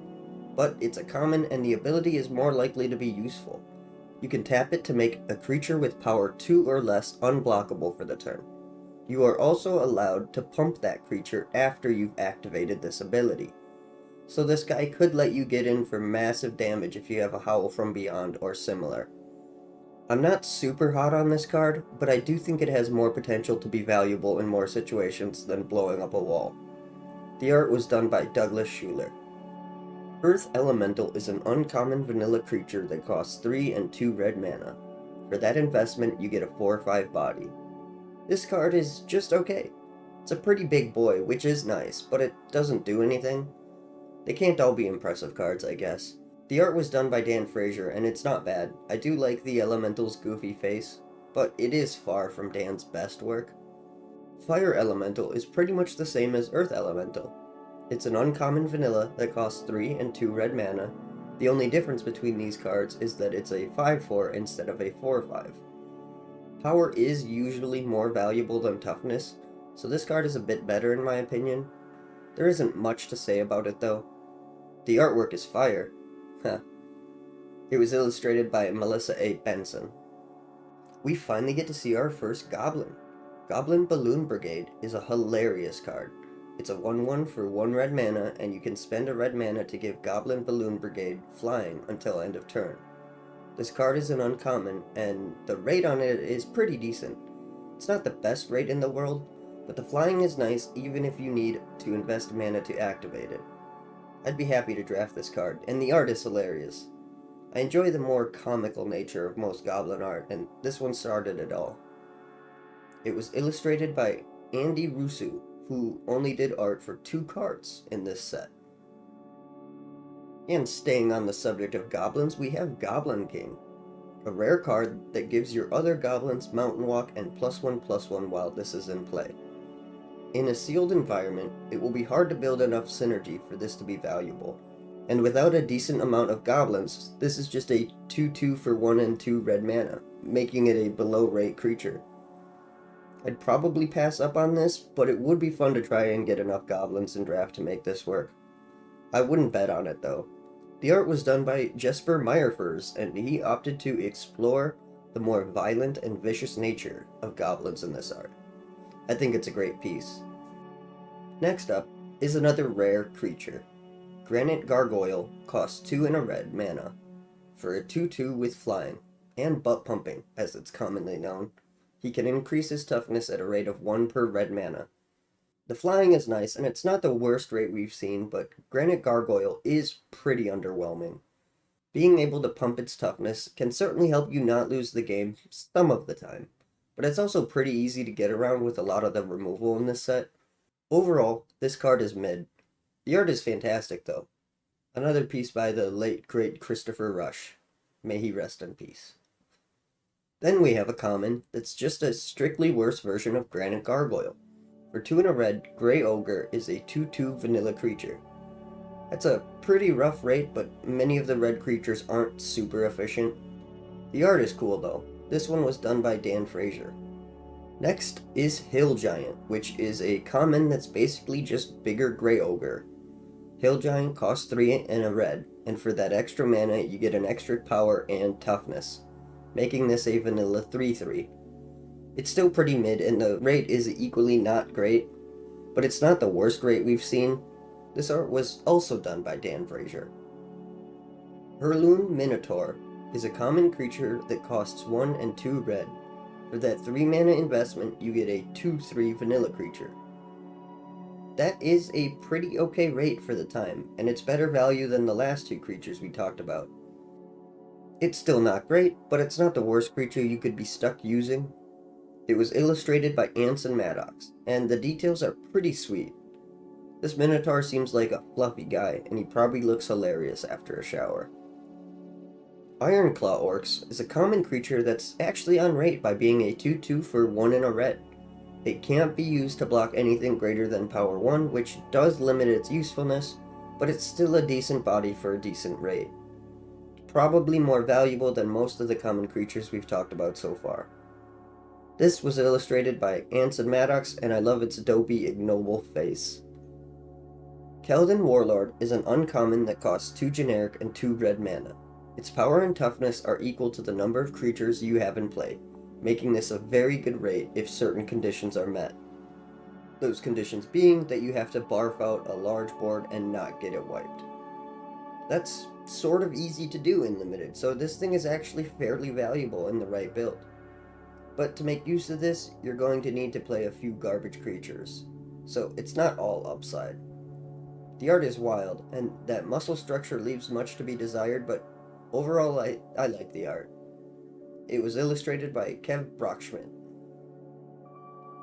but it's a common and the ability is more likely to be useful. You can tap it to make a creature with power 2 or less unblockable for the turn. You are also allowed to pump that creature after you've activated this ability. So this guy could let you get in for massive damage if you have a Howl from Beyond or similar. I'm not super hot on this card, but I do think it has more potential to be valuable in more situations than blowing up a wall. The art was done by Douglas Schuler. Earth Elemental is an uncommon vanilla creature that costs 3 and 2 red mana. For that investment, you get a 4/5 body. This card is just okay. It's a pretty big boy, which is nice, but it doesn't do anything. They can't all be impressive cards, I guess. The art was done by Dan Frazier, and it's not bad. I do like the Elemental's goofy face, but it is far from Dan's best work. Fire Elemental is pretty much the same as Earth Elemental. It's an uncommon vanilla that costs 3 and 2 red mana. The only difference between these cards is that it's a 5/4 instead of a 4/5. Power is usually more valuable than toughness, so this card is a bit better in my opinion. There isn't much to say about it though. The artwork is fire. It was illustrated by Melissa A. Benson. We finally get to see our first Goblin. Goblin Balloon Brigade is a hilarious card. It's a 1/1 for 1 red mana, and you can spend a red mana to give Goblin Balloon Brigade flying until end of turn. This card is an uncommon, and the rate on it is pretty decent. It's not the best rate in the world, but the flying is nice even if you need to invest mana to activate it. I'd be happy to draft this card, and the art is hilarious. I enjoy the more comical nature of most Goblin art, and this one started it all. It was illustrated by Andy Rusu, who only did art for 2 cards in this set. And staying on the subject of goblins, we have Goblin King, a rare card that gives your other goblins Mountain Walk and +1/+1 while this is in play. In a sealed environment, it will be hard to build enough synergy for this to be valuable. And without a decent amount of goblins, this is just a 2/2 for 1 and 2 red mana, making it a below rate creature. I'd probably pass up on this, but it would be fun to try and get enough goblins in draft to make this work. I wouldn't bet on it though. The art was done by Jesper Meyerfers, and he opted to explore the more violent and vicious nature of goblins in this art. I think it's a great piece. Next up is another rare creature. Granite Gargoyle costs 2 and a red mana for a 2/2 with flying, and butt pumping, as it's commonly known. He can increase his toughness at a rate of 1 per red mana. The flying is nice, and it's not the worst rate we've seen, but Granite Gargoyle is pretty underwhelming. Being able to pump its toughness can certainly help you not lose the game some of the time, but it's also pretty easy to get around with a lot of the removal in this set. Overall, this card is mid. The art is fantastic though. Another piece by the late great Christopher Rush. May he rest in peace. Then we have a common that's just a strictly worse version of Granite Gargoyle. For 2 and a red, Grey Ogre is a 2/2 vanilla creature. That's a pretty rough rate, but many of the red creatures aren't super efficient. The art is cool though. This one was done by Dan Frazier. Next is Hill Giant, which is a common that's basically just bigger Grey Ogre. Hill Giant costs 3 and a red, and for that extra mana you get an extra power and toughness, making this a vanilla 3/3. It's still pretty mid, and the rate is equally not great, but it's not the worst rate we've seen. This art was also done by Dan Frazier. Hurloon Minotaur is a common creature that costs 1 and 2 red. For that 3 mana investment, you get a 2/3 vanilla creature. That is a pretty okay rate for the time, and it's better value than the last 2 creatures we talked about. It's still not great, but it's not the worst creature you could be stuck using. It was illustrated by Anson Maddox, and the details are pretty sweet. This Minotaur seems like a fluffy guy, and he probably looks hilarious after a shower. Ironclaw Orcs is a common creature that's actually on rate by being a 2/2 for 1 and a red. It can't be used to block anything greater than power 1, which does limit its usefulness, but it's still a decent body for a decent rate. Probably more valuable than most of the common creatures we've talked about so far. This was illustrated by Anson Maddox, and I love its dopey, ignoble face. Keldon Warlord is an uncommon that costs 2 generic and 2 red mana. Its power and toughness are equal to the number of creatures you have in play, making this a very good rate if certain conditions are met. Those conditions being that you have to barf out a large board and not get it wiped. That's sort of easy to do in Limited, so this thing is actually fairly valuable in the right build. But to make use of this, you're going to need to play a few garbage creatures, so it's not all upside. The art is wild, and that muscle structure leaves much to be desired, but overall I like the art. It was illustrated by Kev Brockschmidt.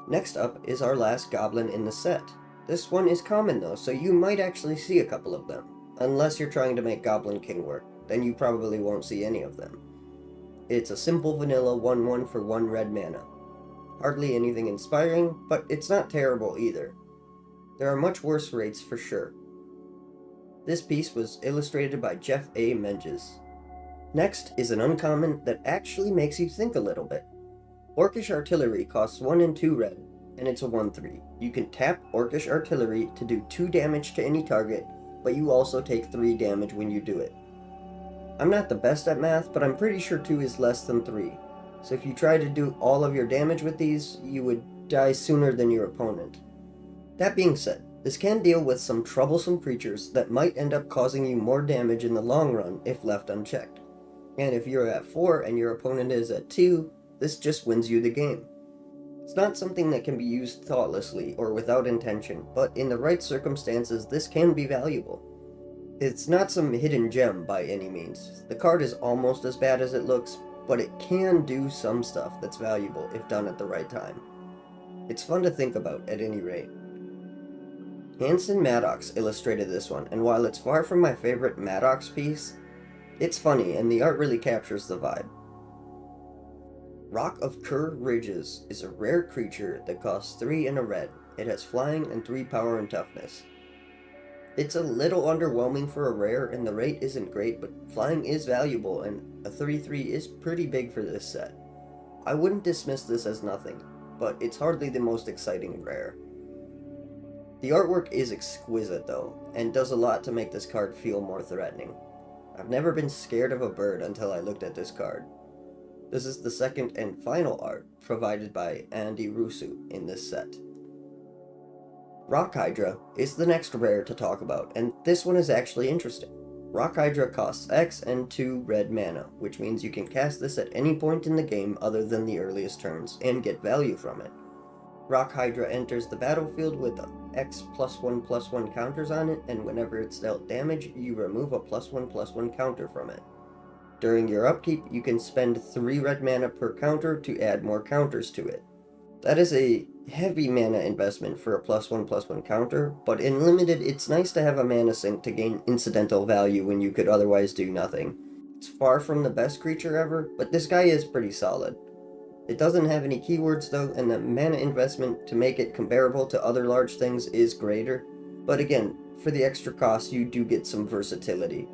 Next up is our last goblin in the set. This one is common though, so you might actually see a couple of them. Unless you're trying to make Goblin King work, then you probably won't see any of them. It's a simple vanilla 1/1 for 1 red mana. Hardly anything inspiring, but it's not terrible either. There are much worse rates for sure. This piece was illustrated by Jeff A. Menges. Next is an uncommon that actually makes you think a little bit. Orcish Artillery costs 1 and 2 red. and it's a 1/3. You can tap Orcish Artillery to do 2 damage to any target, but you also take 3 damage when you do it. I'm not the best at math, but I'm pretty sure 2 is less than 3. So if you try to do all of your damage with these, you would die sooner than your opponent. That being said, this can deal with some troublesome creatures that might end up causing you more damage in the long run if left unchecked. And if you're at 4 and your opponent is at 2, this just wins you the game. It's not something that can be used thoughtlessly or without intention, but in the right circumstances, this can be valuable. It's not some hidden gem by any means. The card is almost as bad as it looks, but it can do some stuff that's valuable if done at the right time. It's fun to think about at any rate. Hanson Maddox illustrated this one, and while it's far from my favorite Maddox piece, it's funny and the art really captures the vibe. Rock of Cur Ridges is a rare creature that costs 3 and a red. It has flying and 3 power and toughness. It's a little underwhelming for a rare, and the rate isn't great, but flying is valuable, and a 3/3 is pretty big for this set. I wouldn't dismiss this as nothing, but it's hardly the most exciting rare. The artwork is exquisite though, and does a lot to make this card feel more threatening. I've never been scared of a bird until I looked at this card. This is the second and final art provided by Andy Rusu in this set. Rock Hydra is the next rare to talk about, and this one is actually interesting. Rock Hydra costs X and 2 red mana, which means you can cast this at any point in the game other than the earliest turns, and get value from it. Rock Hydra enters the battlefield with X +1/+1 counters on it, and whenever it's dealt damage, you remove a +1/+1 counter from it. During your upkeep, you can spend 3 red mana per counter to add more counters to it. That is a heavy mana investment for a +1/+1 counter, but in limited, it's nice to have a mana sink to gain incidental value when you could otherwise do nothing. It's far from the best creature ever, but this guy is pretty solid. It doesn't have any keywords though, and the mana investment to make it comparable to other large things is greater. But again, for the extra cost, you do get some versatility.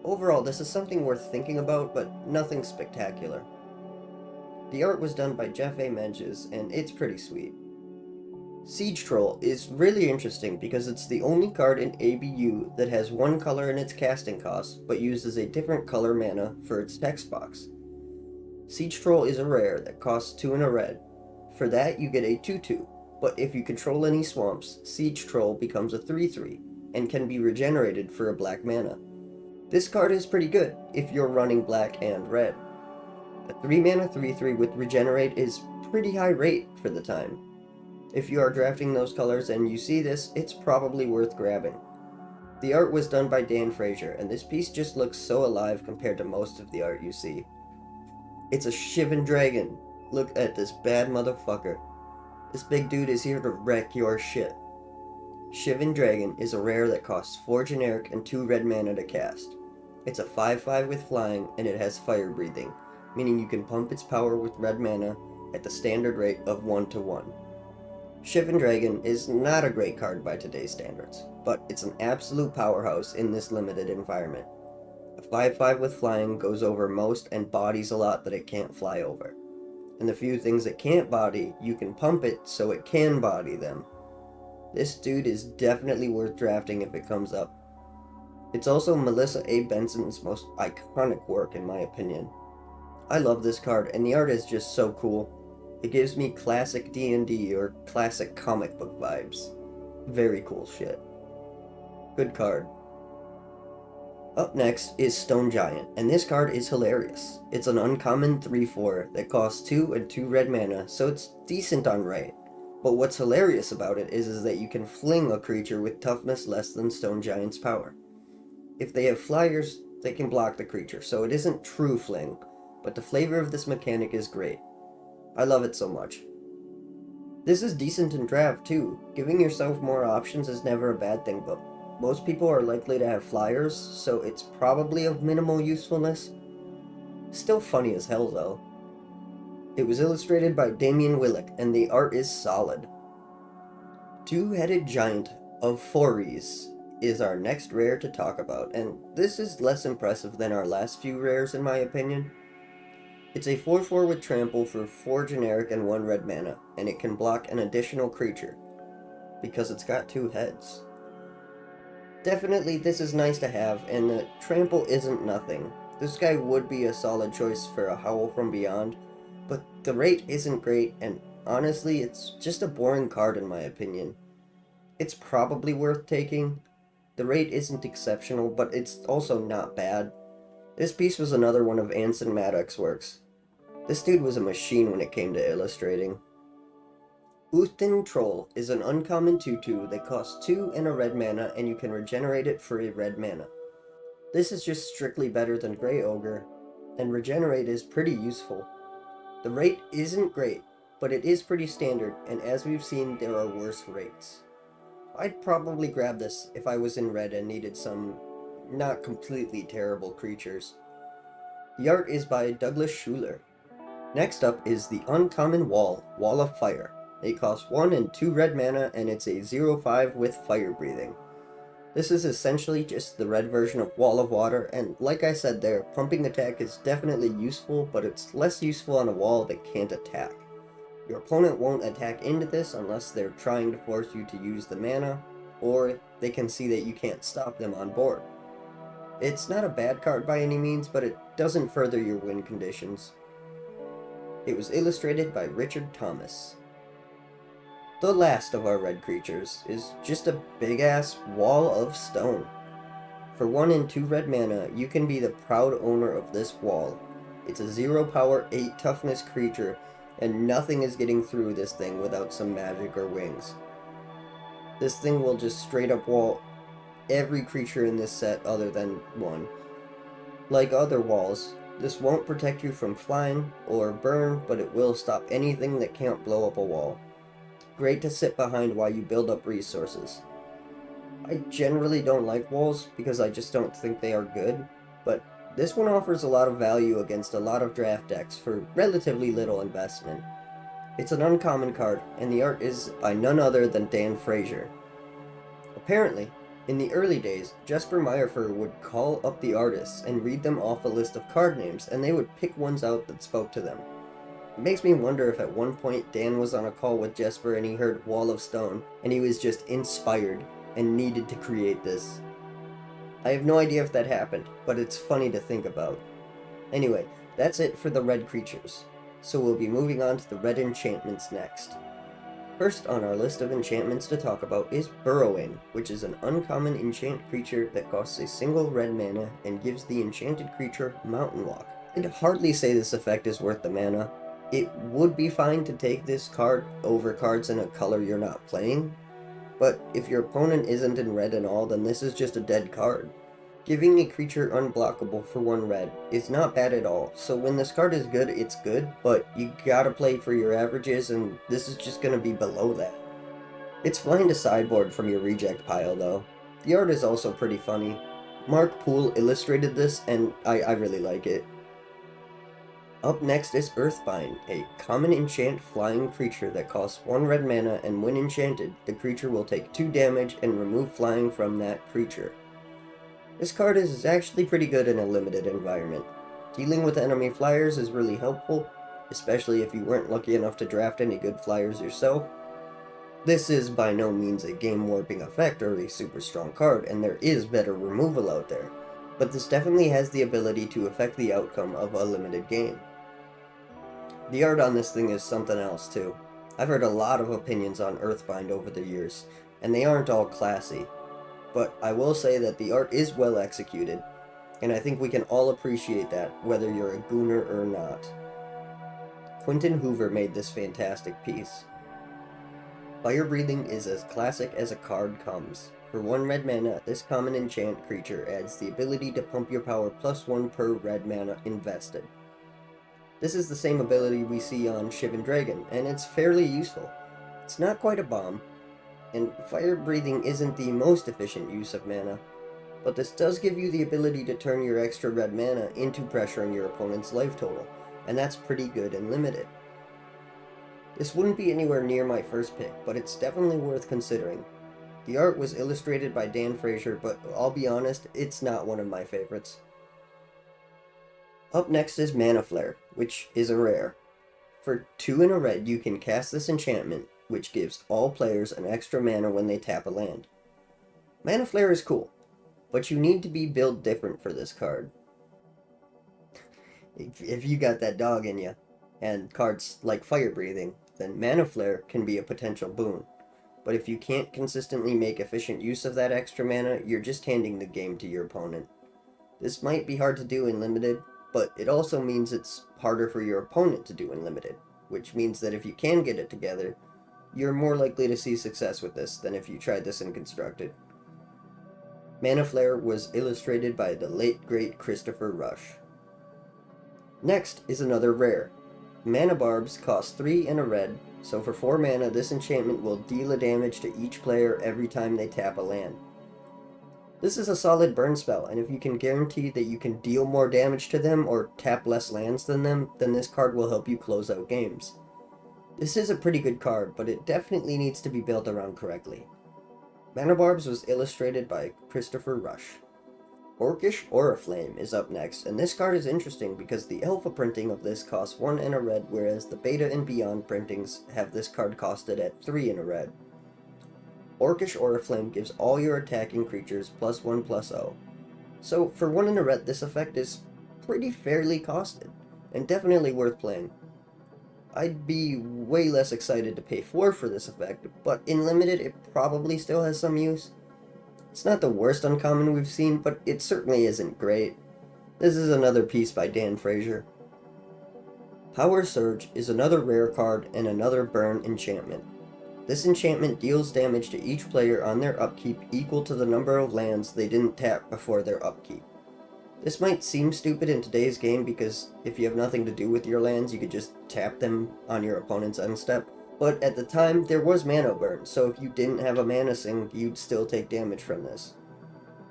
Overall, this is something worth thinking about, but nothing spectacular. The art was done by Jeff A. Menges, and it's pretty sweet. Siege Troll is really interesting because it's the only card in ABU that has one color in its casting cost, but uses a different color mana for its text box. Siege Troll is a rare that costs 2 and a red. For that, you get a 2/2, but if you control any swamps, Siege Troll becomes a 3/3, and can be regenerated for a black mana. This card is pretty good if you're running black and red. A 3 mana 3/3 with regenerate is pretty high rate for the time. If you are drafting those colors and you see this, it's probably worth grabbing. The art was done by Dan Frazier, and this piece just looks so alive compared to most of the art you see. It's a Shivan Dragon. Look at this bad motherfucker. This big dude is here to wreck your shit. Shivan Dragon is a rare that costs 4 generic and 2 red mana to cast. It's a 5/5 with flying, and it has fire breathing, meaning you can pump its power with red mana at the standard rate of 1/1. Shivan Dragon is not a great card by today's standards, but it's an absolute powerhouse in this limited environment. A 5/5 with flying goes over most and bodies a lot that it can't fly over. And the few things it can't body, you can pump it so it can body them. This dude is definitely worth drafting if it comes up. It's also Melissa A. Benson's most iconic work in my opinion. I love this card, and the art is just so cool. It gives me classic D&D or classic comic book vibes. Very cool shit. Good card. Up next is Stone Giant, and this card is hilarious. It's an uncommon 3/4 that costs 2 and 2 red mana, so it's decent on right. But what's hilarious about it is that you can fling a creature with toughness less than Stone Giant's power. If they have flyers, they can block the creature, so it isn't true fling, but the flavor of this mechanic is great. I love it so much. This is decent in draft too. Giving yourself more options is never a bad thing, but most people are likely to have flyers, so it's probably of minimal usefulness. Still funny as hell though. It was illustrated by Damian Willick, and the art is solid. Two-Headed Giant of Sorceries is our next rare to talk about, and this is less impressive than our last few rares in my opinion. It's a 4/4 with trample for 4 generic and 1 red mana, and it can block an additional creature, because it's got 2 heads. Definitely this is nice to have, and the trample isn't nothing. This guy would be a solid choice for a Howl from Beyond, but the rate isn't great, and honestly it's just a boring card in my opinion. It's probably worth taking. The rate isn't exceptional, but it's also not bad. This piece was another one of Anson Maddox's works. This dude was a machine when it came to illustrating. Uthin Troll is an uncommon 2/2 that costs 2 and a red mana, and you can regenerate it for a red mana. This is just strictly better than Grey Ogre, and regenerate is pretty useful. The rate isn't great, but it is pretty standard, and as we've seen, there are worse rates. I'd probably grab this if I was in red and needed some not completely terrible creatures. The art is by Douglas Schuler. Next up is the uncommon Wall of Fire. It costs 1 and 2 red mana, and it's a 0/5 with fire breathing. This is essentially just the red version of Wall of Water, and like I said there, pumping attack is definitely useful, but it's less useful on a wall that can't attack. Your opponent won't attack into this unless they're trying to force you to use the mana, or they can see that you can't stop them on board. It's not a bad card by any means, but it doesn't further your win conditions. It was illustrated by Richard Thomas. The last of our red creatures is just a big-ass wall of stone. For 1 and 2 red mana, you can be the proud owner of this wall. It's a 0 power, 8 toughness creature, and nothing is getting through this thing without some magic or wings. This thing will just straight up wall every creature in this set other than one. Like other walls, this won't protect you from flying or burn, but it will stop anything that can't blow up a wall. Great to sit behind while you build up resources. I generally don't like walls because I just don't think they are good, but this one offers a lot of value against a lot of draft decks for relatively little investment. It's an uncommon card, and the art is by none other than Dan Frazier. Apparently, in the early days, Jesper Meyerfer would call up the artists and read them off a list of card names, and they would pick ones out that spoke to them. It makes me wonder if at one point Dan was on a call with Jesper and he heard Wall of Stone, and he was just inspired and needed to create this. I have no idea if that happened, but it's funny to think about. Anyway, that's it for the red creatures, so we'll be moving on to the red enchantments next. First on our list of enchantments to talk about is Burrowing, which is an uncommon enchant creature that costs a single red mana and gives the enchanted creature Mountain Walk. I'd hardly say this effect is worth the mana. It would be fine to take this card over cards in a color you're not playing, but if your opponent isn't in red at all, then this is just a dead card. Giving a creature unblockable for 1 red is not bad at all, so when this card is good, it's good, but you gotta play for your averages, and this is just gonna be below that. It's flying to sideboard from your reject pile though. The art is also pretty funny. Mark Poole illustrated this, and I really like it. Up next is Earthbind, a common enchant flying creature that costs 1 red mana, and when enchanted, the creature will take 2 damage and remove flying from that creature. This card is actually pretty good in a limited environment. Dealing with enemy flyers is really helpful, especially if you weren't lucky enough to draft any good flyers yourself. This is by no means a game warping effect or a super strong card, and there is better removal out there, but this definitely has the ability to affect the outcome of a limited game. The art on this thing is something else too. I've heard a lot of opinions on Earthbind over the years, and they aren't all classy. But I will say that the art is well executed, and I think we can all appreciate that, whether you're a gooner or not. Quentin Hoover made this fantastic piece. Fire Breathing is as classic as a card comes. For 1 red mana, this common enchant creature adds the ability to pump your power +1 per red mana invested. This is the same ability we see on Shivan Dragon, and it's fairly useful. It's not quite a bomb, and Fire Breathing isn't the most efficient use of mana, but this does give you the ability to turn your extra red mana into pressuring your opponent's life total, and that's pretty good and limited. This wouldn't be anywhere near my first pick, but it's definitely worth considering. The art was illustrated by Dan Frazier, but I'll be honest, it's not one of my favorites. Up next is Mana Flare, which is a rare. For 2 and a red, you can cast this enchantment, which gives all players an extra mana when they tap a land. Mana Flare is cool, but you need to be built different for this card. If you got that dog in you, and cards like Fire Breathing, then Mana Flare can be a potential boon. But if you can't consistently make efficient use of that extra mana, you're just handing the game to your opponent. This might be hard to do in Limited, but it also means it's harder for your opponent to do in Limited, which means that if you can get it together, you're more likely to see success with this than if you tried this in Constructed. Mana Flare was illustrated by the late great Christopher Rush. Next is another rare. Mana Barbs cost 3 and a red, so for 4 mana this enchantment will deal a damage to each player every time they tap a land. This is a solid burn spell, and if you can guarantee that you can deal more damage to them or tap less lands than them, then this card will help you close out games. This is a pretty good card, but it definitely needs to be built around correctly. Mana Barbs was illustrated by Christopher Rush. Orcish Oriflame is up next, and this card is interesting because the alpha printing of this costs 1 and a red, whereas the beta and beyond printings have this card costed at 3 and a red. Orcish Oriflame gives all your attacking creatures +1/+0. So for 1 and a red, this effect is pretty fairly costed, and definitely worth playing. I'd be way less excited to pay 4 for this effect, but in Limited it probably still has some use. It's not the worst uncommon we've seen, but it certainly isn't great. This is another piece by Dan Frazier. Power Surge is another rare card and another burn enchantment. This enchantment deals damage to each player on their upkeep equal to the number of lands they didn't tap before their upkeep. This might seem stupid in today's game because if you have nothing to do with your lands, you could just tap them on your opponent's end step. But at the time, there was mana burn, so if you didn't have a mana sink, you'd still take damage from this.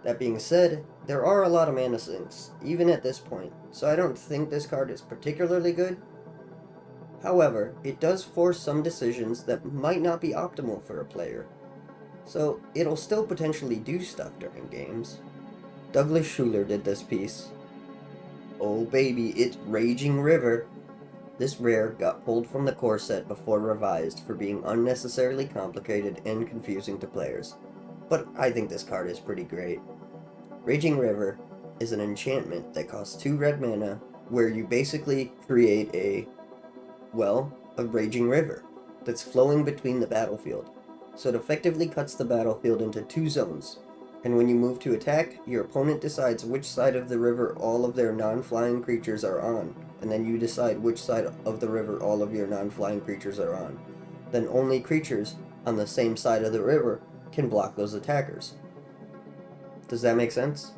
That being said, there are a lot of mana sinks, even at this point, so I don't think this card is particularly good. However, it does force some decisions that might not be optimal for a player, so it'll still potentially do stuff during games. Douglas Schuler did this piece. Oh baby, it's Raging River. This rare got pulled from the core set before revised for being unnecessarily complicated and confusing to players, but I think this card is pretty great. Raging River is an enchantment that costs 2 red mana, where you basically create a raging river that's flowing between the battlefield. So it effectively cuts the battlefield into 2 zones, and when you move to attack, your opponent decides which side of the river all of their non-flying creatures are on, and then you decide which side of the river all of your non-flying creatures are on. Then only creatures on the same side of the river can block those attackers. Does that make sense?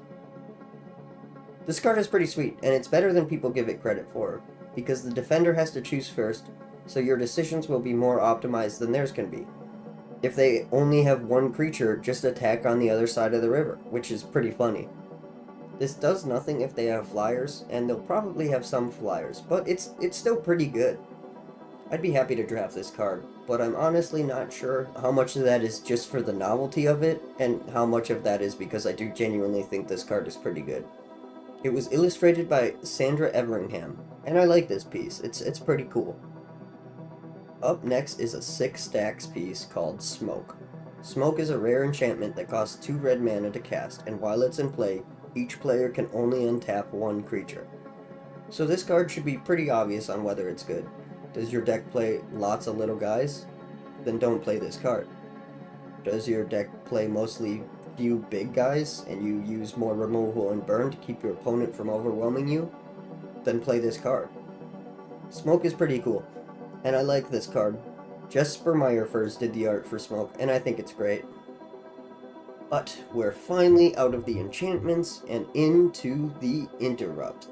This card is pretty sweet, and it's better than people give it credit for, because the defender has to choose first, so your decisions will be more optimized than theirs can be. If they only have one creature, just attack on the other side of the river, which is pretty funny. This does nothing if they have flyers, and they'll probably have some flyers, but it's still pretty good. I'd be happy to draft this card, but I'm honestly not sure how much of that is just for the novelty of it, and how much of that is because I do genuinely think this card is pretty good. It was illustrated by Sandra Everingham, and I like this piece. It's pretty cool. Up next is a 6 stacks piece called Smoke. Smoke is a rare enchantment that costs 2 red mana to cast, and while it's in play, each player can only untap 1 creature. So this card should be pretty obvious on whether it's good. Does your deck play lots of little guys? Then don't play this card. Does your deck play mostly few big guys, and you use more removal and burn to keep your opponent from overwhelming you? Then play this card. Smoke is pretty cool, and I like this card. Jesper Meyer first did the art for Smoke, and I think it's great. But we're finally out of the enchantments and into the interrupt.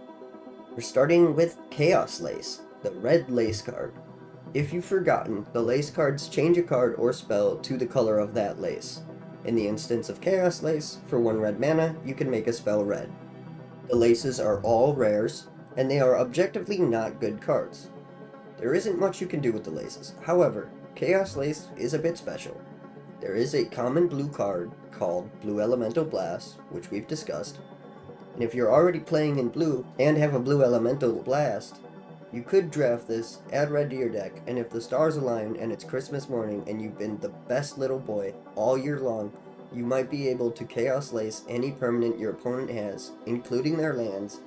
We're starting with Chaos Lace, the red lace card. If you've forgotten, the lace cards change a card or spell to the color of that lace. In the instance of Chaos Lace, for 1 red mana, you can make a spell red. The laces are all rares, and they are objectively not good cards. There isn't much you can do with the laces. However, Chaos Lace is a bit special. There is a common blue card called Blue Elemental Blast, which we've discussed, And if you're already playing in blue and have a blue elemental blast, you could draft this, add red to your deck, and if the stars align and it's Christmas morning and you've been the best little boy all year long, you might be able to Chaos Lace any permanent your opponent has, including their lands,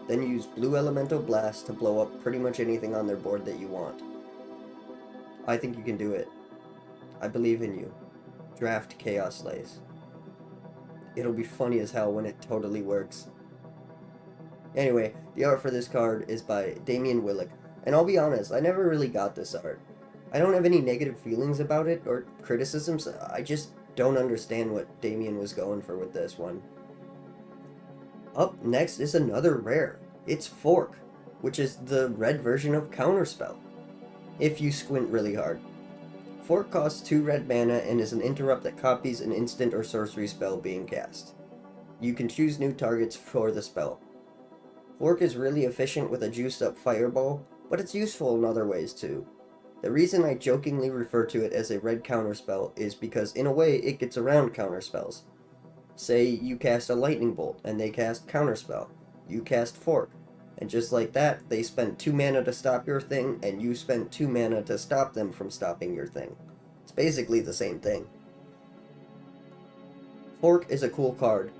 then use blue elemental blast to blow up pretty much anything on their board that you want. I think you can do it. I believe in you. Draft Chaos Lace. It'll be funny as hell when it totally works. Anyway, the art for this card is by Damian Willick, and I'll be honest, I never really got this art. I don't have any negative feelings about it or criticisms, I just don't understand what Damian was going for with this one. Up next is another rare. It's Fork, which is the red version of Counterspell, if you squint really hard. Fork costs 2 red mana and is an interrupt that copies an instant or sorcery spell being cast. You can choose new targets for the spell. Fork is really efficient with a juiced up fireball, but it's useful in other ways too. The reason I jokingly refer to it as a red counterspell is because in a way it gets around counterspells. Say you cast a lightning bolt and they cast counterspell. You cast Fork, and just like that, they spent 2 mana to stop your thing, and you spent 2 mana to stop them from stopping your thing. It's basically the same thing. Fork is a cool card,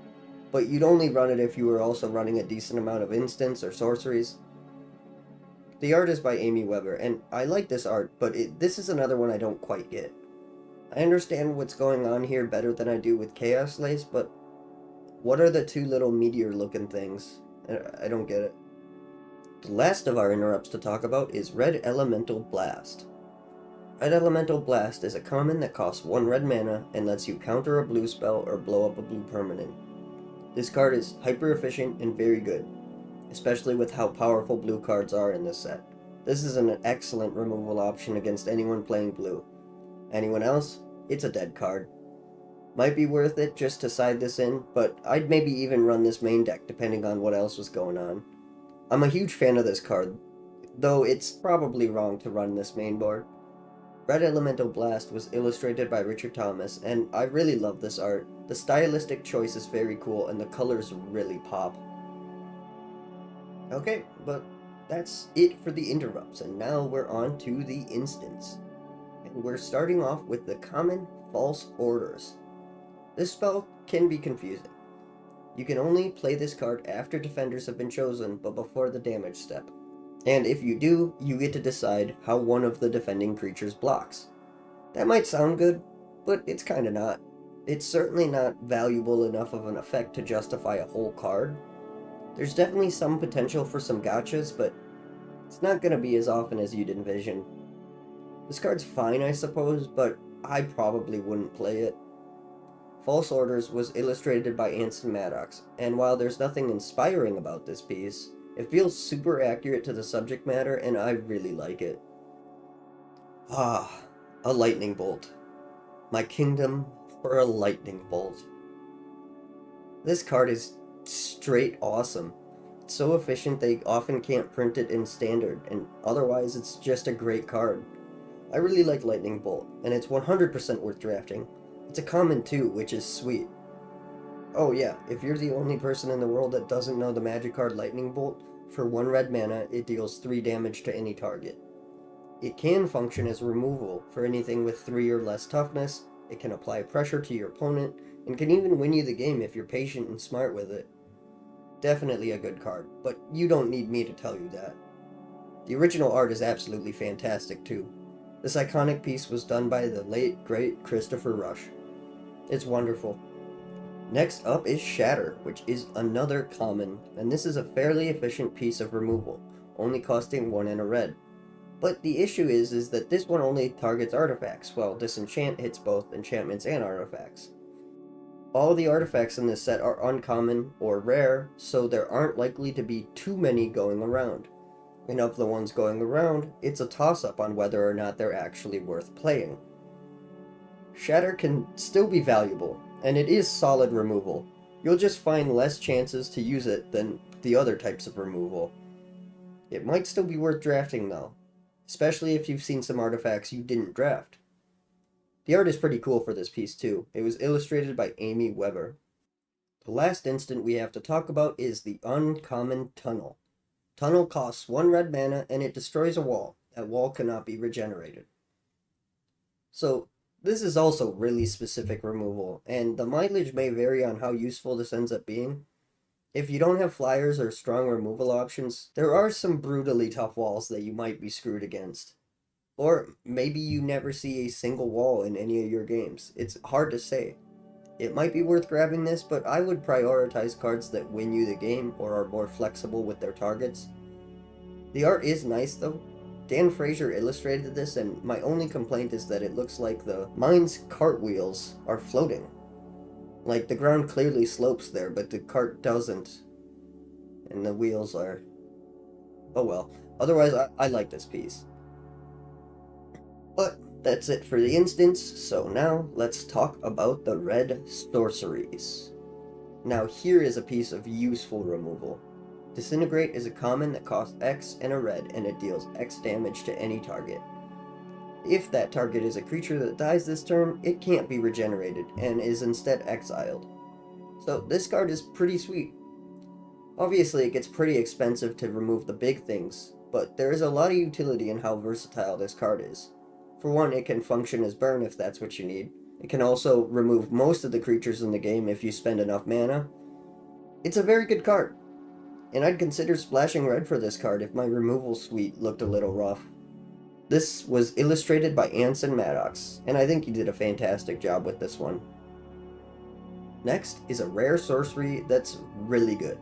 but you'd only run it if you were also running a decent amount of instants or sorceries. The art is by Amy Weber, and I like this art, but this is another one I don't quite get. I understand what's going on here better than I do with Chaos Lace, but what are the 2 little meteor-looking things? I don't get it. The last of our interrupts to talk about is Red Elemental Blast. Red Elemental Blast is a common that costs 1 red mana and lets you counter a blue spell or blow up a blue permanent. This card is hyper efficient and very good, especially with how powerful blue cards are in this set. This is an excellent removal option against anyone playing blue. Anyone else? It's a dead card. Might be worth it just to side this in, but I'd maybe even run this main deck depending on what else was going on. I'm a huge fan of this card, though it's probably wrong to run this main board. Red Elemental Blast was illustrated by Richard Thomas, and I really love this art. The stylistic choice is very cool, and the colors really pop. Okay, but that's it for the interrupts, and now we're on to the instants. And we're starting off with the common False Orders. This spell can be confusing. You can only play this card after defenders have been chosen, but before the damage step. And if you do, you get to decide how one of the defending creatures blocks. That might sound good, but it's kinda not. It's certainly not valuable enough of an effect to justify a whole card. There's definitely some potential for some gotchas, but it's not gonna be as often as you'd envision. This card's fine, I suppose, but I probably wouldn't play it. False Orders was illustrated by Anson Maddox, and while there's nothing inspiring about this piece, it feels super accurate to the subject matter, and I really like it. Ah, a lightning bolt. My kingdom for a lightning bolt. This card is straight awesome. It's so efficient they often can't print it in standard, and otherwise it's just a great card. I really like Lightning Bolt, and it's 100% worth drafting. It's a common too, which is sweet. Oh yeah, if you're the only person in the world that doesn't know the magic card Lightning Bolt, for 1 red mana, it deals 3 damage to any target. It can function as removal for anything with 3 or less toughness, it can apply pressure to your opponent, and can even win you the game if you're patient and smart with it. Definitely a good card, but you don't need me to tell you that. The original art is absolutely fantastic too. This iconic piece was done by the late, great Christopher Rush. It's wonderful. Next up is Shatter, which is another common, and this is a fairly efficient piece of removal, only costing 1 and a red. But the issue is that this one only targets artifacts, while Disenchant hits both enchantments and artifacts. All the artifacts in this set are uncommon or rare, so there aren't likely to be too many going around. And of the ones going around, it's a toss-up on whether or not they're actually worth playing. Shatter can still be valuable, and it is solid removal. You'll just find less chances to use it than the other types of removal. It might still be worth drafting though, especially if you've seen some artifacts you didn't draft. The art is pretty cool for this piece too. It was illustrated by Amy Weber. The last instant we have to talk about is the uncommon Tunnel. Tunnel costs 1 red mana and it destroys a wall. That wall cannot be regenerated. So, this is also really specific removal, and the mileage may vary on how useful this ends up being. If you don't have flyers or strong removal options, there are some brutally tough walls that you might be screwed against. Or maybe you never see a single wall in any of your games. It's hard to say. It might be worth grabbing this, but I would prioritize cards that win you the game or are more flexible with their targets. The art is nice though. Dan Fraser illustrated this, and my only complaint is that it looks like the mine's cartwheels are floating. Like the ground clearly slopes there, but the cart doesn't. And the wheels are... oh well. Otherwise, I like this piece. But that's it for the instance, so now let's talk about the red sorceries. Now here is a piece of useful removal. Disintegrate is a common that costs X and a red, and it deals X damage to any target. If that target is a creature that dies this turn, it can't be regenerated, and is instead exiled. So this card is pretty sweet. Obviously it gets pretty expensive to remove the big things, but there is a lot of utility in how versatile this card is. For one, it can function as burn if that's what you need. It can also remove most of the creatures in the game if you spend enough mana. It's a very good card, and I'd consider splashing red for this card if my removal suite looked a little rough. This was illustrated by Anson Maddox, and I think he did a fantastic job with this one. Next is a rare sorcery that's really good.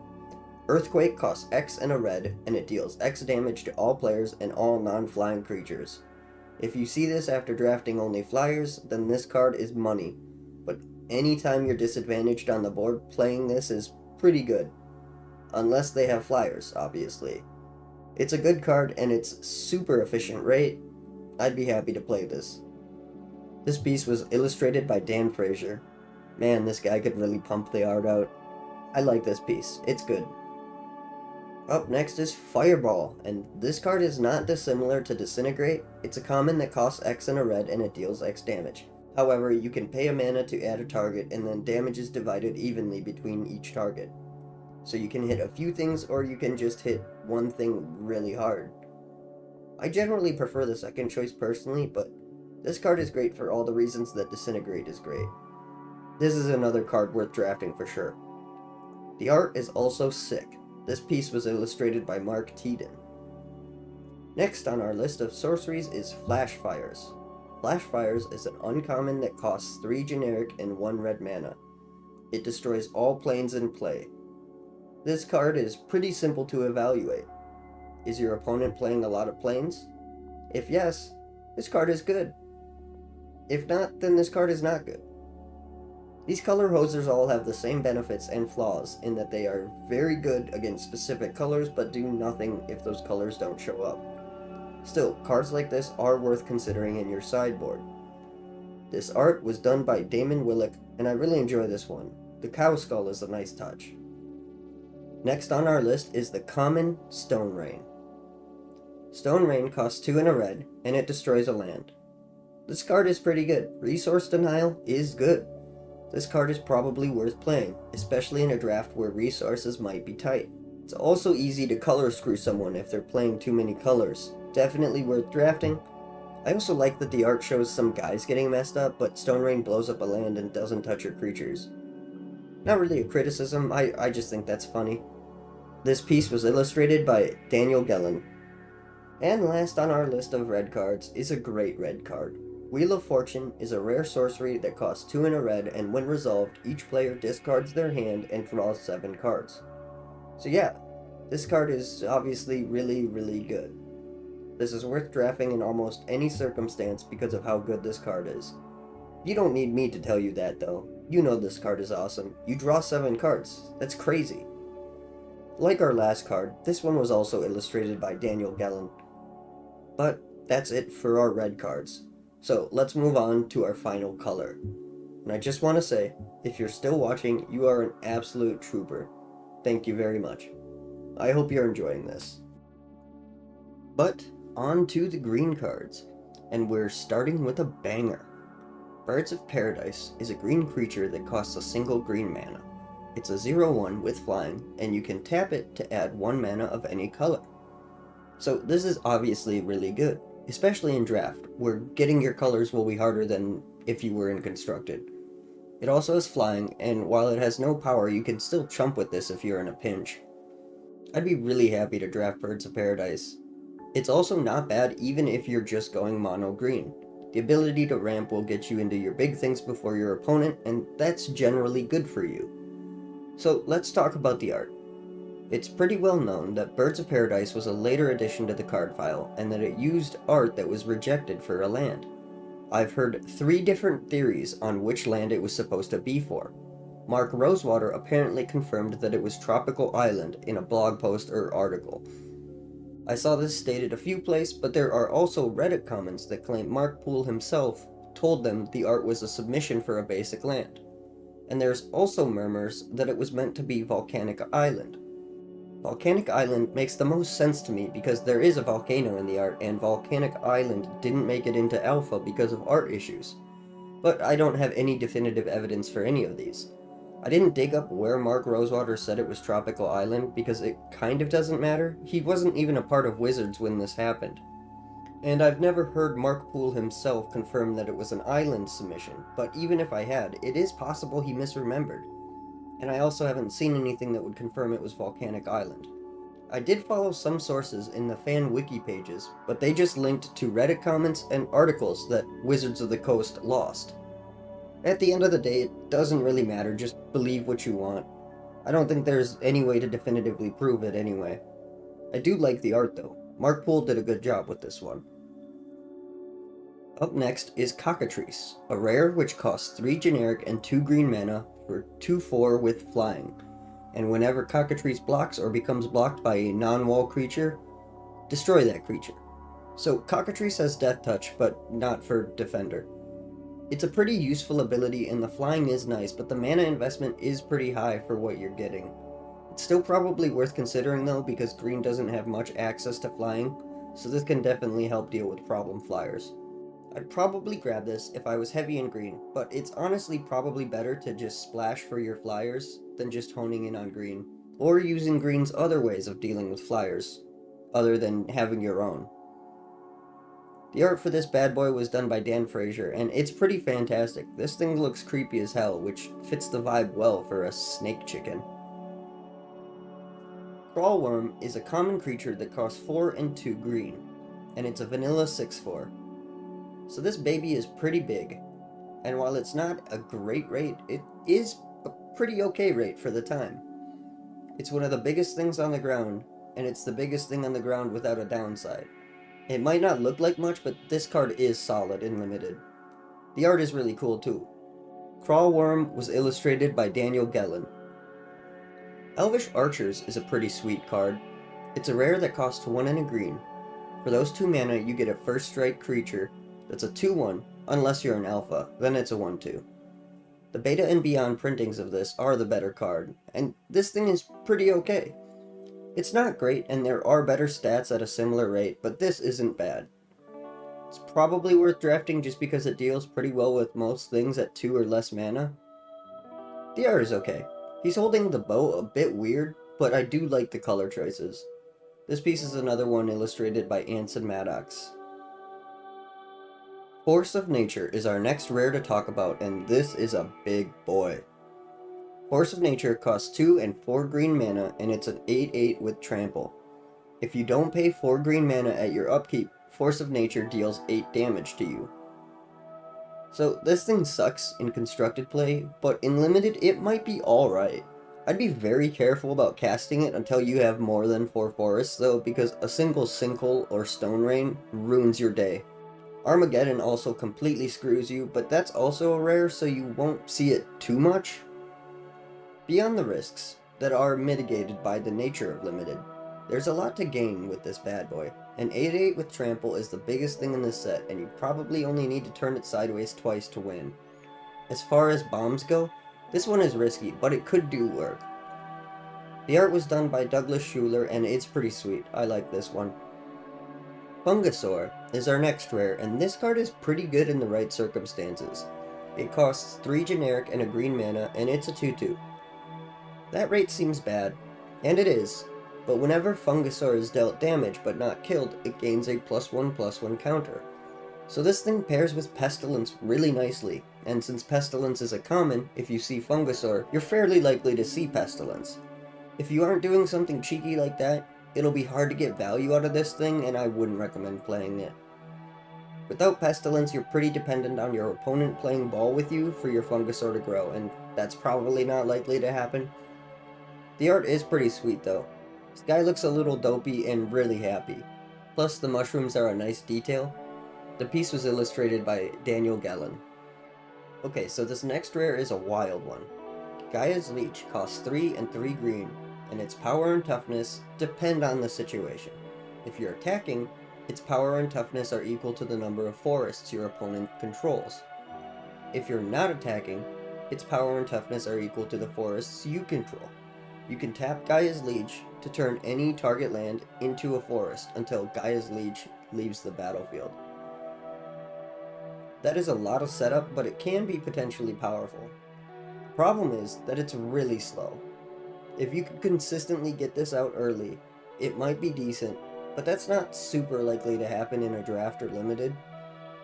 Earthquake costs X and a red, and it deals X damage to all players and all non-flying creatures. If you see this after drafting only flyers, then this card is money. But anytime you're disadvantaged on the board, playing this is pretty good. Unless they have flyers, obviously. It's a good card and it's super efficient rate. I'd be happy to play this. This piece was illustrated by Dan Fraser. Man, this guy could really pump the art out. I like this piece. It's good. Up next is Fireball, and this card is not dissimilar to Disintegrate. It's a common that costs X and a red and it deals X damage. However, you can pay a mana to add a target and then damage is divided evenly between each target. So you can hit a few things or you can just hit one thing really hard. I generally prefer the second choice personally, but this card is great for all the reasons that Disintegrate is great. This is another card worth drafting for sure. The art is also sick. This piece was illustrated by Mark Teeden. Next on our list of sorceries is Flash Fires. Flash Fires is an uncommon that costs 3 generic and 1 red mana. It destroys all planes in play. This card is pretty simple to evaluate. Is your opponent playing a lot of planes? If yes, this card is good. If not, then this card is not good. These color hosers all have the same benefits and flaws in that they are very good against specific colors but do nothing if those colors don't show up. Still, cards like this are worth considering in your sideboard. This art was done by Damon Willick, and I really enjoy this one. The cow skull is a nice touch. Next on our list is the common Stone Rain. Stone Rain costs 2 and a red, and it destroys a land. This card is pretty good. Resource Denial is good. This card is probably worth playing, especially in a draft where resources might be tight. It's also easy to color screw someone if they're playing too many colors. Definitely worth drafting. I also like that the art shows some guys getting messed up, but Stone Rain blows up a land and doesn't touch your creatures. Not really a criticism, I just think that's funny. This piece was illustrated by Daniel Gellin. And last on our list of red cards is a great red card. Wheel of Fortune is a rare sorcery that costs 2 and a red, and when resolved, each player discards their hand and draws 7 cards. So yeah, this card is obviously really, really good. This is worth drafting in almost any circumstance because of how good this card is. You don't need me to tell you that though. You know this card is awesome. You draw 7 cards. That's crazy. Like our last card, this one was also illustrated by Daniel Gellin. But that's it for our red cards. So let's move on to our final color. And I just want to say, if you're still watching, you are an absolute trooper. Thank you very much. I hope you're enjoying this. But on to the green cards, and we're starting with a banger. Birds of Paradise is a green creature that costs a single green mana. It's a 0/1 with flying, and you can tap it to add 1 mana of any color. So this is obviously really good, especially in draft, where getting your colors will be harder than if you were in constructed. It also has flying, and while it has no power, you can still chump with this if you're in a pinch. I'd be really happy to draft Birds of Paradise. It's also not bad even if you're just going mono green. The ability to ramp will get you into your big things before your opponent, and that's generally good for you. So let's talk about the art. It's pretty well known that Birds of Paradise was a later addition to the card file, and that it used art that was rejected for a land. I've heard 3 different theories on which land it was supposed to be for. Mark Rosewater apparently confirmed that it was Tropical Island in a blog post or article. I saw this stated a few places, but there are also Reddit comments that claim Mark Poole himself told them the art was a submission for a basic land. And there's also murmurs that it was meant to be Volcanic Island. Volcanic Island makes the most sense to me because there is a volcano in the art, and Volcanic Island didn't make it into alpha because of art issues. But I don't have any definitive evidence for any of these. I didn't dig up where Mark Rosewater said it was Tropical Island because it kind of doesn't matter. He wasn't even a part of Wizards when this happened. And I've never heard Mark Poole himself confirm that it was an island submission, but even if I had, it is possible he misremembered. And I also haven't seen anything that would confirm it was Volcanic Island. I did follow some sources in the fan wiki pages, but they just linked to Reddit comments and articles that Wizards of the Coast lost. At the end of the day, it doesn't really matter, just believe what you want. I don't think there's any way to definitively prove it anyway. I do like the art though. Mark Poole did a good job with this one. Up next is Cockatrice, a rare which costs 3 generic and 2 green mana for 2/4 with flying, and whenever Cockatrice blocks or becomes blocked by a non-wall creature, destroy that creature. So Cockatrice has Death Touch, but not for Defender. It's a pretty useful ability and the flying is nice, but the mana investment is pretty high for what you're getting. It's still probably worth considering though, because green doesn't have much access to flying, so this can definitely help deal with problem flyers. I'd probably grab this if I was heavy in green, but it's honestly probably better to just splash for your flyers than just honing in on green, or using green's other ways of dealing with flyers, other than having your own. The art for this bad boy was done by Dan Frazier, and it's pretty fantastic. This thing looks creepy as hell, which fits the vibe well for a snake chicken. Crawlworm is a common creature that costs 4 and 2 green, and it's a vanilla 6/4. So this baby is pretty big, and while it's not a great rate, it is a pretty okay rate for the time. It's one of the biggest things on the ground, and it's the biggest thing on the ground without a downside. It might not look like much, but this card is solid in limited. The art is really cool too. Crawlworm was illustrated by Daniel Gellin. Elvish Archers is a pretty sweet card. It's a rare that costs 1 and a green. For those 2 mana, you get a first strike creature that's a 2/1, unless you're an alpha, then it's a 1/2. The beta and beyond printings of this are the better card, and this thing is pretty okay. It's not great, and there are better stats at a similar rate, but this isn't bad. It's probably worth drafting just because it deals pretty well with most things at 2 or less mana. The art is okay. He's holding the bow a bit weird, but I do like the color choices. This piece is another one illustrated by Anson Maddox. Force of Nature is our next rare to talk about, and this is a big boy. Force of Nature costs 2 and 4 green mana, and it's an 8/8 with trample. If you don't pay 4 green mana at your upkeep, Force of Nature deals 8 damage to you. So this thing sucks in constructed play, but in limited it might be alright. I'd be very careful about casting it until you have more than 4 forests though, because a single sinkhole or stone rain ruins your day. Armageddon also completely screws you, but that's also a rare, so you won't see it too much. Beyond the risks that are mitigated by the nature of limited, there's a lot to gain with this bad boy. An 8/8 with trample is the biggest thing in this set, and you probably only need to turn it sideways twice to win. As far as bombs go, this one is risky, but it could do work. The art was done by Douglas Schuler, and it's pretty sweet. I like this one. Fungasaur is our next rare, and this card is pretty good in the right circumstances. It costs 3 generic and a green mana, and it's a 2/2. That rate seems bad, and it is, but whenever Fungusaur is dealt damage but not killed, it gains a +1/+1 counter. So this thing pairs with Pestilence really nicely, and since Pestilence is a common, if you see Fungusaur, you're fairly likely to see Pestilence. If you aren't doing something cheeky like that, it'll be hard to get value out of this thing, and I wouldn't recommend playing it. Without Pestilence, you're pretty dependent on your opponent playing ball with you for your Fungusaur to grow, and that's probably not likely to happen. The art is pretty sweet though. This guy looks a little dopey and really happy. Plus the mushrooms are a nice detail. The piece was illustrated by Daniel Gellin. Okay, so this next rare is a wild one. Gaia's Leech costs 3 and 3 green, and its power and toughness depend on the situation. If you're attacking, its power and toughness are equal to the number of forests your opponent controls. If you're not attacking, its power and toughness are equal to the forests you control. You can tap Gaia's Leech to turn any target land into a forest until Gaia's Leech leaves the battlefield. That is a lot of setup, but it can be potentially powerful. The problem is that it's really slow. If you could consistently get this out early, it might be decent, but that's not super likely to happen in a draft or limited.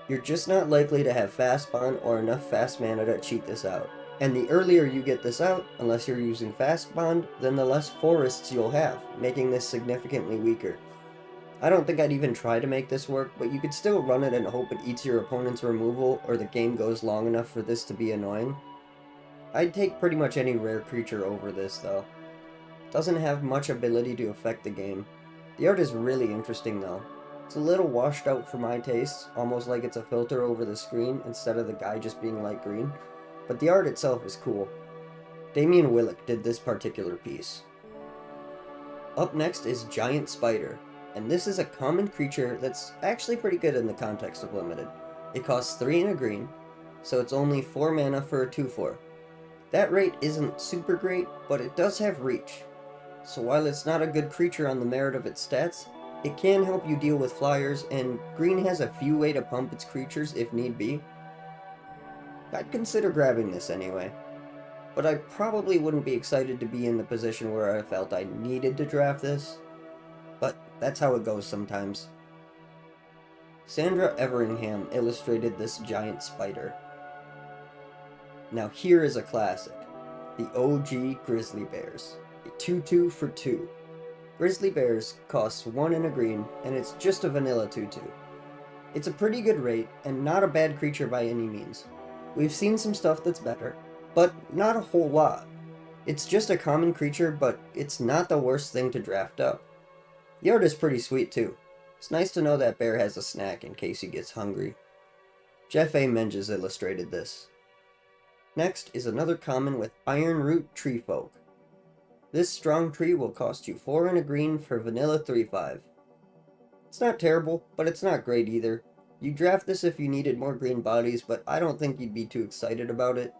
You're just not likely to have fast bond or enough fast mana to cheat this out. And the earlier you get this out, unless you're using fast bond, then the less forests you'll have, making this significantly weaker. I don't think I'd even try to make this work, but you could still run it and hope it eats your opponent's removal or the game goes long enough for this to be annoying. I'd take pretty much any rare creature over this though. It doesn't have much ability to affect the game. The art is really interesting though. It's a little washed out for my tastes, almost like it's a filter over the screen instead of the guy just being light green, but the art itself is cool. Damian Willick did this particular piece. Up next is Giant Spider, and this is a common creature that's actually pretty good in the context of Limited. It costs 3 and a green, so it's only 4 mana for a 2/4. That rate isn't super great, but it does have reach. So while it's not a good creature on the merit of its stats, it can help you deal with flyers, and green has a few ways to pump its creatures if need be. I'd consider grabbing this anyway, but I probably wouldn't be excited to be in the position where I felt I needed to draft this. But that's how it goes sometimes. Sandra Everingham illustrated this giant spider. Now here is a classic. The OG Grizzly Bears. A 2/2 for 2. Grizzly Bears costs 1 and a green, and it's just a vanilla 2/2. It's a pretty good rate, and not a bad creature by any means. We've seen some stuff that's better, but not a whole lot. It's just a common creature, but it's not the worst thing to draft up. The art is pretty sweet too. It's nice to know that bear has a snack in case he gets hungry. Jeff A. Menges illustrated this. Next is another common with Ironroot Treefolk. This strong tree will cost you 4 and a green for vanilla 3/5. It's not terrible, but it's not great either. You draft this if you needed more green bodies, but I don't think you'd be too excited about it.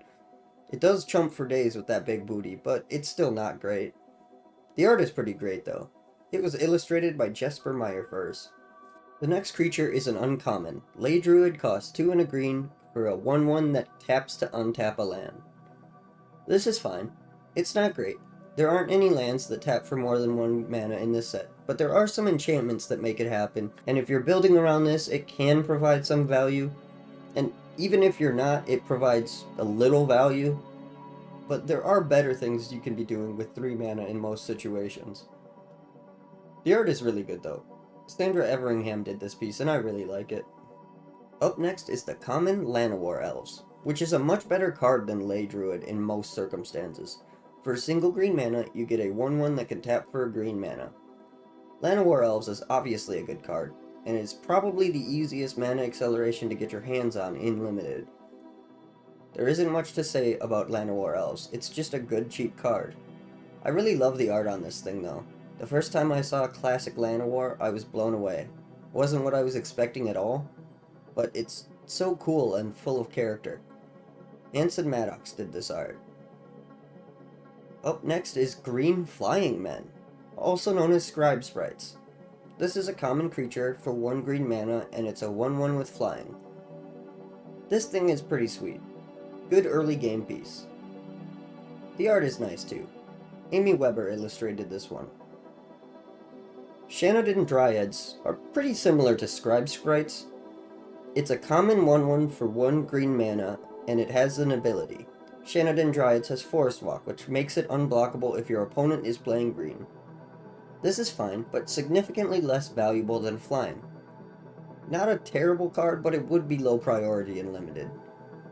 It does chump for days with that big booty, but it's still not great. The art is pretty great though. It was illustrated by Jesper Meyerfurs. The next creature is an uncommon. Ley Druid costs 2 and a green for a 1/1 that taps to untap a land. This is fine. It's not great. There aren't any lands that tap for more than 1 mana in this set, but there are some enchantments that make it happen, and if you're building around this, it can provide some value, and even if you're not, it provides a little value, but there are better things you can be doing with 3 mana in most situations. The art is really good though. Sandra Everingham did this piece, and I really like it. Up next is the common Llanowar Elves, which is a much better card than Ley Druid in most circumstances. For a single green mana, you get a 1/1 that can tap for a green mana. Llanowar Elves is obviously a good card, and is probably the easiest mana acceleration to get your hands on in Limited. There isn't much to say about Llanowar Elves, it's just a good cheap card. I really love the art on this thing though. The first time I saw classic Llanowar, I was blown away. It wasn't what I was expecting at all, but it's so cool and full of character. Anson Maddox did this art. Up next is Green Flying Men, also known as Scribe Sprites. This is a common creature for 1 green mana, and it's a 1/1 with flying. This thing is pretty sweet. Good early game piece. The art is nice too. Amy Weber illustrated this one. Shannon Dryads are pretty similar to Scribe Sprites. It's a common 1/1 for 1 green mana, and it has an ability. Shannon Dryads has Forest Walk, which makes it unblockable if your opponent is playing green. This is fine, but significantly less valuable than flying. Not a terrible card, but it would be low priority in Limited.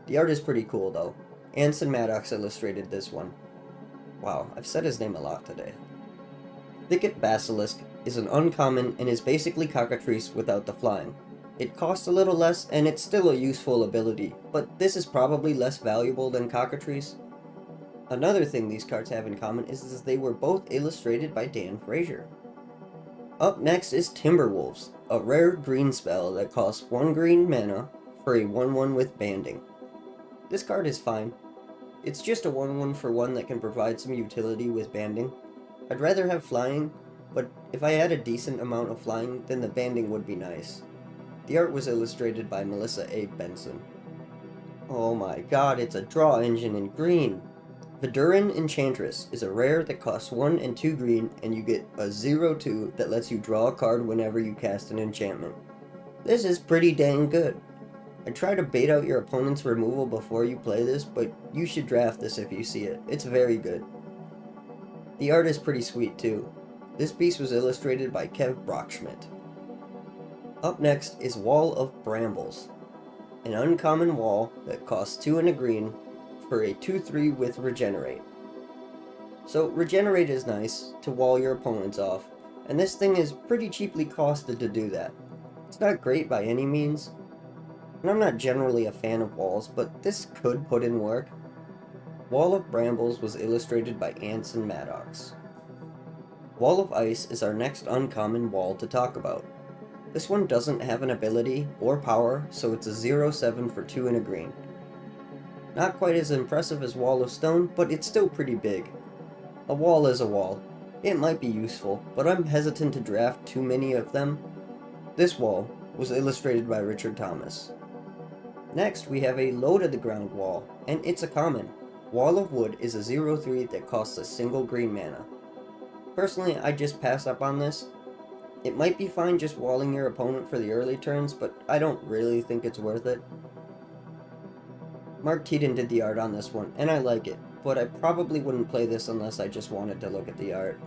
The art is pretty cool though. Anson Maddox illustrated this one. Wow, I've said his name a lot today. Thicket Basilisk is an uncommon and is basically Cockatrice without the flying. It costs a little less and it's still a useful ability, but this is probably less valuable than Cockatrice. Another thing these cards have in common is they were both illustrated by Dan Frazier. Up next is Timberwolves, a rare green spell that costs 1 green mana for a 1/1 with banding. This card is fine. It's just a 1/1 for 1 that can provide some utility with banding. I'd rather have flying, but if I had a decent amount of flying, then the banding would be nice. The art was illustrated by Melissa A. Benson. Oh my god, it's a draw engine in green! Viduran Enchantress is a rare that costs 1 and 2 green, and you get a 0/2 that lets you draw a card whenever you cast an enchantment. This is pretty dang good. I try to bait out your opponent's removal before you play this, but you should draft this if you see it. It's very good. The art is pretty sweet too. This piece was illustrated by Kev Brockschmidt. Up next is Wall of Brambles, an uncommon wall that costs 2 and a green for a 2/3 with Regenerate. So Regenerate is nice to wall your opponents off, and this thing is pretty cheaply costed to do that. It's not great by any means, and I'm not generally a fan of walls, but this could put in work. Wall of Brambles was illustrated by Anson Maddox. Wall of Ice is our next uncommon wall to talk about. This one doesn't have an ability or power, so it's a 0/7 for 2 and a green. Not quite as impressive as Wall of Stone, but it's still pretty big. A wall is a wall. It might be useful, but I'm hesitant to draft too many of them. This wall was illustrated by Richard Thomas. Next, we have a low to the ground wall, and it's a common. Wall of Wood is a 0/3 that costs a single green mana. Personally, I just pass up on this. It might be fine just walling your opponent for the early turns, but I don't really think it's worth it. Mark Teaton did the art on this one, and I like it, but I probably wouldn't play this unless I just wanted to look at the art.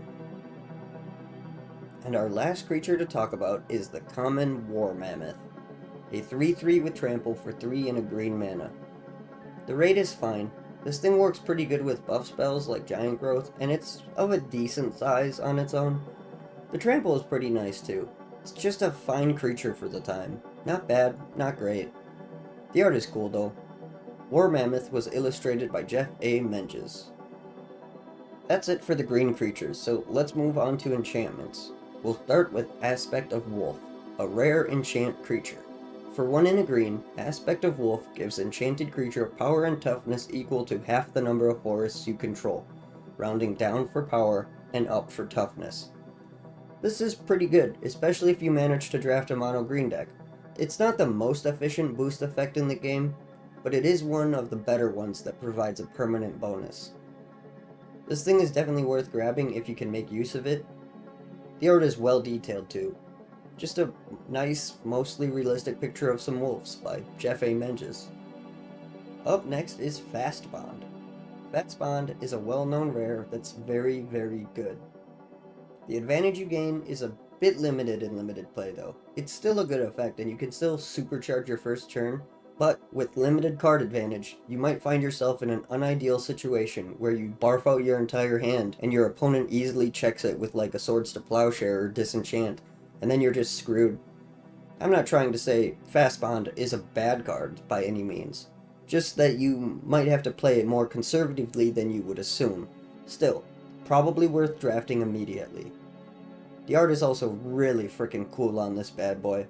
And our last creature to talk about is the common War Mammoth, a 3/3 with trample for 3 and a green mana. The rate is fine. This thing works pretty good with buff spells like Giant Growth, and it's of a decent size on its own. The trample is pretty nice too. It's just a fine creature for the time. Not bad, not great. The art is cool though. War Mammoth was illustrated by Jeff A. Menges. That's it for the green creatures, so let's move on to enchantments. We'll start with Aspect of Wolf, a rare enchant creature. For 1 in a green, Aspect of Wolf gives enchanted creature power and toughness equal to half the number of forests you control, rounding down for power and up for toughness. This is pretty good, especially if you manage to draft a mono green deck. It's not the most efficient boost effect in the game, but it is one of the better ones that provides a permanent bonus. This thing is definitely worth grabbing if you can make use of it. The art is well detailed too. Just a nice, mostly realistic picture of some wolves by Jeff A. Menges. Up next is Fast Bond. Fast Bond is a well-known rare that's very, very good. The advantage you gain is a bit limited in limited play though. It's still a good effect and you can still supercharge your first turn, but with limited card advantage, you might find yourself in an unideal situation where you barf out your entire hand and your opponent easily checks it with like a Swords to Plowshare or Disenchant, and then you're just screwed. I'm not trying to say Fast Bond is a bad card by any means, just that you might have to play it more conservatively than you would assume. Still, probably worth drafting immediately. The art is also really freaking cool on this bad boy.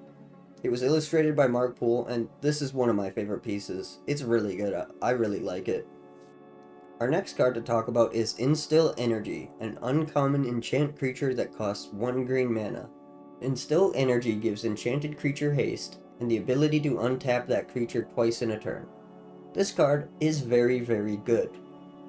It was illustrated by Mark Poole, and this is one of my favorite pieces. It's really good. I really like it. Our next card to talk about is Instill Energy, an uncommon enchant creature that costs 1 green mana. Instill Energy gives enchanted creature haste, and the ability to untap that creature twice in a turn. This card is very, very good.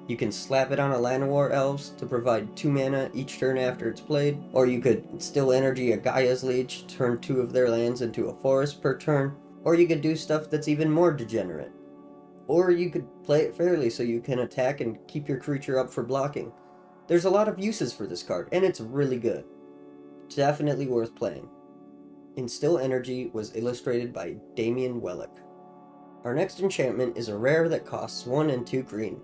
You can slap it on a Llanowar Elves to provide 2 mana each turn after it's played, or you could still energy a Gaia's Leech, turn 2 of their lands into a forest per turn, or you could do stuff that's even more degenerate. Or you could play it fairly so you can attack and keep your creature up for blocking. There's a lot of uses for this card, and it's really good. Definitely worth playing. Instill Energy was illustrated by Damian Wellick. Our next enchantment is a rare that costs 1 and 2 green.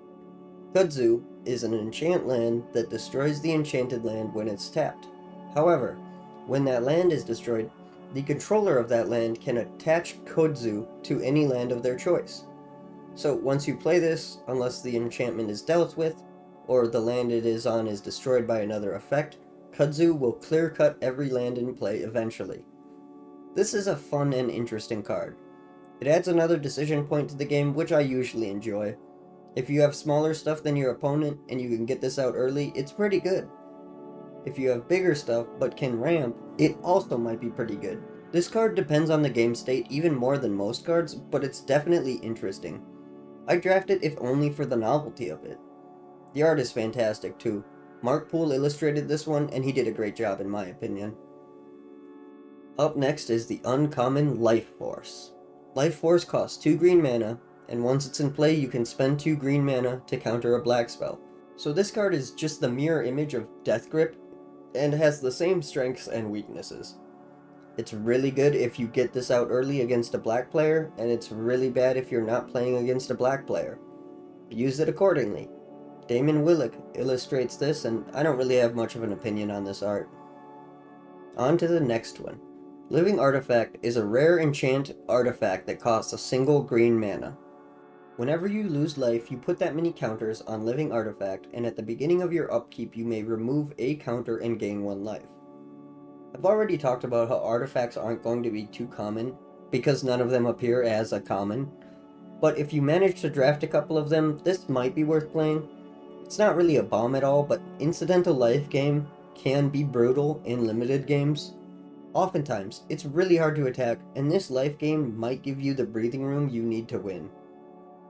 Kudzu is an enchant land that destroys the enchanted land when it's tapped. However, when that land is destroyed, the controller of that land can attach Kudzu to any land of their choice. So once you play this, unless the enchantment is dealt with, or the land it is on is destroyed by another effect, Kudzu will clear-cut every land in play eventually. This is a fun and interesting card. It adds another decision point to the game, which I usually enjoy. If you have smaller stuff than your opponent and you can get this out early, it's pretty good. If you have bigger stuff but can ramp, it also might be pretty good. This card depends on the game state even more than most cards, but it's definitely interesting. I draft it if only for the novelty of it. The art is fantastic too. Mark Poole illustrated this one and he did a great job in my opinion. Up next is the uncommon Life Force. Life Force costs 2 green mana, and once it's in play you can spend 2 green mana to counter a black spell. So this card is just the mirror image of Death Grip, and has the same strengths and weaknesses. It's really good if you get this out early against a black player, and it's really bad if you're not playing against a black player. Use it accordingly. Damian Wellick illustrates this, and I don't really have much of an opinion on this art. On to the next one. Living Artifact is a rare enchant artifact that costs a single green mana. Whenever you lose life, you put that many counters on Living Artifact, and at the beginning of your upkeep you may remove a counter and gain 1 life. I've already talked about how artifacts aren't going to be too common, because none of them appear as a common, but if you manage to draft a couple of them, this might be worth playing. It's not really a bomb at all, but Incidental Life Gain can be brutal in limited games. Oftentimes, it's really hard to attack, and this life gain might give you the breathing room you need to win.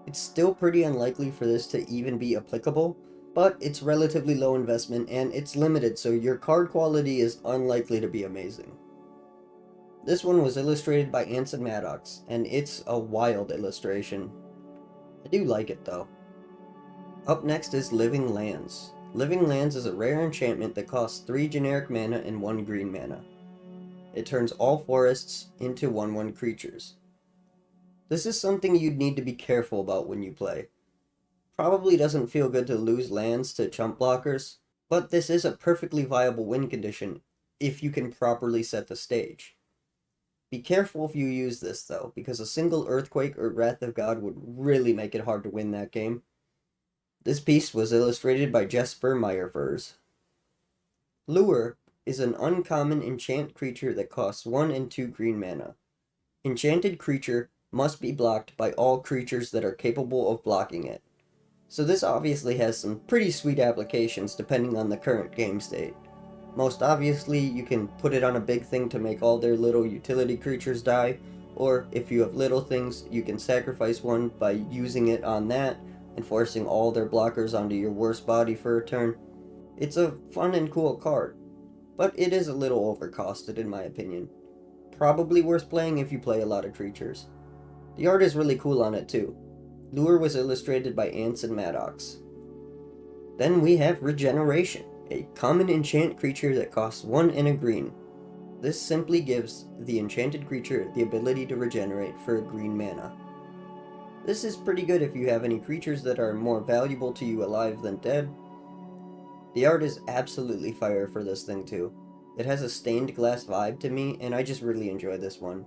It's still pretty unlikely for this to even be applicable, but it's relatively low investment and it's limited, so your card quality is unlikely to be amazing. This one was illustrated by Anson Maddox, and it's a wild illustration. I do like it though. Up next is Living Lands. Living Lands is a rare enchantment that costs 3 generic mana and 1 green mana. It turns all forests into 1/1 creatures. This is something you'd need to be careful about when you play. Probably doesn't feel good to lose lands to chump blockers, but this is a perfectly viable win condition if you can properly set the stage. Be careful if you use this though, because a single Earthquake or Wrath of God would really make it hard to win that game. This piece was illustrated by Jesper Meyervers. Lure is an uncommon enchant creature that costs 1 and 2 green mana. Enchanted creature must be blocked by all creatures that are capable of blocking it. So this obviously has some pretty sweet applications depending on the current game state. Most obviously, you can put it on a big thing to make all their little utility creatures die, or if you have little things, you can sacrifice one by using it on that and forcing all their blockers onto your worst body for a turn. It's a fun and cool card, but it is a little overcosted in my opinion. Probably worth playing if you play a lot of creatures. The art is really cool on it too. Lure was illustrated by Anson Maddox. Then we have Regeneration, a common enchant creature that costs 1 and a green. This simply gives the enchanted creature the ability to regenerate for a green mana. This is pretty good if you have any creatures that are more valuable to you alive than dead. The art is absolutely fire for this thing too. It has a stained glass vibe to me, and I just really enjoy this one.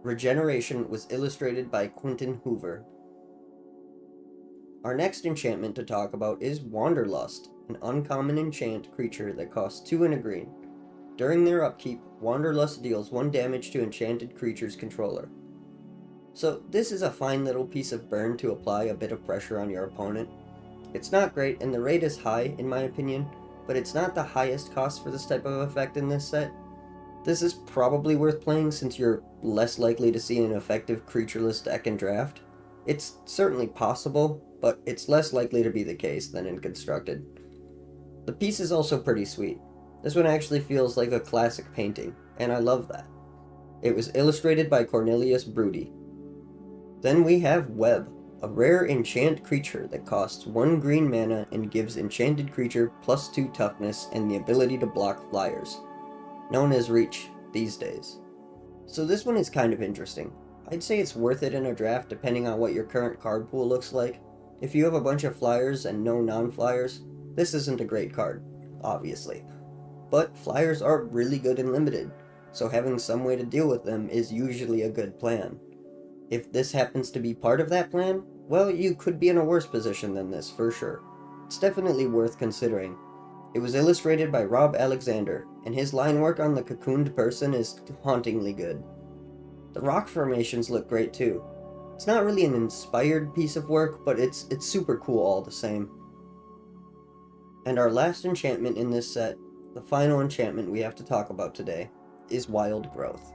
Regeneration was illustrated by Quentin Hoover. Our next enchantment to talk about is Wanderlust, an uncommon enchant creature that costs 2 and a green. During their upkeep, Wanderlust deals 1 damage to enchanted creature's controller. So this is a fine little piece of burn to apply a bit of pressure on your opponent. It's not great, and the rate is high in my opinion, but it's not the highest cost for this type of effect in this set. This is probably worth playing since you're less likely to see an effective creatureless deck in draft. It's certainly possible, but it's less likely to be the case than in Constructed. The piece is also pretty sweet. This one actually feels like a classic painting, and I love that. It was illustrated by Cornelius Brudi. Then we have Web, a rare enchant creature that costs 1 green mana and gives enchanted creature +2 toughness and the ability to block flyers, known as Reach these days. So this one is kind of interesting. I'd say it's worth it in a draft depending on what your current card pool looks like. If you have a bunch of flyers and no non-flyers, this isn't a great card, obviously. But flyers are really good in Limited, so having some way to deal with them is usually a good plan. If this happens to be part of that plan, well, you could be in a worse position than this, for sure. It's definitely worth considering. It was illustrated by Rob Alexander, and his line work on the cocooned person is hauntingly good. The rock formations look great too. It's not really an inspired piece of work, but it's super cool all the same. And our last enchantment in this set, the final enchantment we have to talk about today, is Wild Growth.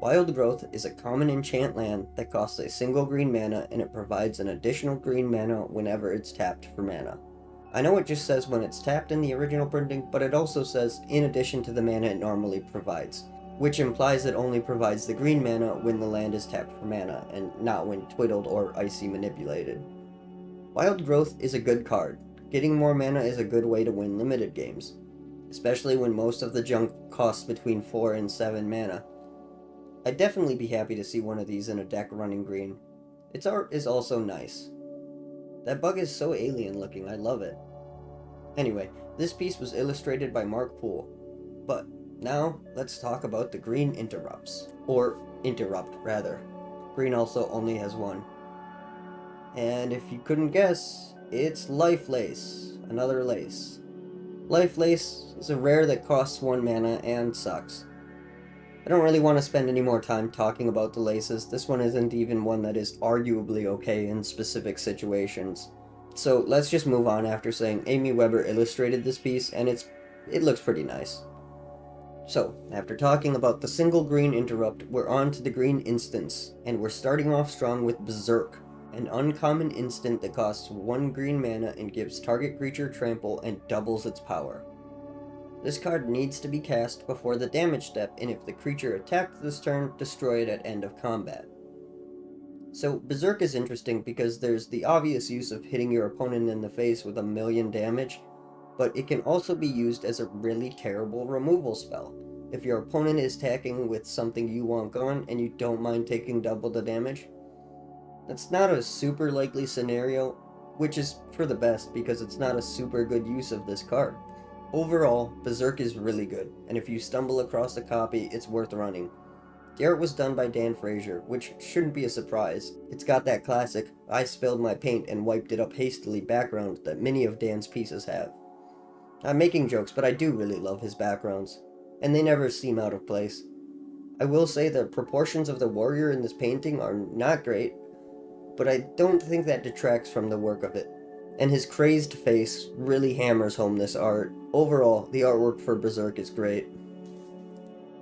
Wild Growth is a common enchant land that costs a single green mana and it provides an additional green mana whenever it's tapped for mana. I know it just says when it's tapped in the original printing, but it also says in addition to the mana it normally provides, which implies it only provides the green mana when the land is tapped for mana, and not when twiddled or icy manipulated. Wild Growth is a good card. Getting more mana is a good way to win limited games, especially when most of the junk costs between 4 and 7 mana. I'd definitely be happy to see one of these in a deck running green. Its art is also nice. That bug is so alien looking, I love it. Anyway, this piece was illustrated by Mark Poole. But now, let's talk about the green interrupts. Or interrupt, rather. Green also only has one. And if you couldn't guess, it's Life Lace, another lace. Life Lace is a rare that costs 1 mana and sucks. I don't really want to spend any more time talking about the laces. This one isn't even one that is arguably okay in specific situations. So let's just move on after saying Amy Weber illustrated this piece, and it looks pretty nice. So, after talking about the single green interrupt, we're on to the green instants, and we're starting off strong with Berserk, an uncommon instant that costs 1 green mana and gives target creature trample and doubles its power. This card needs to be cast before the damage step, and if the creature attacked this turn, destroy it at end of combat. So Berserk is interesting because there's the obvious use of hitting your opponent in the face with 1,000,000 damage, but it can also be used as a really terrible removal spell. If your opponent is attacking with something you want gone and you don't mind taking double the damage. That's not a super likely scenario, which is for the best because it's not a super good use of this card. Overall, Berserk is really good, and if you stumble across a copy, it's worth running. The art was done by Dan Frazier, which shouldn't be a surprise. It's got that classic, I spilled my paint and wiped it up hastily background that many of Dan's pieces have. I'm making jokes, but I do really love his backgrounds, and they never seem out of place. I will say the proportions of the warrior in this painting are not great, but I don't think that detracts from the work of it. And his crazed face really hammers home this art. Overall, the artwork for Berserk is great.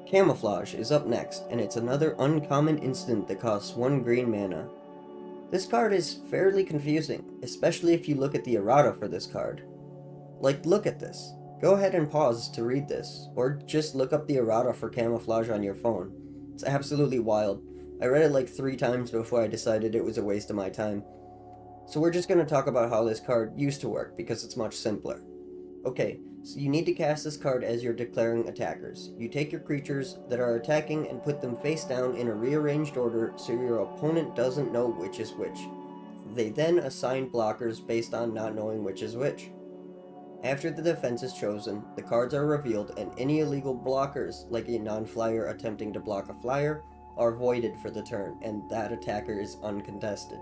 Camouflage is up next, and it's another uncommon instant that costs 1 green mana. This card is fairly confusing, especially if you look at the errata for this card. Like, look at this. Go ahead and pause to read this, or just look up the errata for Camouflage on your phone. It's absolutely wild. I read it like 3 times before I decided it was a waste of my time. So we're just going to talk about how this card used to work, because it's much simpler. Okay, so you need to cast this card as you're declaring attackers. You take your creatures that are attacking and put them face down in a rearranged order so your opponent doesn't know which is which. They then assign blockers based on not knowing which is which. After the defense is chosen, the cards are revealed and any illegal blockers, like a non-flyer attempting to block a flyer, are voided for the turn, and that attacker is uncontested.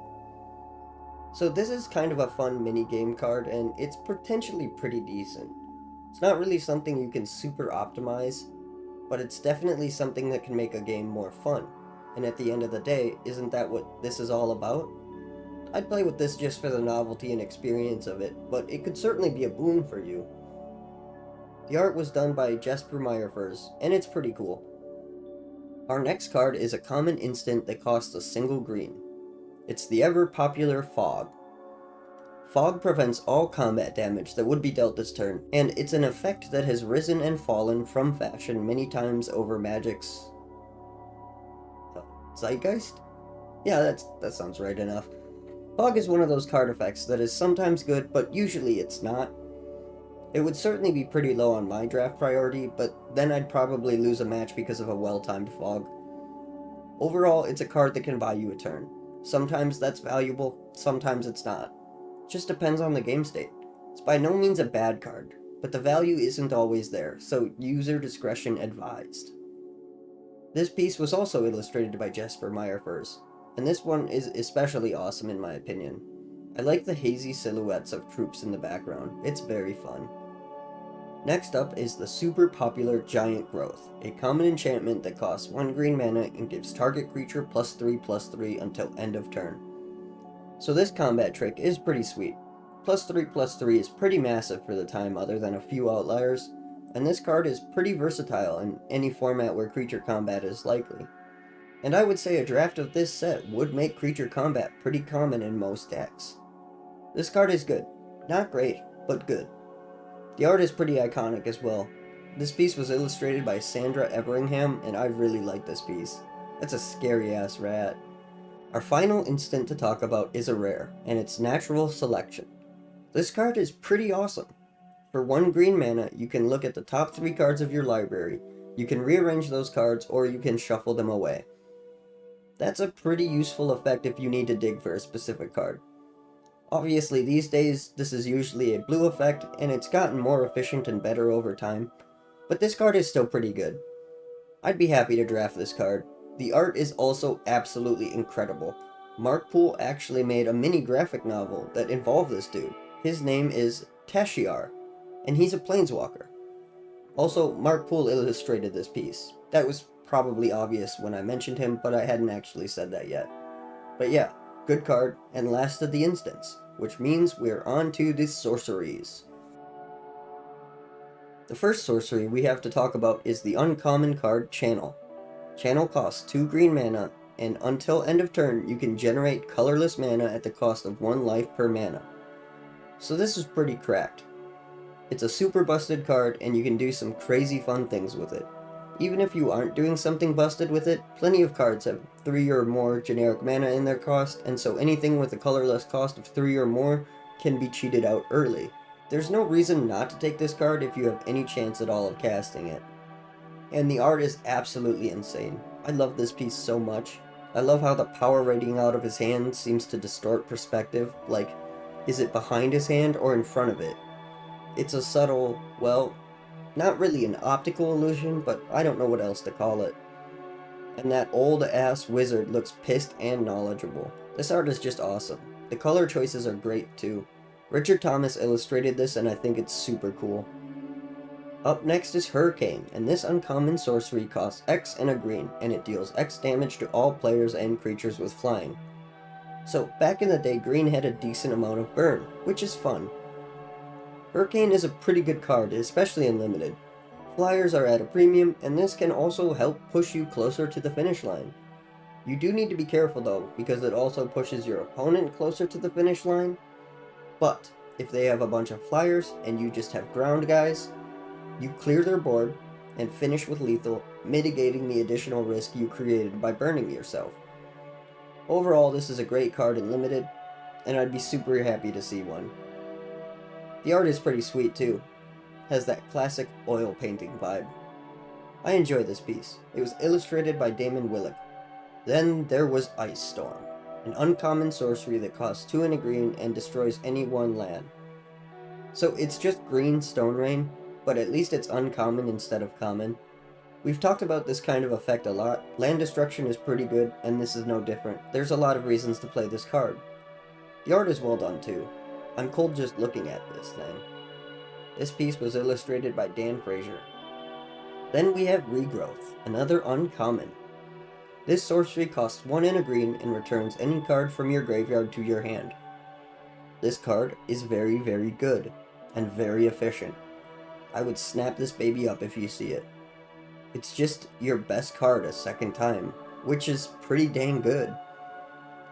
So this is kind of a fun mini-game card, and it's potentially pretty decent. It's not really something you can super optimize, but it's definitely something that can make a game more fun. And at the end of the day, isn't that what this is all about? I'd play with this just for the novelty and experience of it, but it could certainly be a boon for you. The art was done by Jesper Meyerfers, and it's pretty cool. Our next card is a common instant that costs a single green. It's the ever-popular Fog. Fog prevents all combat damage that would be dealt this turn, and it's an effect that has risen and fallen from fashion many times over Magic's zeitgeist? Yeah, that sounds right enough. Fog is one of those card effects that is sometimes good, but usually it's not. It would certainly be pretty low on my draft priority, but then I'd probably lose a match because of a well-timed Fog. Overall, it's a card that can buy you a turn. Sometimes that's valuable, sometimes it's not. Just depends on the game state. It's by no means a bad card, but the value isn't always there, so user discretion advised. This piece was also illustrated by Jesper Meyerfers, and this one is especially awesome in my opinion. I like the hazy silhouettes of troops in the background, it's very fun. Next up is the super popular Giant Growth, a common enchantment that costs 1 green mana and gives target creature +3/+3 until end of turn. So this combat trick is pretty sweet. +3/+3 is pretty massive for the time other than a few outliers, and this card is pretty versatile in any format where creature combat is likely. And I would say a draft of this set would make creature combat pretty common in most decks. This card is good. Not great, but good. The art is pretty iconic as well. This piece was illustrated by Sandra Everingham, and I really like this piece. That's a scary ass rat. Our final instant to talk about is a rare, and it's Natural Selection. This card is pretty awesome. For 1 green mana, you can look at the top 3 cards of your library, you can rearrange those cards, or you can shuffle them away. That's a pretty useful effect if you need to dig for a specific card. Obviously, these days, this is usually a blue effect, and it's gotten more efficient and better over time, but this card is still pretty good. I'd be happy to draft this card. The art is also absolutely incredible. Mark Poole actually made a mini graphic novel that involved this dude. His name is Tashiar, and he's a planeswalker. Also, Mark Poole illustrated this piece. That was probably obvious when I mentioned him, but I hadn't actually said that yet. But yeah, good card, and last of the instants, which means we're on to the sorceries. The first sorcery we have to talk about is the uncommon card Channel. Channel costs 2 green mana, and until end of turn, you can generate colorless mana at the cost of 1 life per mana. So this is pretty cracked. It's a super busted card, and you can do some crazy fun things with it. Even if you aren't doing something busted with it, plenty of cards have 3 or more generic mana in their cost, and so anything with a colorless cost of 3 or more can be cheated out early. There's no reason not to take this card if you have any chance at all of casting it. And the art is absolutely insane. I love this piece so much. I love how the power radiating out of his hand seems to distort perspective, like, is it behind his hand or in front of it? It's a subtle, well, not really an optical illusion, but I don't know what else to call it. And that old-ass wizard looks pissed and knowledgeable. This art is just awesome. The color choices are great, too. Richard Thomas illustrated this, and I think it's super cool. Up next is Hurricane, and this uncommon sorcery costs X and a green, and it deals X damage to all players and creatures with flying. So, back in the day, green had a decent amount of burn, which is fun. Hurricane is a pretty good card, especially in Limited. Flyers are at a premium, and this can also help push you closer to the finish line. You do need to be careful though, because it also pushes your opponent closer to the finish line. But, if they have a bunch of flyers, and you just have ground guys, you clear their board, and finish with lethal, mitigating the additional risk you created by burning yourself. Overall, this is a great card in Limited, and I'd be super happy to see one. The art is pretty sweet too. Has that classic oil painting vibe. I enjoy this piece. It was illustrated by Damon Willock. Then there was Ice Storm, an uncommon sorcery that costs 2 and a green and destroys any one land. So it's just green Stone Rain, but at least it's uncommon instead of common. We've talked about this kind of effect a lot. Land destruction is pretty good, and this is no different. There's a lot of reasons to play this card. The art is well done too. I'm cold just looking at this thing. This piece was illustrated by Dan Fraser. Then we have Regrowth, another uncommon. This sorcery costs 1 and a green and returns any card from your graveyard to your hand. This card is very, very good, and very efficient. I would snap this baby up if you see it. It's just your best card a second time, which is pretty dang good.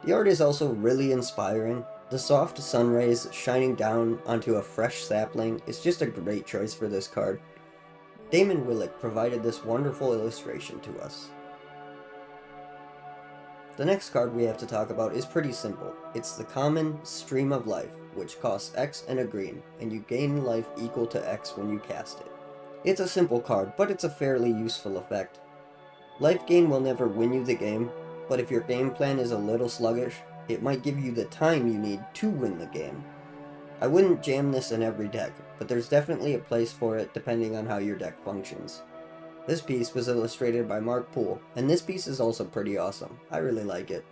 The art is also really inspiring. The soft sun rays shining down onto a fresh sapling is just a great choice for this card. Damon Willick provided this wonderful illustration to us. The next card we have to talk about is pretty simple. It's the common Stream of Life, which costs X and a green, and you gain life equal to X when you cast it. It's a simple card, but it's a fairly useful effect. Life gain will never win you the game, but if your game plan is a little sluggish, it might give you the time you need to win the game. I wouldn't jam this in every deck, but there's definitely a place for it depending on how your deck functions. This piece was illustrated by Mark Poole, and this piece is also pretty awesome. I really like it.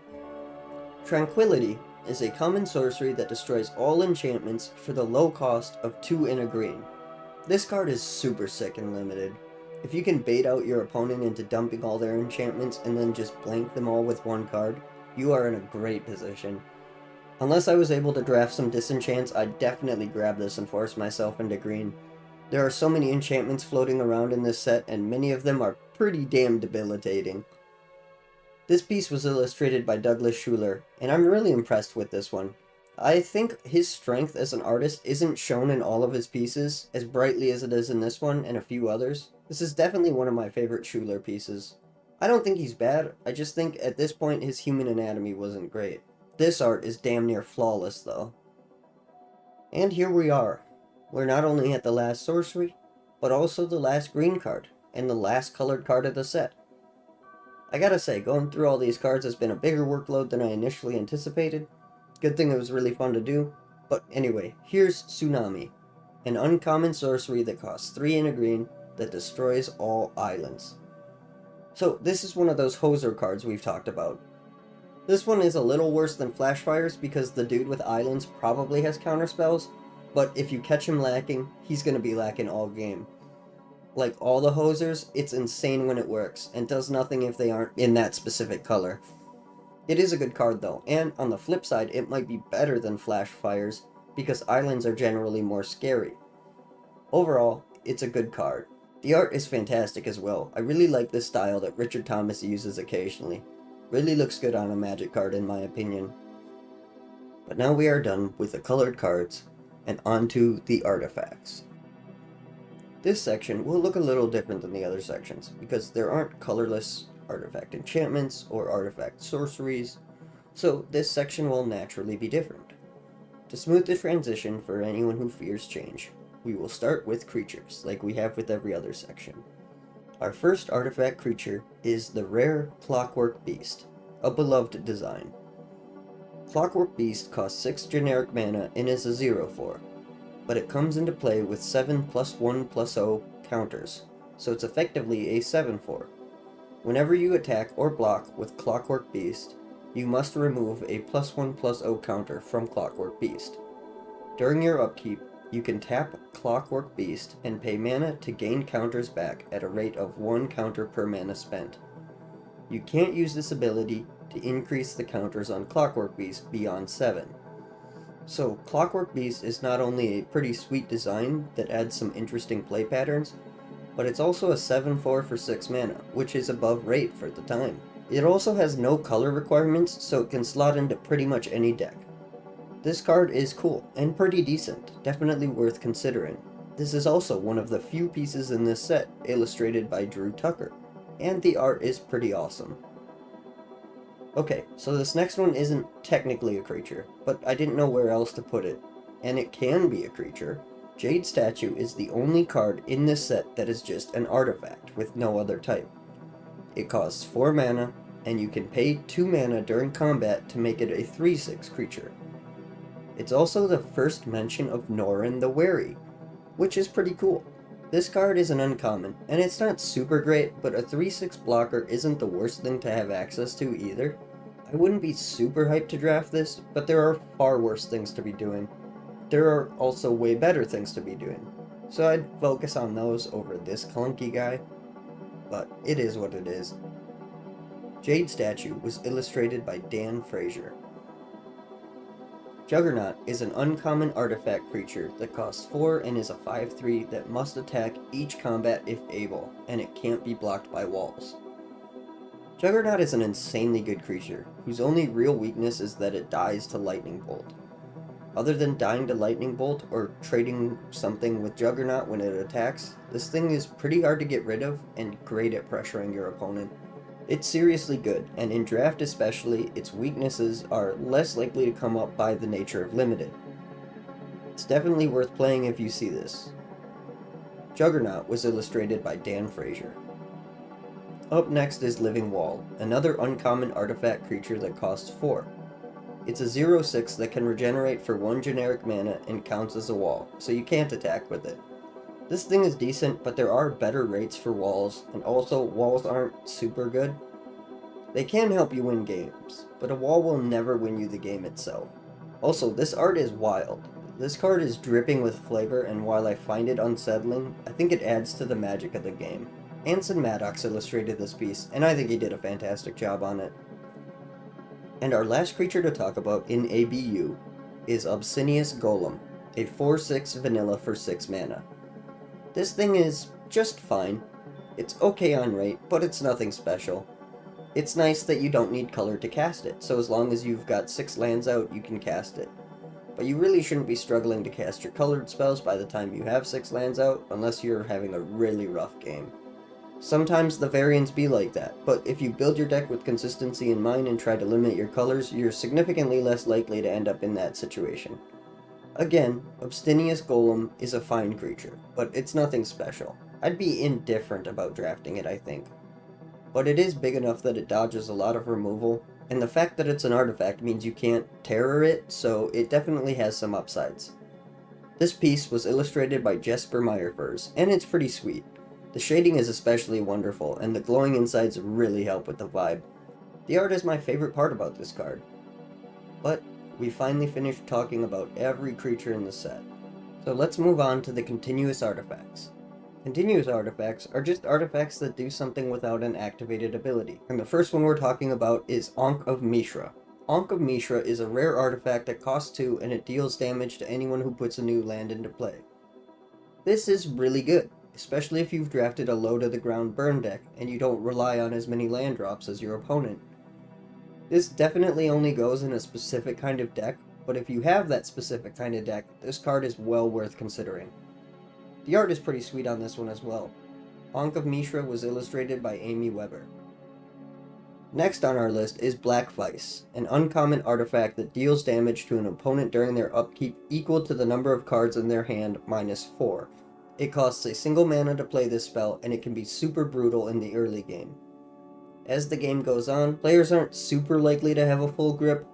Tranquility is a common sorcery that destroys all enchantments for the low cost of 2 and a green. This card is super sick and limited. If you can bait out your opponent into dumping all their enchantments and then just blank them all with one card, you are in a great position. Unless I was able to draft some disenchants, I'd definitely grab this and force myself into green. There are so many enchantments floating around in this set, and many of them are pretty damn debilitating. This piece was illustrated by Douglas Schuler, and I'm really impressed with this one. I think his strength as an artist isn't shown in all of his pieces as brightly as it is in this one and a few others. This is definitely one of my favorite Schuler pieces. I don't think he's bad, I just think at this point his human anatomy wasn't great. This art is damn near flawless though. And here we are. We're not only at the last sorcery, but also the last green card, and the last colored card of the set. I gotta say, going through all these cards has been a bigger workload than I initially anticipated. Good thing it was really fun to do. But anyway, here's Tsunami, an uncommon sorcery that costs 3 and a green that destroys all islands. So this is one of those hoser cards we've talked about. This one is a little worse than Flash Fires because the dude with islands probably has counterspells, but if you catch him lacking, he's gonna be lacking all game. Like all the hosers, it's insane when it works, and does nothing if they aren't in that specific color. It is a good card though, and on the flip side, it might be better than Flash Fires, because islands are generally more scary. Overall, it's a good card. The art is fantastic as well. I really like this style that Richard Thomas uses occasionally. Really looks good on a Magic card in my opinion. But now we are done with the colored cards, and onto the artifacts. This section will look a little different than the other sections, because there aren't colorless artifact enchantments or artifact sorceries, so this section will naturally be different. To smooth the transition for anyone who fears change, we will start with creatures, like we have with every other section. Our first artifact creature is the rare Clockwork Beast, a beloved design. Clockwork Beast costs 6 generic mana and is a 0/4, but it comes into play with 7+1/+0 counters, so it's effectively a 7/4. Whenever you attack or block with Clockwork Beast, you must remove a +1/+0 counter from Clockwork Beast. During your upkeep, you can tap Clockwork Beast and pay mana to gain counters back at a rate of 1 counter per mana spent. You can't use this ability to increase the counters on Clockwork Beast beyond 7. So Clockwork Beast is not only a pretty sweet design that adds some interesting play patterns, but it's also a 7/4 for 6 mana, which is above rate for the time. It also has no color requirements, so it can slot into pretty much any deck. This card is cool, and pretty decent, definitely worth considering. This is also one of the few pieces in this set illustrated by Drew Tucker, and the art is pretty awesome. Okay, so this next one isn't technically a creature, but I didn't know where else to put it, and it can be a creature. Jade Statue is the only card in this set that is just an artifact with no other type. It costs 4 mana, and you can pay 2 mana during combat to make it a 3/6 creature. It's also the first mention of Norin the Wary, which is pretty cool. This card is an uncommon, and it's not super great, but a 3/6 blocker isn't the worst thing to have access to either. I wouldn't be super hyped to draft this, but there are far worse things to be doing. There are also way better things to be doing, so I'd focus on those over this clunky guy, but it is what it is. Jade Statue was illustrated by Dan Frazier. Juggernaut is an uncommon artifact creature that costs 4 and is a 5/3 that must attack each combat if able, and it can't be blocked by walls. Juggernaut is an insanely good creature, whose only real weakness is that it dies to Lightning Bolt. Other than dying to Lightning Bolt or trading something with Juggernaut when it attacks, this thing is pretty hard to get rid of and great at pressuring your opponent. It's seriously good, and in draft especially, its weaknesses are less likely to come up by the nature of limited. It's definitely worth playing if you see this. Juggernaut was illustrated by Dan Frazier. Up next is Living Wall, another uncommon artifact creature that costs 4. It's a 0/6 that can regenerate for 1 generic mana and counts as a wall, so you can't attack with it. This thing is decent, but there are better rates for walls, and also walls aren't super good. They can help you win games, but a wall will never win you the game itself. Also, this art is wild. This card is dripping with flavor, and while I find it unsettling, I think it adds to the magic of the game. Anson Maddox illustrated this piece, and I think he did a fantastic job on it. And our last creature to talk about in ABU is Obsidious Golem, a 4/6 vanilla for 6 mana. This thing is just fine. It's okay on rate, but it's nothing special. It's nice that you don't need color to cast it, so as long as you've got 6 lands out, you can cast it. But you really shouldn't be struggling to cast your colored spells by the time you have 6 lands out, unless you're having a really rough game. Sometimes the variants be like that, but if you build your deck with consistency in mind and try to limit your colors, you're significantly less likely to end up in that situation. Again, Obsidious Golem is a fine creature, but it's nothing special. I'd be indifferent about drafting it, I think. But it is big enough that it dodges a lot of removal, and the fact that it's an artifact means you can't terror it, so it definitely has some upsides. This piece was illustrated by Jesper Meyerfurs, and it's pretty sweet. The shading is especially wonderful, and the glowing insides really help with the vibe. The art is my favorite part about this card. But we finally finished talking about every creature in the set. So let's move on to the continuous artifacts. Continuous artifacts are just artifacts that do something without an activated ability. And the first one we're talking about is Ankh of Mishra. Ankh of Mishra is a rare artifact that costs 2 and it deals damage to anyone who puts a new land into play. This is really good, especially if you've drafted a low to the ground burn deck and you don't rely on as many land drops as your opponent. This definitely only goes in a specific kind of deck, but if you have that specific kind of deck, this card is well worth considering. The art is pretty sweet on this one as well. Ankh of Mishra was illustrated by Amy Weber. Next on our list is Black Vice, an uncommon artifact that deals damage to an opponent during their upkeep equal to the number of cards in their hand minus 4. It costs a single mana to play this spell, and it can be super brutal in the early game. As the game goes on, players aren't super likely to have a full grip,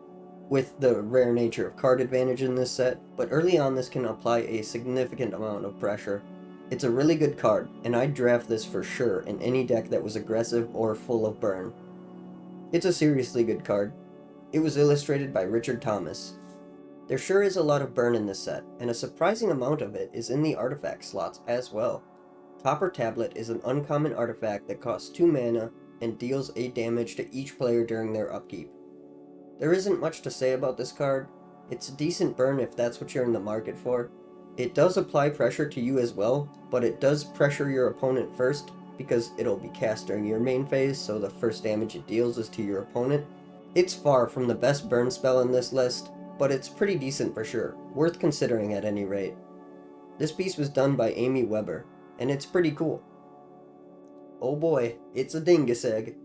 with the rare nature of card advantage in this set, but early on this can apply a significant amount of pressure. It's a really good card, and I'd draft this for sure in any deck that was aggressive or full of burn. It's a seriously good card. It was illustrated by Richard Thomas. There sure is a lot of burn in this set, and a surprising amount of it is in the artifact slots as well. Copper Tablet is an uncommon artifact that costs 2 mana and deals 8 damage to each player during their upkeep. There isn't much to say about this card. It's a decent burn if that's what you're in the market for. It does apply pressure to you as well, but it does pressure your opponent first because it'll be cast during your main phase, so the first damage it deals is to your opponent. It's far from the best burn spell in this list, but it's pretty decent for sure, worth considering at any rate. This piece was done by Amy Weber, and it's pretty cool. Oh boy, it's a Dingus Egg.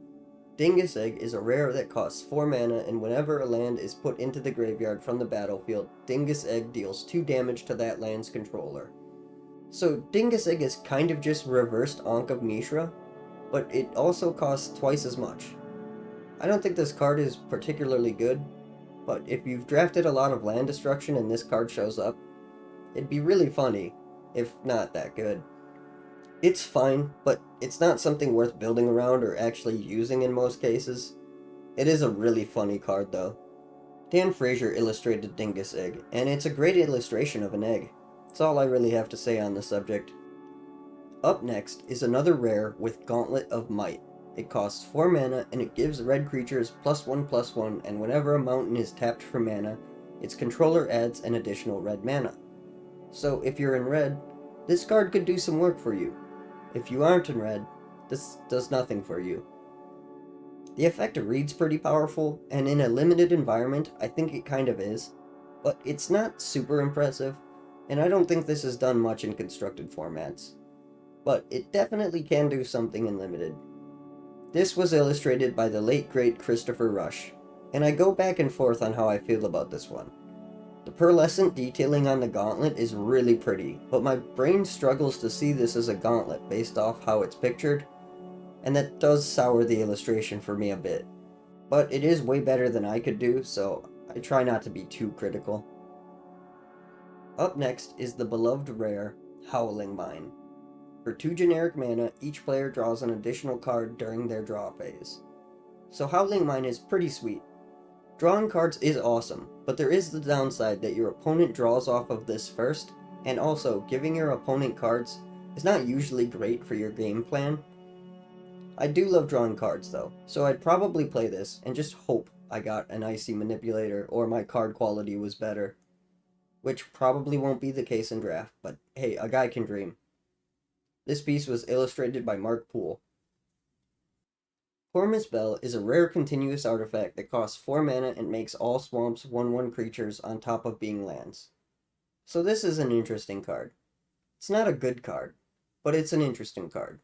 Dingus Egg is a rare that costs 4 mana, and whenever a land is put into the graveyard from the battlefield, Dingus Egg deals 2 damage to that land's controller. So Dingus Egg is kind of just reversed Ankh of Mishra, but it also costs twice as much. I don't think this card is particularly good, but if you've drafted a lot of land destruction and this card shows up, it'd be really funny, if not that good. It's fine, but it's not something worth building around or actually using in most cases. It is a really funny card though. Dan Frazier illustrated Dingus Egg, and it's a great illustration of an egg. That's all I really have to say on the subject. Up next is another rare with Gauntlet of Might. It costs 4 mana and it gives red creatures +1/+1, and whenever a mountain is tapped for mana, its controller adds an additional red mana. So if you're in red, this card could do some work for you. If you aren't in red, this does nothing for you. The effect reads pretty powerful, and in a limited environment, I think it kind of is. but it's not super impressive, and I don't think this has done much in constructed formats. But it definitely can do something in limited. This was illustrated by the late great Christopher Rush, and I go back and forth on how I feel about this one. The pearlescent detailing on the gauntlet is really pretty, but my brain struggles to see this as a gauntlet based off how it's pictured, and that does sour the illustration for me a bit. But it is way better than I could do, so I try not to be too critical. Up next is the beloved rare, Howling Mine. For 2 generic mana, each player draws an additional card during their draw phase. So Howling Mine is pretty sweet. Drawing cards is awesome, but there is the downside that your opponent draws off of this first, and also giving your opponent cards is not usually great for your game plan. I do love drawing cards though, so I'd probably play this and just hope I got an Icy Manipulator or my card quality was better. Which probably won't be the case in draft, but hey, a guy can dream. This piece was illustrated by Mark Poole. Cormus Bell is a rare continuous artifact that costs 4 mana and makes all swamps 1/1 creatures on top of being lands. So this is an interesting card. It's not a good card, but it's an interesting card.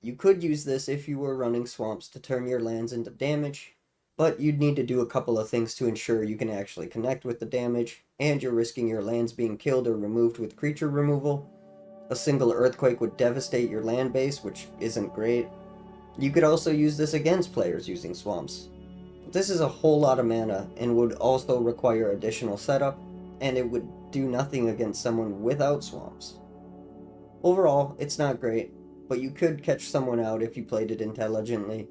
You could use this if you were running swamps to turn your lands into damage, but you'd need to do a couple of things to ensure you can actually connect with the damage, and you're risking your lands being killed or removed with creature removal. A single earthquake would devastate your land base, which isn't great. You could also use this against players using swamps. But this is a whole lot of mana and would also require additional setup, and it would do nothing against someone without swamps. Overall, it's not great, but you could catch someone out if you played it intelligently.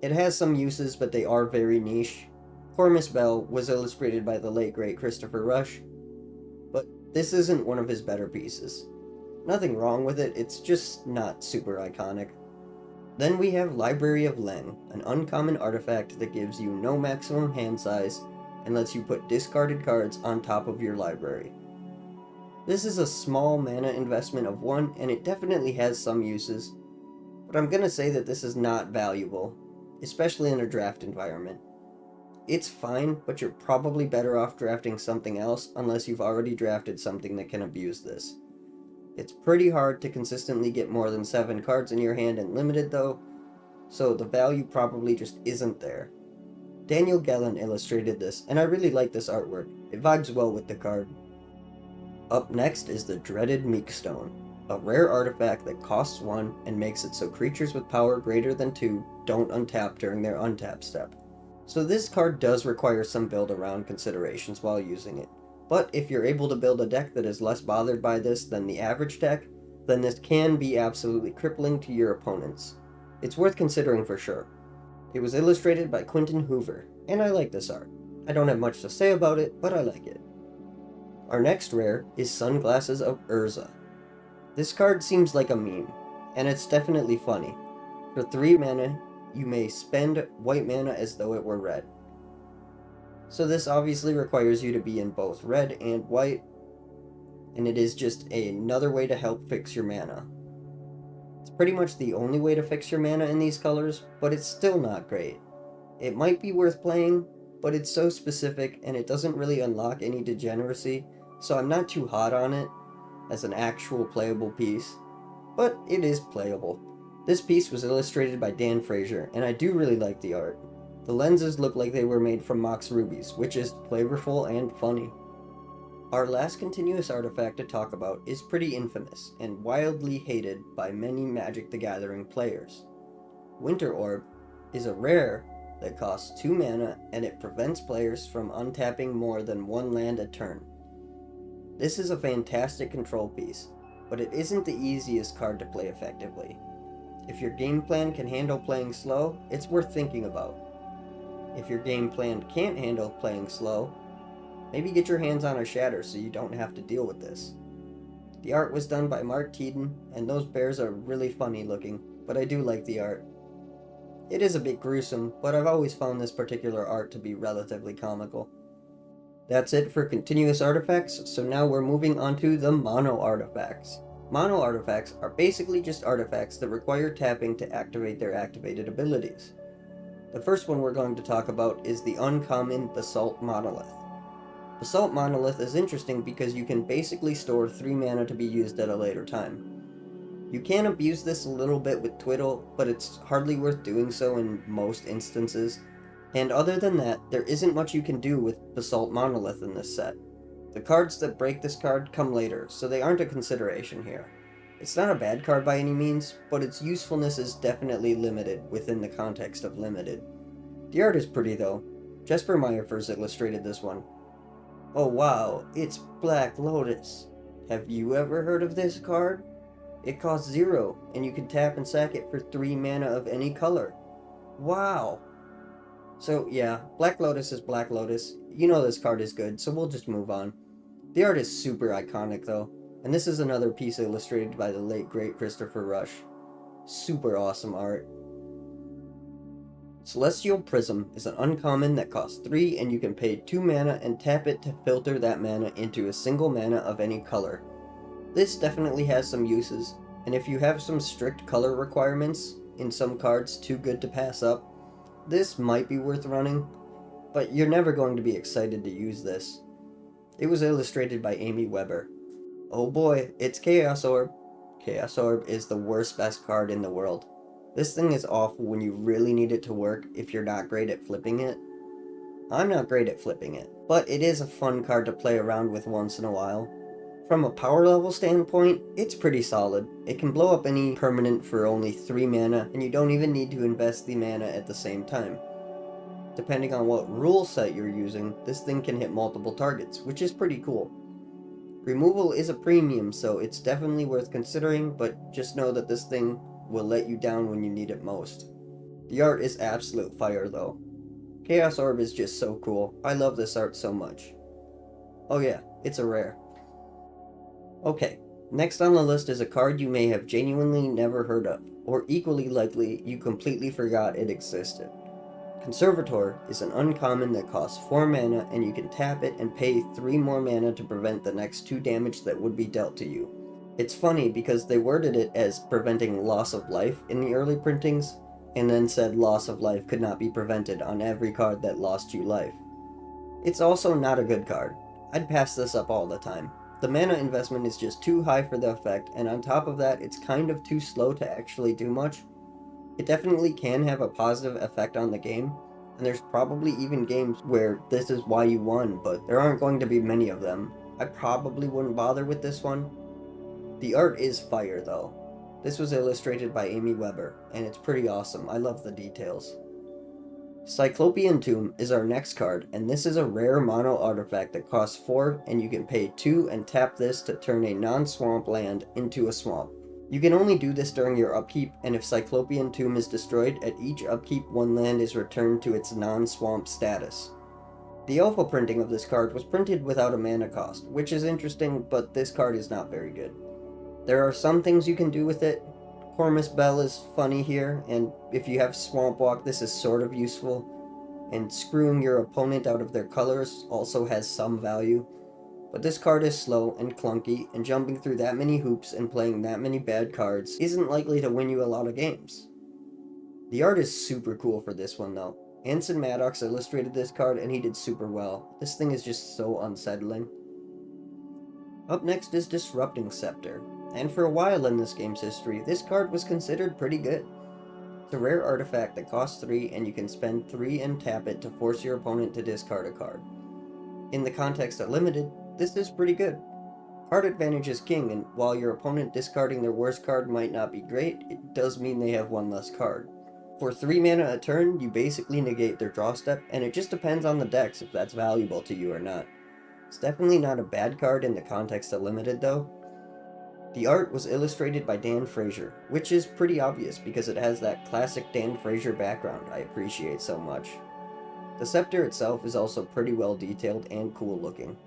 It has some uses, but they are very niche. Cormus Bell was illustrated by the late great Christopher Rush, but this isn't one of his better pieces. Nothing wrong with it, it's just not super iconic. Then we have Library of Leng, an uncommon artifact that gives you no maximum hand size and lets you put discarded cards on top of your library. This is a small mana investment of 1, and it definitely has some uses, but I'm gonna say that this is not valuable, especially in a draft environment. It's fine, but you're probably better off drafting something else unless you've already drafted something that can abuse this. It's pretty hard to consistently get more than 7 cards in your hand in limited though, so the value probably just isn't there. Daniel Gellin illustrated this, and I really like this artwork. It vibes well with the card. Up next is the dreaded Meekstone, a rare artifact that costs 1 and makes it so creatures with power greater than 2 don't untap during their untap step. So this card does require some build around considerations while using it, but if you're able to build a deck that is less bothered by this than the average deck, then this can be absolutely crippling to your opponents. It's worth considering for sure. It was illustrated by Quentin Hoover, and I like this art. I don't have much to say about it, but I like it. Our next rare is Sunglasses of Urza. This card seems like a meme, and it's definitely funny. For 3 mana, you may spend white mana as though it were red. So this obviously requires you to be in both red and white, and it is just another way to help fix your mana. It's pretty much the only way to fix your mana in these colors, but it's still not great. It might be worth playing, but it's so specific and it doesn't really unlock any degeneracy, so I'm not too hot on it as an actual playable piece, but it is playable. This piece was illustrated by Dan Frazier, and I do really like the art. The lenses look like they were made from Mox Rubies, which is flavorful and funny. Our last continuous artifact to talk about is pretty infamous and wildly hated by many Magic the Gathering players. Winter Orb is a rare that costs 2 mana and it prevents players from untapping more than 1 land a turn. This is a fantastic control piece, but it isn't the easiest card to play effectively. If your game plan can handle playing slow, it's worth thinking about. If your game plan can't handle playing slow, maybe get your hands on a Shatter so you don't have to deal with this. The art was done by Mark Teeden, and those bears are really funny looking, but I do like the art. It is a bit gruesome, but I've always found this particular art to be relatively comical. That's it for continuous artifacts, so now we're moving on to the mono artifacts. Mono artifacts are basically just artifacts that require tapping to activate their activated abilities. The first one we're going to talk about is the uncommon Basalt Monolith. Basalt Monolith is interesting because you can basically store 3 mana to be used at a later time. You can abuse this a little bit with Twiddle, but it's hardly worth doing so in most instances. And other than that, there isn't much you can do with Basalt Monolith in this set. The cards that break this card come later, so they aren't a consideration here. It's not a bad card by any means, but its usefulness is definitely limited within the context of limited. The art is pretty though. Jesper Meyer first illustrated this one. Oh wow, it's Black Lotus. Have you ever heard of this card? It costs 0, and you can tap and sack it for 3 mana of any color. Wow! So yeah, Black Lotus is Black Lotus. You know this card is good, so we'll just move on. The art is super iconic though, and this is another piece illustrated by the late great Christopher Rush. Super awesome art. Celestial Prism is an uncommon that costs 3 and you can pay 2 mana and tap it to filter that mana into a single mana of any color. This definitely has some uses, and if you have some strict color requirements in some cards too good to pass up, this might be worth running, but you're never going to be excited to use this. It was illustrated by Amy Weber. Oh boy, it's Chaos Orb. Chaos Orb is the worst best card in the world. This thing is awful when you really need it to work if you're not great at flipping it. I'm not great at flipping it, but it is a fun card to play around with once in a while. From a power level standpoint, it's pretty solid. It can blow up any permanent for only 3 mana, and you don't even need to invest the mana at the same time. Depending on what rule set you're using, this thing can hit multiple targets, which is pretty cool. Removal is a premium, so it's definitely worth considering, but just know that this thing will let you down when you need it most. The art is absolute fire though. Chaos Orb is just so cool. I love this art so much. Oh yeah, it's a rare. Okay, next on the list is a card you may have genuinely never heard of, or equally likely you completely forgot it existed. Conservator is an uncommon that costs 4 mana and you can tap it and pay 3 more mana to prevent the next 2 damage that would be dealt to you. It's funny because they worded it as preventing loss of life in the early printings, and then said loss of life could not be prevented on every card that lost you life. It's also not a good card. I'd pass this up all the time. The mana investment is just too high for the effect, and on top of that, it's kind of too slow to actually do much. It definitely can have a positive effect on the game, and there's probably even games where this is why you won, but there aren't going to be many of them. I probably wouldn't bother with this one. The art is fire though. This was illustrated by Amy Weber, and it's pretty awesome. I love the details. Cyclopean Tomb is our next card, and this is a rare mono artifact that costs 4 and you can pay 2 and tap this to turn a non-swamp land into a swamp. You can only do this during your upkeep, and if Cyclopean Tomb is destroyed, at each upkeep one land is returned to its non-swamp status. The alpha printing of this card was printed without a mana cost, which is interesting, but this card is not very good. There are some things you can do with it. Cormus Bell is funny here, and if you have Swamp Walk, this is sort of useful. And screwing your opponent out of their colors also has some value. But this card is slow and clunky, and jumping through that many hoops and playing that many bad cards isn't likely to win you a lot of games. The art is super cool for this one though. Anson Maddox illustrated this card and he did super well. This thing is just so unsettling. Up next is Disrupting Scepter, and for a while in this game's history, this card was considered pretty good. It's a rare artifact that costs 3 and you can spend 3 and tap it to force your opponent to discard a card. In the context of limited, this is pretty good. Card advantage is king, and while your opponent discarding their worst card might not be great, it does mean they have one less card. For 3 mana a turn, you basically negate their draw step, and it just depends on the decks if that's valuable to you or not. It's definitely not a bad card in the context of limited though. The art was illustrated by Dan Frazier, which is pretty obvious because it has that classic Dan Frazier background I appreciate so much. The scepter itself is also pretty well detailed and cool looking.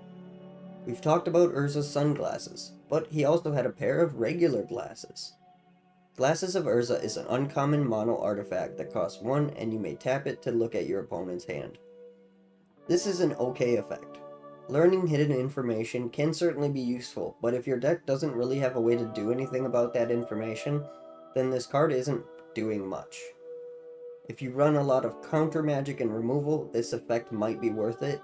We've talked about Urza's sunglasses, but he also had a pair of regular glasses. Glasses of Urza is an uncommon mono artifact that costs 1 and you may tap it to look at your opponent's hand. This is an okay effect. Learning hidden information can certainly be useful, but if your deck doesn't really have a way to do anything about that information, then this card isn't doing much. If you run a lot of counter magic and removal, this effect might be worth it.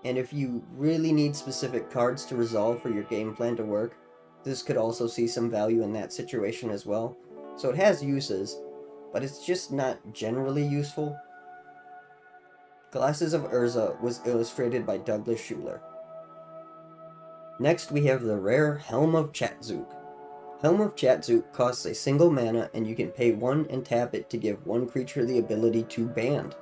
And if you really need specific cards to resolve for your game plan to work, this could also see some value in that situation as well. So it has uses, but it's just not generally useful. Glasses of Urza was illustrated by Douglas Schuler. Next we have the rare Helm of Chatzook. Helm of Chatzook costs a single mana and you can pay 1 and tap it to give one creature the ability to band.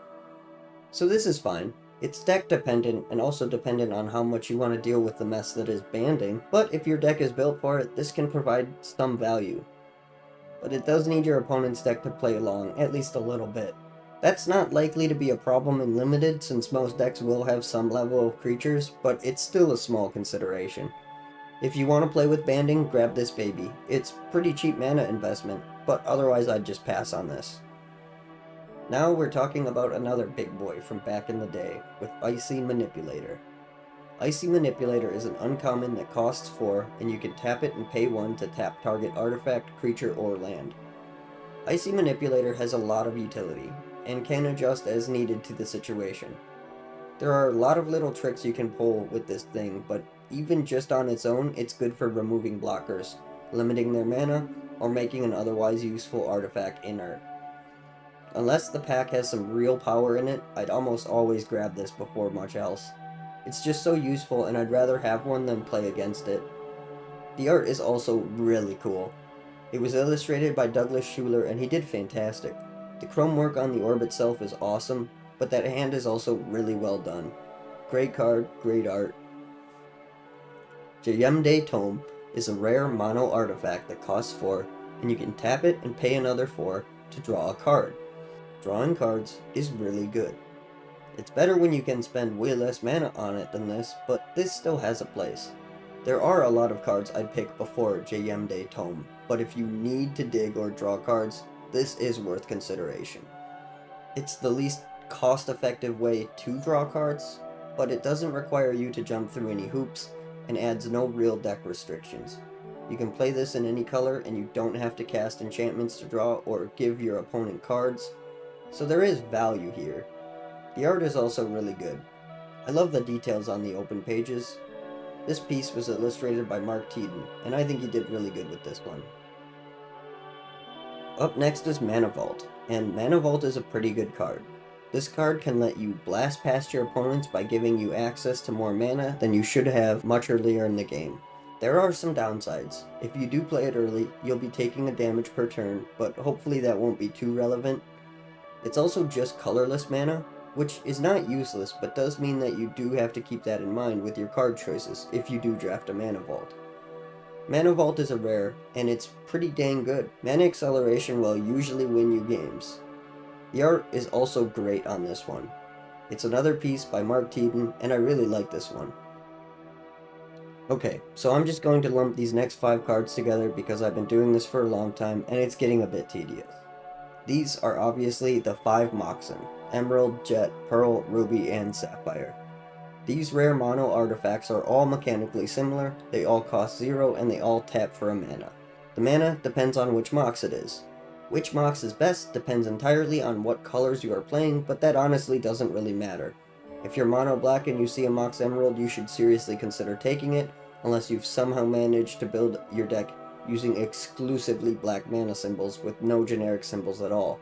So this is fine. It's deck dependent and also dependent on how much you want to deal with the mess that is banding, but if your deck is built for it, this can provide some value. But it does need your opponent's deck to play along, at least a little bit. That's not likely to be a problem in Limited, since most decks will have some level of creatures, but it's still a small consideration. If you want to play with banding, grab this baby. It's pretty cheap mana investment, but otherwise I'd just pass on this. Now we're talking about another big boy from back in the day, with Icy Manipulator. Icy Manipulator is an uncommon that costs 4, and you can tap it and pay 1 to tap target artifact, creature, or land. Icy Manipulator has a lot of utility, and can adjust as needed to the situation. There are a lot of little tricks you can pull with this thing, but even just on its own, it's good for removing blockers, limiting their mana, or making an otherwise useful artifact inert. Unless the pack has some real power in it, I'd almost always grab this before much else. It's just so useful, and I'd rather have one than play against it. The art is also really cool. It was illustrated by Douglas Schuler, and he did fantastic. The chrome work on the orb itself is awesome, but that hand is also really well done. Great card, great art. Jayemde Tome is a rare mono artifact that costs 4, and you can tap it and pay another 4 to draw a card. Drawing cards is really good. It's better when you can spend way less mana on it than this, but this still has a place. There are a lot of cards I'd pick before Jayemde Tome, but if you need to dig or draw cards, this is worth consideration. It's the least cost-effective way to draw cards, but it doesn't require you to jump through any hoops, and adds no real deck restrictions. You can play this in any color, and you don't have to cast enchantments to draw or give your opponent cards, so there is value here. The art is also really good. I love the details on the open pages. This piece was illustrated by Mark Teeden, and I think he did really good with this one. Up next is Mana Vault, and Mana Vault is a pretty good card. This card can let you blast past your opponents by giving you access to more mana than you should have much earlier in the game. There are some downsides. If you do play it early, you'll be taking a damage per turn, but hopefully that won't be too relevant. It's also just colorless mana, which is not useless, but does mean that you do have to keep that in mind with your card choices if you do draft a Mana Vault. Mana Vault is a rare, and it's pretty dang good. Mana Acceleration will usually win you games. The art is also great on this one. It's another piece by Mark Teeden, and I really like this one. Okay, so I'm just going to lump these next 5 cards together because I've been doing this for a long time, and it's getting a bit tedious. These are obviously the 5 Moxen: Emerald, Jet, Pearl, Ruby, and Sapphire. These rare mono artifacts are all mechanically similar, they all cost 0, and they all tap for a mana. The mana depends on which Mox it is. Which Mox is best depends entirely on what colors you are playing, but that honestly doesn't really matter. If you're mono black and you see a Mox Emerald, you should seriously consider taking it, unless you've somehow managed to build your deck using exclusively black mana symbols with no generic symbols at all.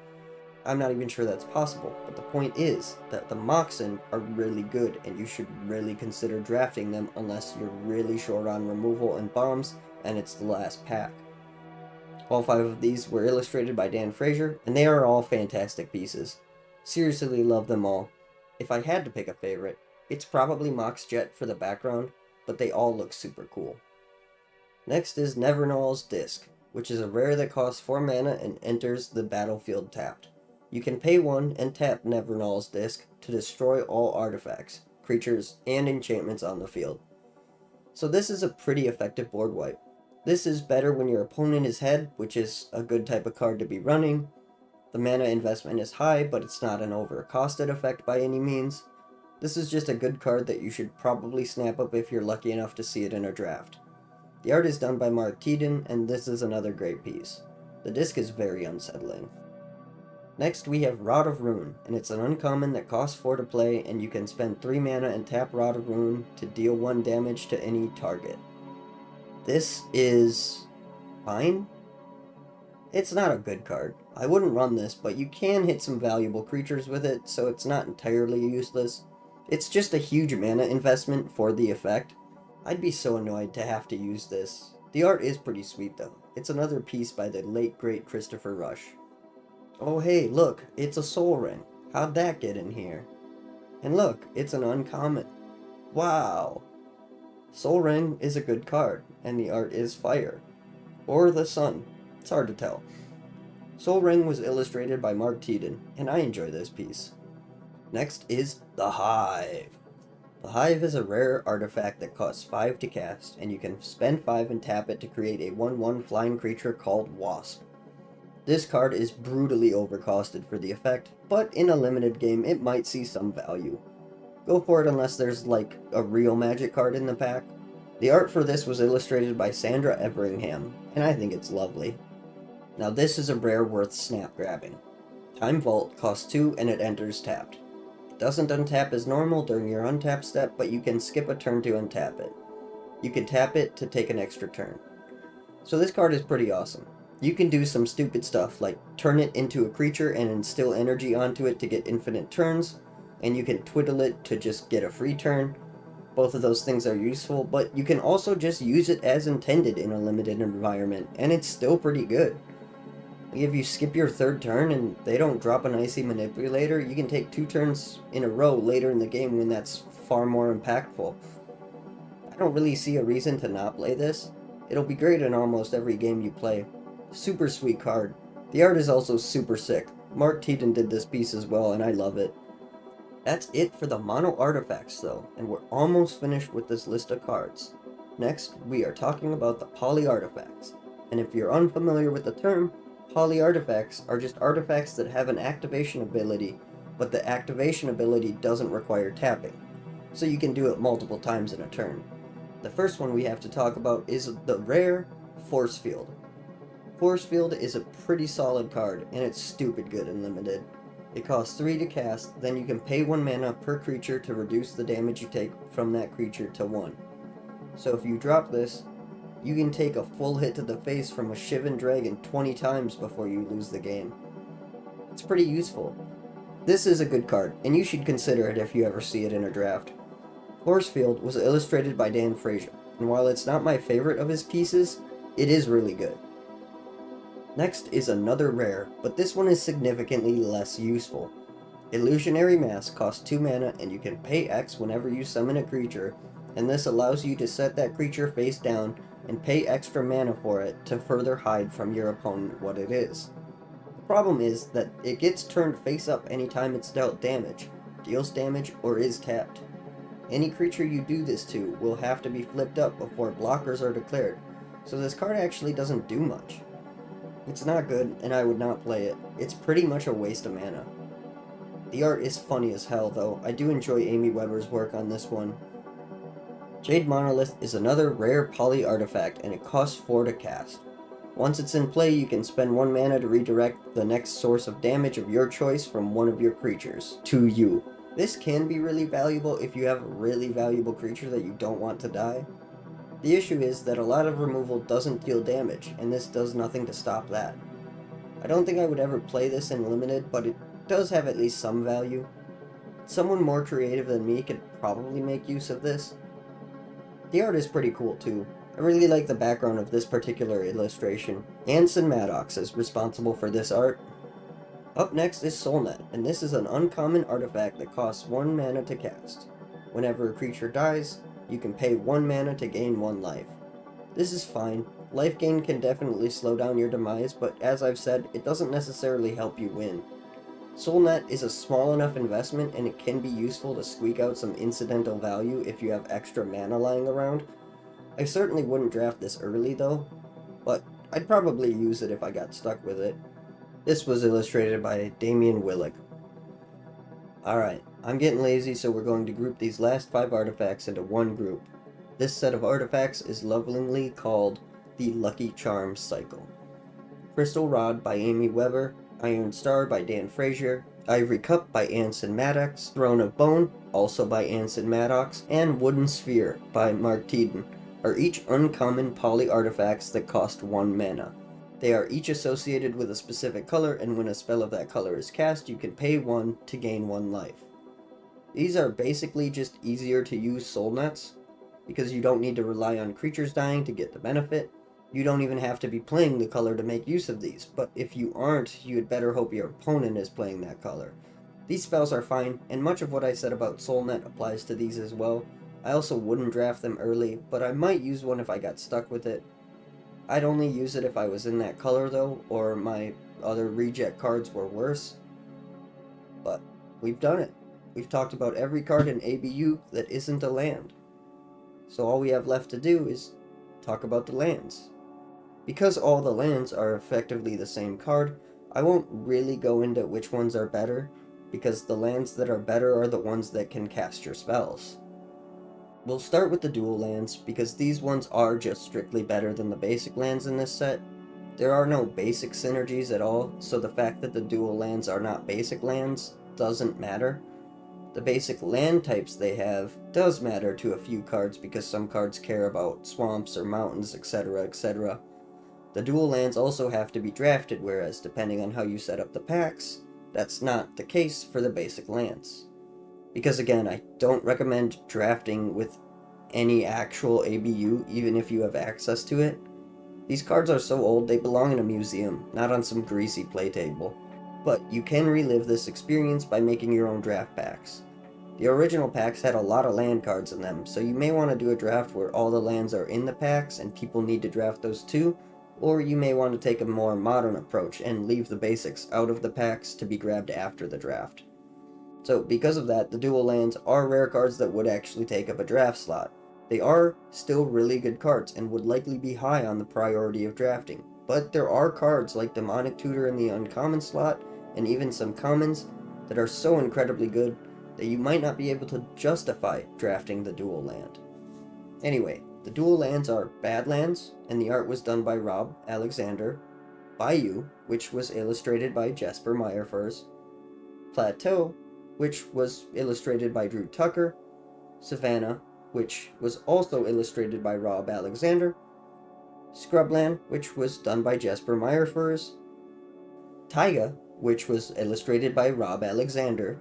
I'm not even sure that's possible, but the point is that the Moxen are really good, and you should really consider drafting them unless you're really short on removal and bombs, and it's the last pack. All 5 of these were illustrated by Dan Frazier, and they are all fantastic pieces. Seriously love them all. If I had to pick a favorite, it's probably Mox Jet for the background, but they all look super cool. Next is Nevernall's Disc, which is a rare that costs 4 mana and enters the battlefield tapped. You can pay 1 and tap Nevernall's Disc to destroy all artifacts, creatures, and enchantments on the field. So this is a pretty effective board wipe. This is better when your opponent is head, which is a good type of card to be running. The mana investment is high, but it's not an overcosted effect by any means. This is just a good card that you should probably snap up if you're lucky enough to see it in a draft. The art is done by Mark Teeden, and this is another great piece. The disc is very unsettling. Next we have Rod of Ruin, and it's an uncommon that costs 4 to play, and you can spend 3 mana and tap Rod of Ruin to deal 1 damage to any target. This is fine. It's not a good card. I wouldn't run this, but you can hit some valuable creatures with it, so it's not entirely useless. It's just a huge mana investment for the effect. I'd be so annoyed to have to use this. The art is pretty sweet though. It's another piece by the late great Christopher Rush. Oh hey, look, it's a Soul Ring. How'd that get in here? And look, it's an uncommon. Wow! Soul Ring is a good card, and the art is fire. Or the sun. It's hard to tell. Soul Ring was illustrated by Mark Teeden, and I enjoy this piece. Next is the Hive. The Hive is a rare artifact that costs 5 to cast, and you can spend 5 and tap it to create a 1/1 flying creature called Wasp. This card is brutally overcosted for the effect, but in a limited game it might see some value. Go for it unless there's like a real magic card in the pack. The art for this was illustrated by Sandra Everingham, and I think it's lovely. Now this is a rare worth snap grabbing. Time Vault costs 2 and it enters tapped. It doesn't untap as normal during your untap step, but you can skip a turn to untap it. You can tap it to take an extra turn. So this card is pretty awesome. You can do some stupid stuff like turn it into a creature and instill energy onto it to get infinite turns, and you can twiddle it to just get a free turn. Both of those things are useful, but you can also just use it as intended in a limited environment, and it's still pretty good. Like if you skip your 3rd turn and they don't drop an Icy Manipulator, you can take 2 turns in a row later in the game when that's far more impactful. I don't really see a reason to not play this. It'll be great in almost every game you play. Super sweet card. The art is also super sick. Mark Teeden did this piece as well, and I love it. That's it for the mono artifacts though, and we're almost finished with this list of cards. Next, we are talking about the poly artifacts. And if you're unfamiliar with the term, poly artifacts are just artifacts that have an activation ability, but the activation ability doesn't require tapping, so you can do it multiple times in a turn. The first one we have to talk about is the rare Force Field. Force Field is a pretty solid card, and it's stupid good in limited. It costs 3 to cast, then you can pay 1 mana per creature to reduce the damage you take from that creature to 1. So if you drop this, you can take a full hit to the face from a Shivan Dragon 20 times before you lose the game. It's pretty useful. This is a good card, and you should consider it if you ever see it in a draft. Force Field was illustrated by Dan Frazier, and while it's not my favorite of his pieces, it is really good. Next is another rare, but this one is significantly less useful. Illusionary Mask costs 2 mana and you can pay X whenever you summon a creature, and this allows you to set that creature face down and pay extra mana for it to further hide from your opponent what it is. The problem is that it gets turned face up anytime it's dealt damage, deals damage, or is tapped. Any creature you do this to will have to be flipped up before blockers are declared, so this card actually doesn't do much. It's not good, and I would not play it. It's pretty much a waste of mana. The art is funny as hell, though. I do enjoy Amy Weber's work on this one. Jade Monolith is another rare poly artifact, and it costs 4 to cast. Once it's in play, you can spend 1 mana to redirect the next source of damage of your choice from one of your creatures to you. This can be really valuable if you have a really valuable creature that you don't want to die. The issue is that a lot of removal doesn't deal damage, and this does nothing to stop that. I don't think I would ever play this in limited, but it does have at least some value. Someone more creative than me could probably make use of this. The art is pretty cool too. I really like the background of this particular illustration. Anson Maddox is responsible for this art. Up next is Soulnet, and this is an uncommon artifact that costs 1 mana to cast. Whenever a creature dies, you can pay 1 mana to gain 1 life. This is fine. Life gain can definitely slow down your demise, but as I've said, it doesn't necessarily help you win. Soulnet is a small enough investment, and it can be useful to squeak out some incidental value if you have extra mana lying around. I certainly wouldn't draft this early though, but I'd probably use it if I got stuck with it. This was illustrated by Damian Willig. Alright, I'm getting lazy, so we're going to group these last 5 artifacts into one group. This set of artifacts is lovingly called the Lucky Charms Cycle. Crystal Rod by Amy Weber. Iron Star by Dan Frazier, Ivory Cup by Anson Maddox, Throne of Bone, also by Anson Maddox, and Wooden Sphere by Mark Teeden are each uncommon poly artifacts that cost 1 mana. They are each associated with a specific color, and when a spell of that color is cast, you can pay 1 to gain 1 life. These are basically just easier to use soul nets, because you don't need to rely on creatures dying to get the benefit. You don't even have to be playing the color to make use of these, but if you aren't, you had better hope your opponent is playing that color. These spells are fine, and much of what I said about Soulnet applies to these as well. I also wouldn't draft them early, but I might use one if I got stuck with it. I'd only use it if I was in that color though, or my other reject cards were worse. But we've done it. We've talked about every card in ABU that isn't a land. So all we have left to do is talk about the lands. Because all the lands are effectively the same card, I won't really go into which ones are better, because the lands that are better are the ones that can cast your spells. We'll start with the dual lands, because these ones are just strictly better than the basic lands in this set. There are no basic synergies at all, so the fact that the dual lands are not basic lands doesn't matter. The basic land types they have does matter to a few cards because some cards care about swamps or mountains, etc., etc. The dual lands also have to be drafted, whereas depending on how you set up the packs, that's not the case for the basic lands. Because again, I don't recommend drafting with any actual ABU, even if you have access to it. These cards are so old they belong in a museum, not on some greasy play table. But you can relive this experience by making your own draft packs. The original packs had a lot of land cards in them, so you may want to do a draft where all the lands are in the packs and people need to draft those too, or you may want to take a more modern approach and leave the basics out of the packs to be grabbed after the draft. So because of that, the dual lands are rare cards that would actually take up a draft slot. They are still really good cards and would likely be high on the priority of drafting, but there are cards like Demonic Tutor in the uncommon slot, and even some commons, that are so incredibly good that you might not be able to justify drafting the dual land. Anyway, the dual lands are Badlands, and the art was done by Rob Alexander, Bayou, which was illustrated by Jesper Meyerfurs, Plateau, which was illustrated by Drew Tucker, Savannah, which was also illustrated by Rob Alexander, Scrubland, which was done by Jesper Meyerfurs, Taiga, which was illustrated by Rob Alexander,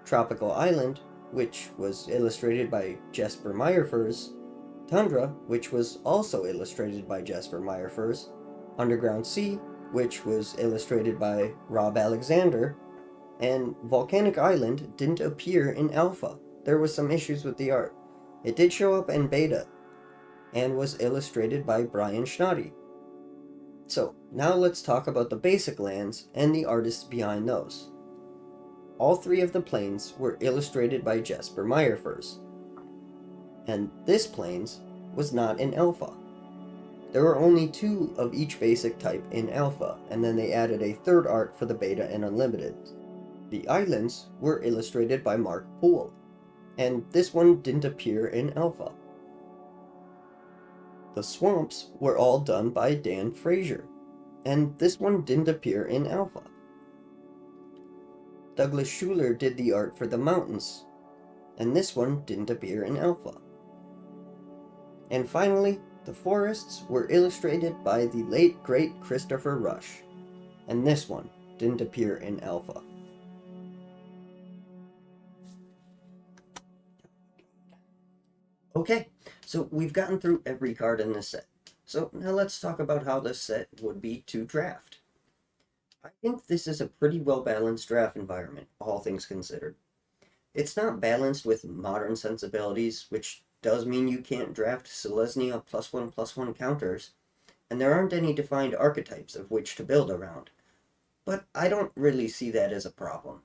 Tropical Island, which was illustrated by Jesper Meyerfurs, Tundra, which was also illustrated by Jesper Meyerfurs, Underground Sea, which was illustrated by Rob Alexander, and Volcanic Island didn't appear in Alpha. There was some issues with the art. It did show up in Beta, and was illustrated by Brian Schnotty. So, now let's talk about the basic lands and the artists behind those. All 3 of the planes were illustrated by Jesper Meyerfurs, and this planes was not in Alpha. There were only 2 of each basic type in Alpha, and then they added a 3rd art for the Beta and Unlimited. The islands were illustrated by Mark Poole, and this one didn't appear in Alpha. The swamps were all done by Dan Frazier, and this one didn't appear in Alpha. Douglas Schuler did the art for the mountains, and this one didn't appear in Alpha. And finally, the forests were illustrated by the late great Christopher Rush, and this one didn't appear in Alpha. Okay, so we've gotten through every card in this set. So now let's talk about how this set would be to draft. I think this is a pretty well-balanced draft environment, all things considered. It's not balanced with modern sensibilities, which does mean you can't draft Selesnya +1/+1 counters, and there aren't any defined archetypes of which to build around. But I don't really see that as a problem.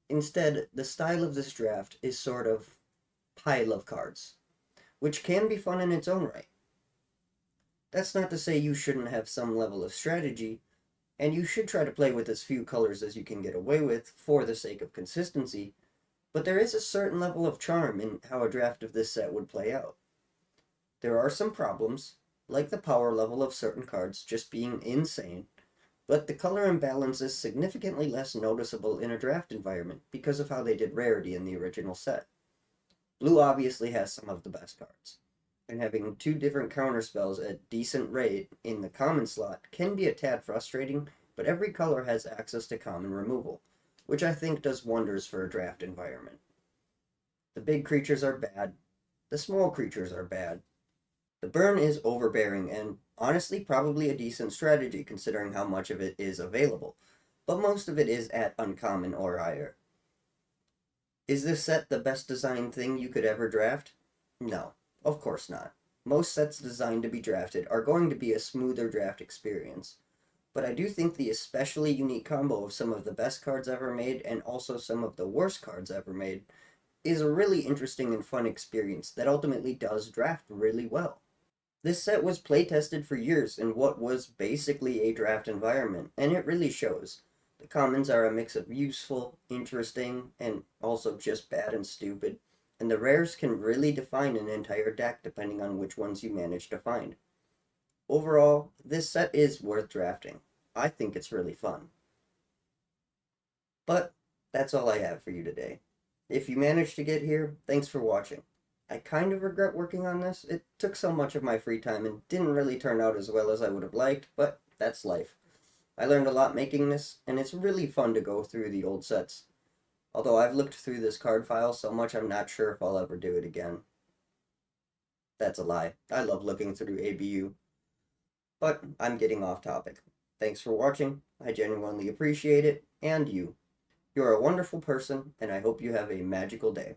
Instead, the style of this draft is sort of pile of cards, which can be fun in its own right. That's not to say you shouldn't have some level of strategy, and you should try to play with as few colors as you can get away with for the sake of consistency, but there is a certain level of charm in how a draft of this set would play out. There are some problems, like the power level of certain cards just being insane, but the color imbalance is significantly less noticeable in a draft environment because of how they did rarity in the original set. Blue obviously has some of the best cards, and having two different counterspells at decent rate in the common slot can be a tad frustrating, but every color has access to common removal, which I think does wonders for a draft environment. The big creatures are bad, the small creatures are bad. The burn is overbearing and honestly probably a decent strategy considering how much of it is available, but most of it is at uncommon or higher. Is this set the best designed thing you could ever draft? No, of course not. Most sets designed to be drafted are going to be a smoother draft experience, but I do think the especially unique combo of some of the best cards ever made and also some of the worst cards ever made is a really interesting and fun experience that ultimately does draft really well. This set was playtested for years in what was basically a draft environment, and it really shows. The commons are a mix of useful, interesting, and also just bad and stupid, and the rares can really define an entire deck depending on which ones you manage to find. Overall, this set is worth drafting. I think it's really fun. But that's all I have for you today. If you managed to get here, thanks for watching. I kind of regret working on this. It took so much of my free time and didn't really turn out as well as I would have liked, but that's life. I learned a lot making this, and it's really fun to go through the old sets. Although I've looked through this card file so much I'm not sure if I'll ever do it again. That's a lie. I love looking through ABU. But I'm getting off topic. Thanks for watching. I genuinely appreciate it, and you. You're a wonderful person, and I hope you have a magical day.